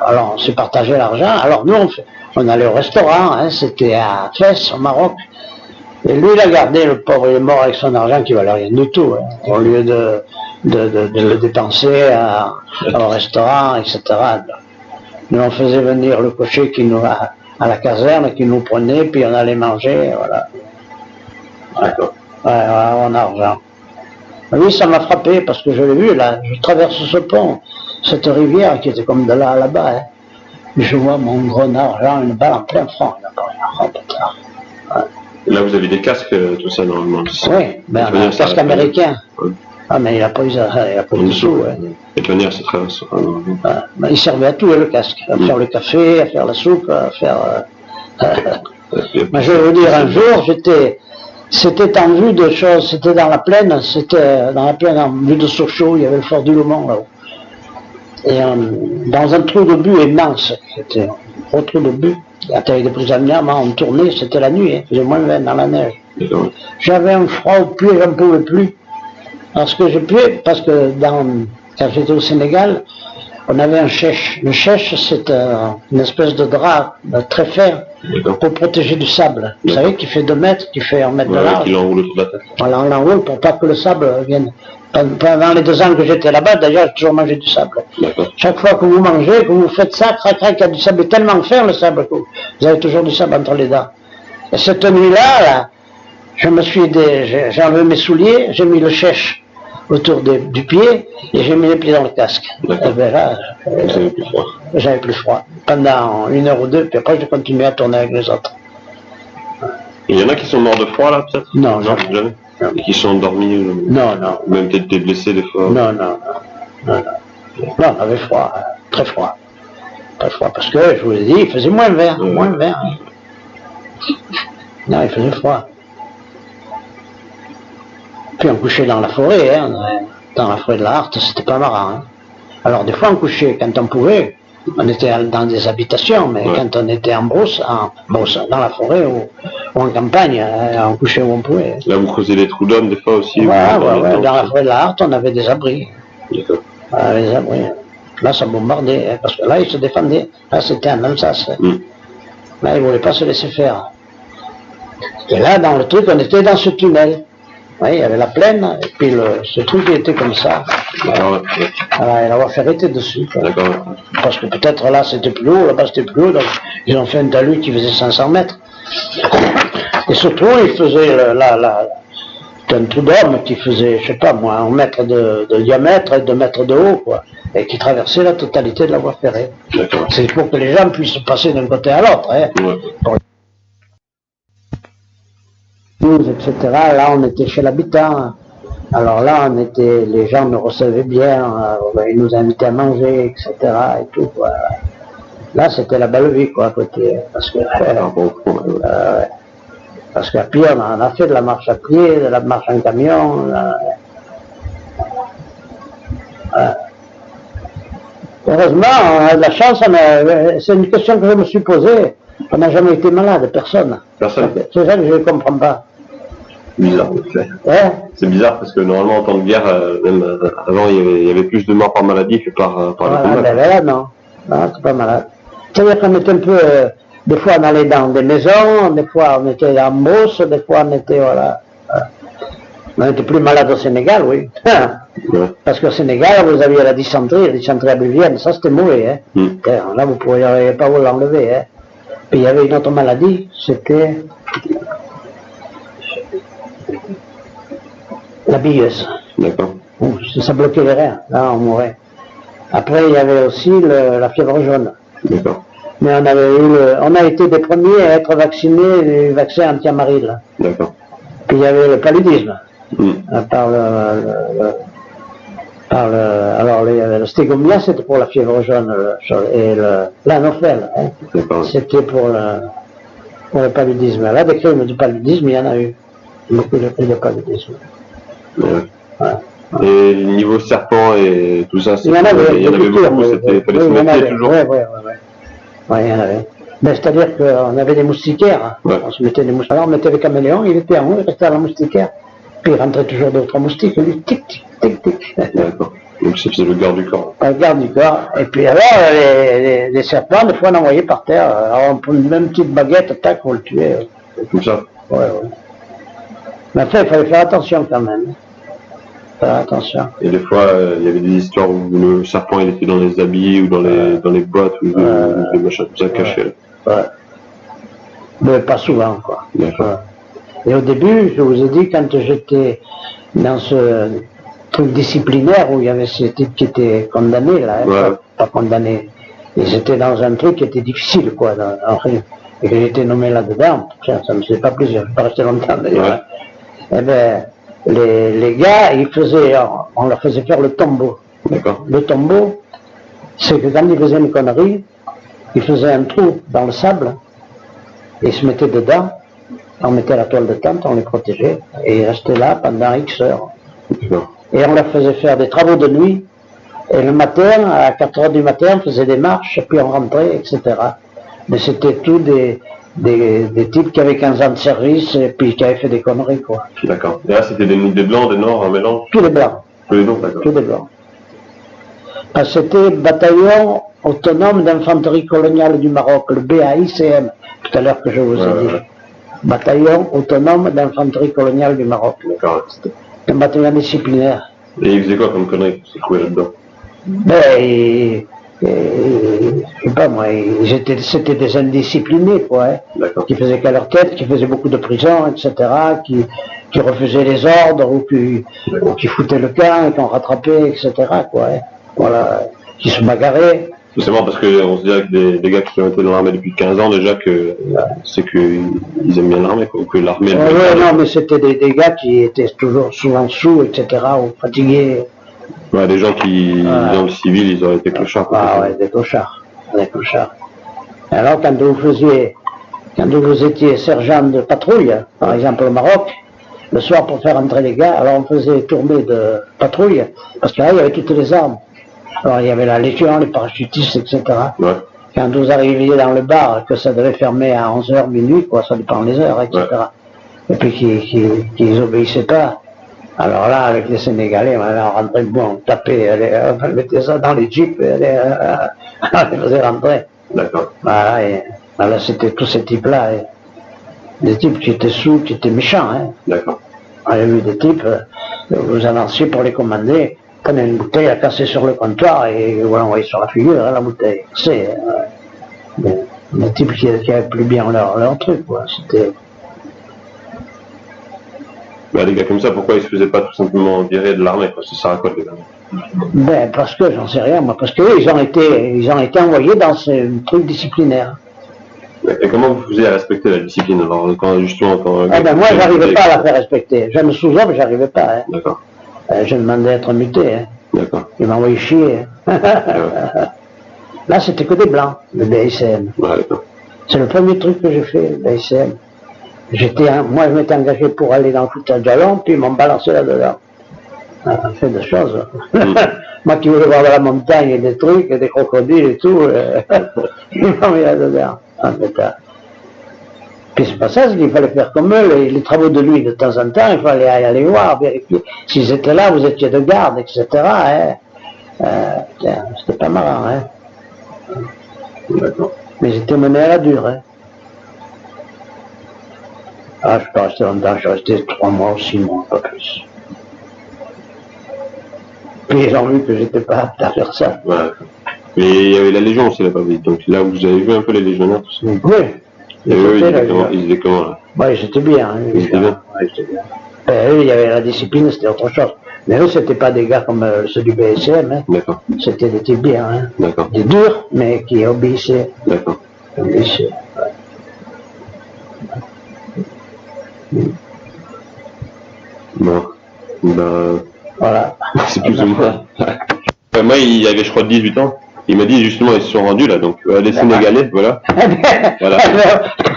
alors on s'est partagé l'argent. Alors nous, on allait au restaurant, hein, c'était à Fès, au Maroc. Et lui, il a gardé, le pauvre, il est mort avec son argent qui valait rien du tout. Hein, au lieu de le dépenser au restaurant, etc. Nous, on faisait venir le cocher à la caserne, qui nous prenait, puis on allait manger, voilà. D'accord. Ouais, en argent. Oui, ça m'a frappé, parce que je l'ai vu, là, je traverse ce pont, cette rivière qui était comme de là à là-bas, hein. Je vois mon gros argent, une balle en plein front, là. Là, vous avez des casques, tout ça, normalement. Oui, ben, un casque américain. Ouais. Ah, mais il n'a pas eu de sous. Ouais. Et de manière, c'est très... Ben, il servait à tout, le casque. À faire le café, à faire la soupe, à faire... Mais je vais vous dire, un jour, c'était en vue de choses, c'était dans la plaine en vue de Sochaux, il y avait le fort du Lomont, là-haut. Et dans un trou de but immense, c'était un gros trou de but, avec des prisonniers, on tournait, c'était la nuit, il faisait moins 20 dans la neige. J'avais un froid au pied, j'en pouvais plus. Parce que quand j'étais au Sénégal, on avait un chèche. Le chèche, c'est une espèce de drap très fin pour protéger du sable. Vous savez, qui fait 2 mètres, qui fait 1 mètre de large. Qui l'enroule autour de la tête. Voilà, on l'enroule pour pas que le sable vienne. Pendant les 2 ans que j'étais là-bas, d'ailleurs, j'ai toujours mangé du sable. Chaque fois que vous mangez, que vous faites ça, crac, il y a du sable tellement fin, le sable, que vous avez toujours du sable entre les dents. Et cette nuit-là, j'ai enlevé mes souliers, j'ai mis le chèche autour du pied et j'ai mis les pieds dans le casque. Et bien là, j'avais plus froid. Pendant 1 heure ou 2, puis après j'ai continué à tourner avec les autres. Il y en a qui sont morts de froid là, peut-être? Non, jamais. Et qui sont endormis? Non. Même peut-être des blessés des fois? Non, on avait froid, très froid. pas le choix, parce que, je vous l'ai dit, il faisait moins 20, moins 20. Non, il faisait froid. Puis on couchait dans la forêt, hein, dans la forêt de la Harte, c'était pas marrant. Hein. Alors des fois on couchait quand on pouvait, on était dans des habitations, mais quand on était en brousse, dans la forêt ou en campagne, on couchait où on pouvait. Là vous creusez des trous d'hommes des fois aussi? Dans la forêt de la Harte, on avait des abris. D'accord. Les abris. Là ça bombardait, hein, parce que là ils se défendaient. Là c'était en Alsace. Là ils ne voulaient pas se laisser faire. Et là dans le truc, on était dans ce tunnel. Oui, il y avait la plaine, et puis ce truc il était comme ça. Voilà, et la voie ferrée était dessus. Parce que peut-être là c'était plus haut, là-bas c'était plus haut, donc ils ont fait un talus qui faisait 500 mètres. Et ce trou, il faisait un trou d'homme qui faisait, je sais pas moi, 1 mètre de diamètre et 2 mètres de haut, quoi, et qui traversait la totalité de la voie ferrée. C'est pour que les gens puissent passer d'un côté à l'autre. Hein. Etc. Là, on était chez l'habitant. Alors là, les gens nous recevaient bien, ils nous invitaient à manger, etc. Et tout, quoi. Là, c'était la belle vie, quoi, à côté. Parce que, parce qu'à pied, on a fait de la marche à pied, de la marche en camion. Heureusement, on a de la chance. C'est une question que je me suis posée. On n'a jamais été malade, personne. Personne. C'est ça que je ne comprends pas. Bizarre, c'est bizarre parce que normalement en temps de guerre, même avant il y avait plus de morts par maladie que par le combat. Ben là non, c'est pas malade. C'est-à-dire qu'on était un peu, des fois on allait dans des maisons, des fois on était en brousse, des fois on était, on était plus malade au Sénégal, oui. Parce qu'au Sénégal vous aviez la dysenterie abuvienne, ça c'était mauvais. Hein. Là vous ne pourriez pas vous l'enlever. Hein. Puis il y avait une autre maladie, c'était la billeuse. D'accord. Ça bloquait les reins, là on mourait. Après il y avait aussi la fièvre jaune. D'accord. Mais on a été des premiers à être vaccinés du vaccin anti-amaril. D'accord. Puis il y avait le paludisme. Alors le stégomia c'était pour la fièvre jaune et l'anophèle, hein, c'était pour le paludisme. Là des crimes du paludisme il y en a eu. Beaucoup de crimes de paludisme. Et niveau serpent et tout ça, il y en avait beaucoup, c'était fallait se méfier toujours. Oui, il y en avait. Mais c'est-à-dire qu'on avait des moustiquaires, on se mettait des moustiquaires. Alors on mettait le caméléon, il était en haut, il restait à la moustiquaire. Puis il rentrait toujours d'autres moustiques, il dit tic, tic, tic, tic. D'accord. Donc c'est le garde du corps. Le garde du corps. Et puis alors, les serpents, des fois on envoyait par terre. Alors on prenait même une petite baguette, tac, pour le tuer. Comme ça. Ouais. Mais après, il fallait faire attention quand même. Faire attention. Et des fois, il y avait des histoires où le serpent il était dans les habits ou dans les boîtes ou des machins comme ça cachés. Mais pas souvent, quoi. D'accord. Et au début, je vous ai dit, quand j'étais dans ce truc disciplinaire où il y avait ces types qui étaient condamnés, là, pas condamnés, ils étaient dans un truc qui était difficile, quoi, et que j'étais nommé là-dedans. Ça ne me faisait pas plaisir, je ne suis pas resté longtemps d'ailleurs. Eh bien, les gars, on leur faisait faire le tombeau. D'accord. Le tombeau, c'est que quand ils faisaient une connerie, ils faisaient un trou dans le sable, et ils se mettaient dedans, on mettait la toile de tente, on les protégeait, et ils restaient là pendant X heures. Et on leur faisait faire des travaux de nuit, et le matin, à 4 heures du matin, on faisait des marches, puis on rentrait, etc. Mais c'était tout des types qui avaient 15 ans de service et puis qui avaient fait des conneries, quoi. D'accord. Et là, c'était des blancs, des noirs, un mélange? Tous les blancs. Tous les blancs, d'accord. Tous les blancs. C'était bataillon autonome d'infanterie coloniale du Maroc, le BAICM, tout à l'heure que je vous ai dit. Bataillon autonome d'infanterie coloniale du Maroc. D'accord. C'était un bataillon disciplinaire. Et ils faisaient quoi comme conneries qui se trouvaient là-dedans? Je sais pas moi, c'était des indisciplinés, quoi, hein, qui faisaient qu'à leur tête, qui faisaient beaucoup de prison, etc., qui refusaient les ordres, ou qui foutaient le camp, et qu'on rattrapait, etc., quoi, hein, voilà, qui se bagarraient. C'est parce qu'on se dirait que des gars qui ont été dans l'armée depuis 15 ans, déjà, c'est qu'ils aiment bien l'armée, ou que l'armée... non, mais c'était des gars qui étaient toujours souvent sous, etc., ou fatigués. Ouais, des gens qui, dans le civil, ils auraient été clochards. Des clochards. des clochards. Alors quand vous étiez sergent de patrouille, par exemple au Maroc, le soir pour faire entrer les gars, alors on faisait tourner de patrouille, parce que là il y avait toutes les armes. Alors il y avait la Légion, les parachutistes, etc. Ouais. Quand vous arriviez dans le bar, que ça devait fermer à 11h, minuit, quoi, ça dépend des heures, etc. Ouais. Et puis qu'ils obéissaient pas. Alors là, avec les Sénégalais, on rentrait bon, on tapait, on mettait ça dans les jeeps, on les faisait rentrer. D'accord. Voilà, et voilà, c'était tous ces types-là. Des types qui étaient sous, qui étaient méchants. Hein. D'accord. On a vu des types, vous avanciez pour les commander, prenez une bouteille à casser sur le comptoir et vous l'envoyez sur la figure, hein, la bouteille. C'est des types qui avaient plus bien leur truc, quoi. C'était. Bah, des gars comme ça, pourquoi ils se faisaient pas tout simplement virer de l'armée, parce que ça raconte les gars. Ben, parce que, j'en sais rien, moi, parce qu'eux, ils ont été envoyés dans ce truc disciplinaire. Et comment vous faisiez à respecter la discipline, alors, quand, justement, quand... Ah ben, moi, j'arrivais pas à la faire respecter. Je me souviens, mais j'arrivais pas, hein. D'accord. Je demandais à être muté, hein. D'accord. Ils m'envoyaient chier, hein. Là, c'était que des blancs, le BICM. Ouais, d'accord. C'est le premier truc que j'ai fait, le BICM. Moi, je m'étais engagé pour aller dans le foutage d'Allon, puis ils m'ont balancé là-dedans. On fait des choses. Moi qui voulais voir de la montagne et des trucs, et des crocodiles et tout, ils m'ont mis là-dedans. En fait. Puis c'est pas ça, c'est qu'il fallait faire comme eux, les travaux de lui de temps en temps, il fallait aller voir, vérifier. S'ils étaient là, vous étiez de garde, etc. Hein. C'était pas marrant, hein. D'accord. Mais j'étais mené à la dure, hein. Ah, je suis pas resté longtemps, je suis resté 3 mois ou 6 mois, pas plus. Puis ils ont vu que j'étais pas apte à faire ça. Ouais. Mais il y avait la Légion aussi là-bas, donc là vous avez vu un peu les légionnaires, tout ça. Oui. Et eux, ils étaient comment là? Oui, j'étais bien. Hein, ils étaient bien. Ouais, j'étais bien. Eux, il y avait la discipline, c'était autre chose. Mais eux, c'était pas des gars comme ceux du BSM, hein. D'accord. C'était des types bien, hein. D'accord. Des durs, mais qui obéissaient. D'accord. Obéissaient, ouais. Bon. Ben... Voilà. C'est plus ou moins. Moi, il avait, je crois, 18 ans. Il m'a dit, justement, ils se sont rendus, là, donc, les Sénégalais, voilà. Voilà.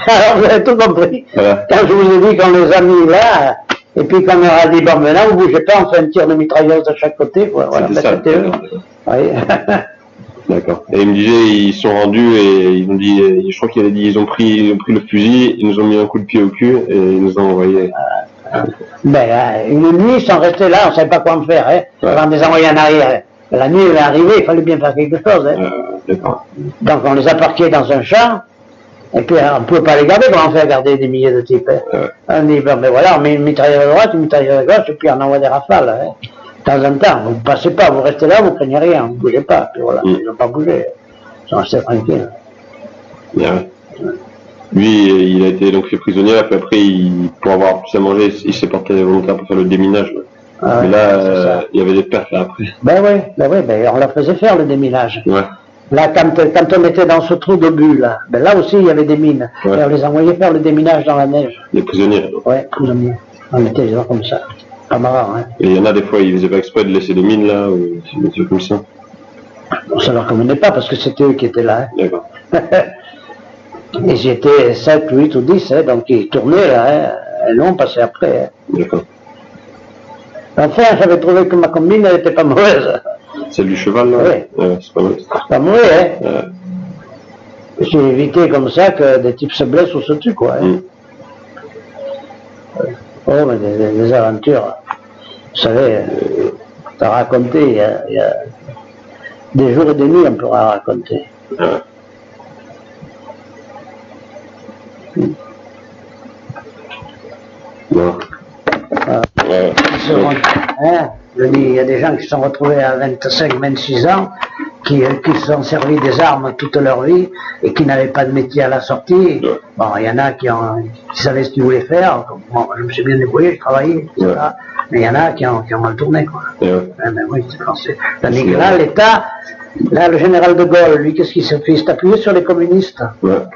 Alors, vous avez tout compris. Voilà. Quand je vous ai dit qu'on les a mis là, et puis qu'on leur a dit, bon, maintenant, vous bougez pas, on fait un tir de mitrailleuse de chaque côté, quoi. Voilà, c'était ça. C'était eux. Oui. D'accord. Et il me disait, ils sont rendus et ils ont dit, je crois qu'il avait dit, ils ont pris le fusil, ils nous ont mis un coup de pied au cul et ils nous ont envoyé. Ben, une nuit, ils sont restés là, on ne savait pas quoi en faire, hein, avant de les envoyer en arrière. La nuit, elle est arrivée, il fallait bien faire quelque chose, hein. D'accord. Donc, on les a parqués dans un champ, et puis on ne pouvait pas les garder, comment on fait garder des milliers de types, hein. On dit, ben voilà, on met une mitrailleuse à droite, une mitrailleuse à gauche, et puis on envoie des rafales, hein. De temps en temps, vous ne passez pas, vous restez là, vous craignez rien, vous ne bougez pas, puis voilà, ils n'ont pas bougé, ils sont restés tranquilles. Bien. Lui, il a été donc fait prisonnier, puis après, pour avoir plus à manger, il s'est porté volontaire pour faire le déminage. Ah ouais, mais là, il y avait des pertes là après. Ben oui, on leur faisait faire le déminage. Ouais. Là, quand on était dans ce trou d'obus, là, ben là aussi, il y avait des mines. Ouais. Et on les envoyait faire le déminage dans la neige. Les prisonniers. Ouais, prisonniers. On mettait les gens comme ça. Pas marrant, hein. Et il y en a des fois, ils faisaient pas exprès de laisser des mines là, ou des trucs comme ça. Bon, ça leur convenait pas parce que c'était eux qui étaient là, hein. D'accord. Ils étaient 7, 8 ou 10, hein, donc ils tournaient là, hein, et nous on passait après. Hein. D'accord. Enfin, j'avais trouvé que ma combine elle était pas mauvaise. Celle du cheval là? Oui. Ouais, c'est pas mal. Pas mauvais, hein. J'ai évité comme ça que des types se blessent ou se tuent, quoi. Hein. Oh, mais des aventures. Vous savez, t'as raconté, il y a des jours et des nuits on pourra raconter. Non. Je dis, il y a des gens qui se sont retrouvés à 25, 26 ans, qui se sont servis des armes toute leur vie et qui n'avaient pas de métier à la sortie. Bon, il y en a qui savaient ce qu'ils voulaient faire. Bon, je me suis bien débrouillé, je travaillais, etc. Mais il y en a qui ont mal tourné, quoi. Ben oui, c'est français. Tandis que là, l'État, là, le général de Gaulle, lui, qu'est-ce qu'il s'est fait? Il s'est appuyé sur les communistes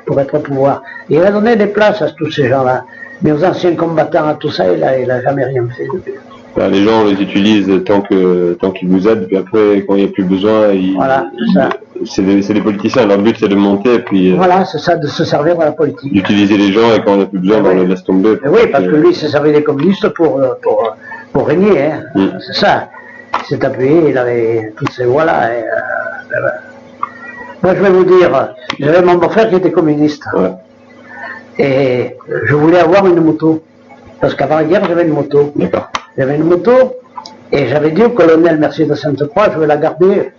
pour être au pouvoir. Et il a donné des places à tous ces gens-là. Mais aux anciens combattants, à tout ça, il a jamais rien fait depuis. Ben, les gens les utilisent tant qu'ils vous aident, puis après, quand il n'y a plus besoin, voilà, ça. c'est des politiciens, leur but c'est de monter, puis Voilà, c'est ça, de se servir de la politique. d'utiliser les gens, et quand on n'a plus besoin, ben, on les laisse tomber. Et oui, parce que lui, il s'est servi des communistes pour régner, hein. C'est ça. Il s'est appuyé, il avait toutes ces voix-là. Moi, je vais vous dire, j'avais mon beau-frère qui était communiste. Ouais. Et je voulais avoir une moto. Parce qu'avant la guerre, j'avais une moto. D'accord. J'avais une moto, et j'avais dit au colonel Mercier de Sainte-Croix, je vais la garder,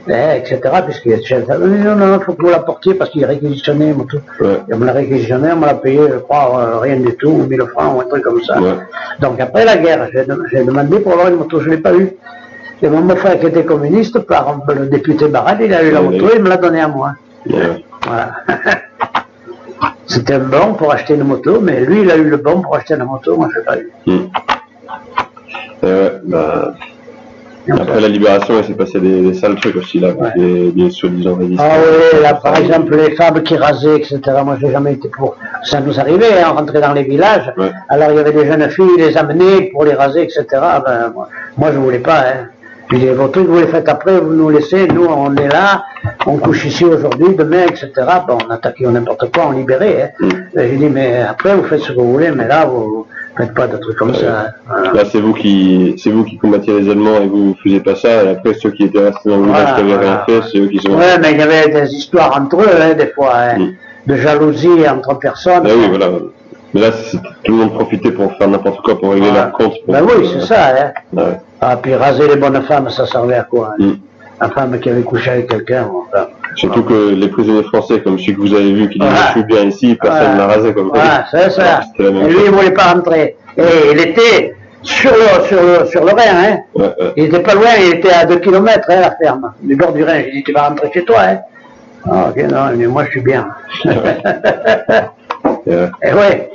etc. Puisqu'il est chef. Il m'a dit non, il faut que vous la portiez parce qu'il est réquisitionné, moto. Ouais. Et on me l'a réquisitionné, on me l'a payé, je crois, rien du tout, 1000 francs ou un truc comme ça. Ouais. Donc après la guerre, j'ai demandé pour avoir une moto, je ne l'ai pas eu. Et mon beau-frère qui était communiste, par le député Barad, il a eu la moto, il me l'a donnée à moi. Ouais. Voilà. C'était un bon pour acheter une moto, mais lui, il a eu le bon pour acheter la moto, moi je l'ai pas eu. Bah, après la libération, il s'est passé des sales trucs aussi là, avec des soi-disant résistants. Ah oui, là par exemple les femmes qui rasaient, etc. Moi j'ai jamais été pour. Ça nous arrivait, hein, on rentrait dans les villages. Ouais. Alors il y avait des jeunes filles, ils les amenaient pour les raser, etc. Ben, moi je voulais pas. Hein. Puis vos trucs, vous les faites après, vous nous laissez, nous on est là, on couche ici aujourd'hui, demain, etc. Bon, on attaquait n'importe quoi, on libérait. Hein. J'ai dit, mais après vous faites ce que vous voulez, mais là vous faites pas de trucs comme ça. Hein. Voilà. Là c'est vous qui combattiez les Allemands et vous ne faisiez pas ça, et après ceux qui étaient restés dans le village qui n'avaient rien fait, c'est eux qui sont... Ouais, mais il y avait des histoires entre eux, hein, des fois, hein, de jalousie entre personnes. Ah oui, voilà. Mais là, tout le monde profitait pour faire n'importe quoi, pour régler leur compte. Ben oui, c'est ça. Hein. Ouais. Ah, puis raser les bonnes femmes, ça servait à quoi hein? La femme qui avait couché avec quelqu'un. Enfin, surtout que les prisonniers français, comme celui que vous avez vu, qui disait je suis bien ici, personne ne l'a rasé comme ça. C'est ça. Et lui, il ne voulait pas rentrer. Et il était sur le Rhin. Hein. Il n'était pas loin, il était à 2 km, hein, la ferme, du bord du Rhin. J'ai dit, tu vas rentrer chez toi. Hein. Ah, ok, non, mais moi je suis bien. Et ouais.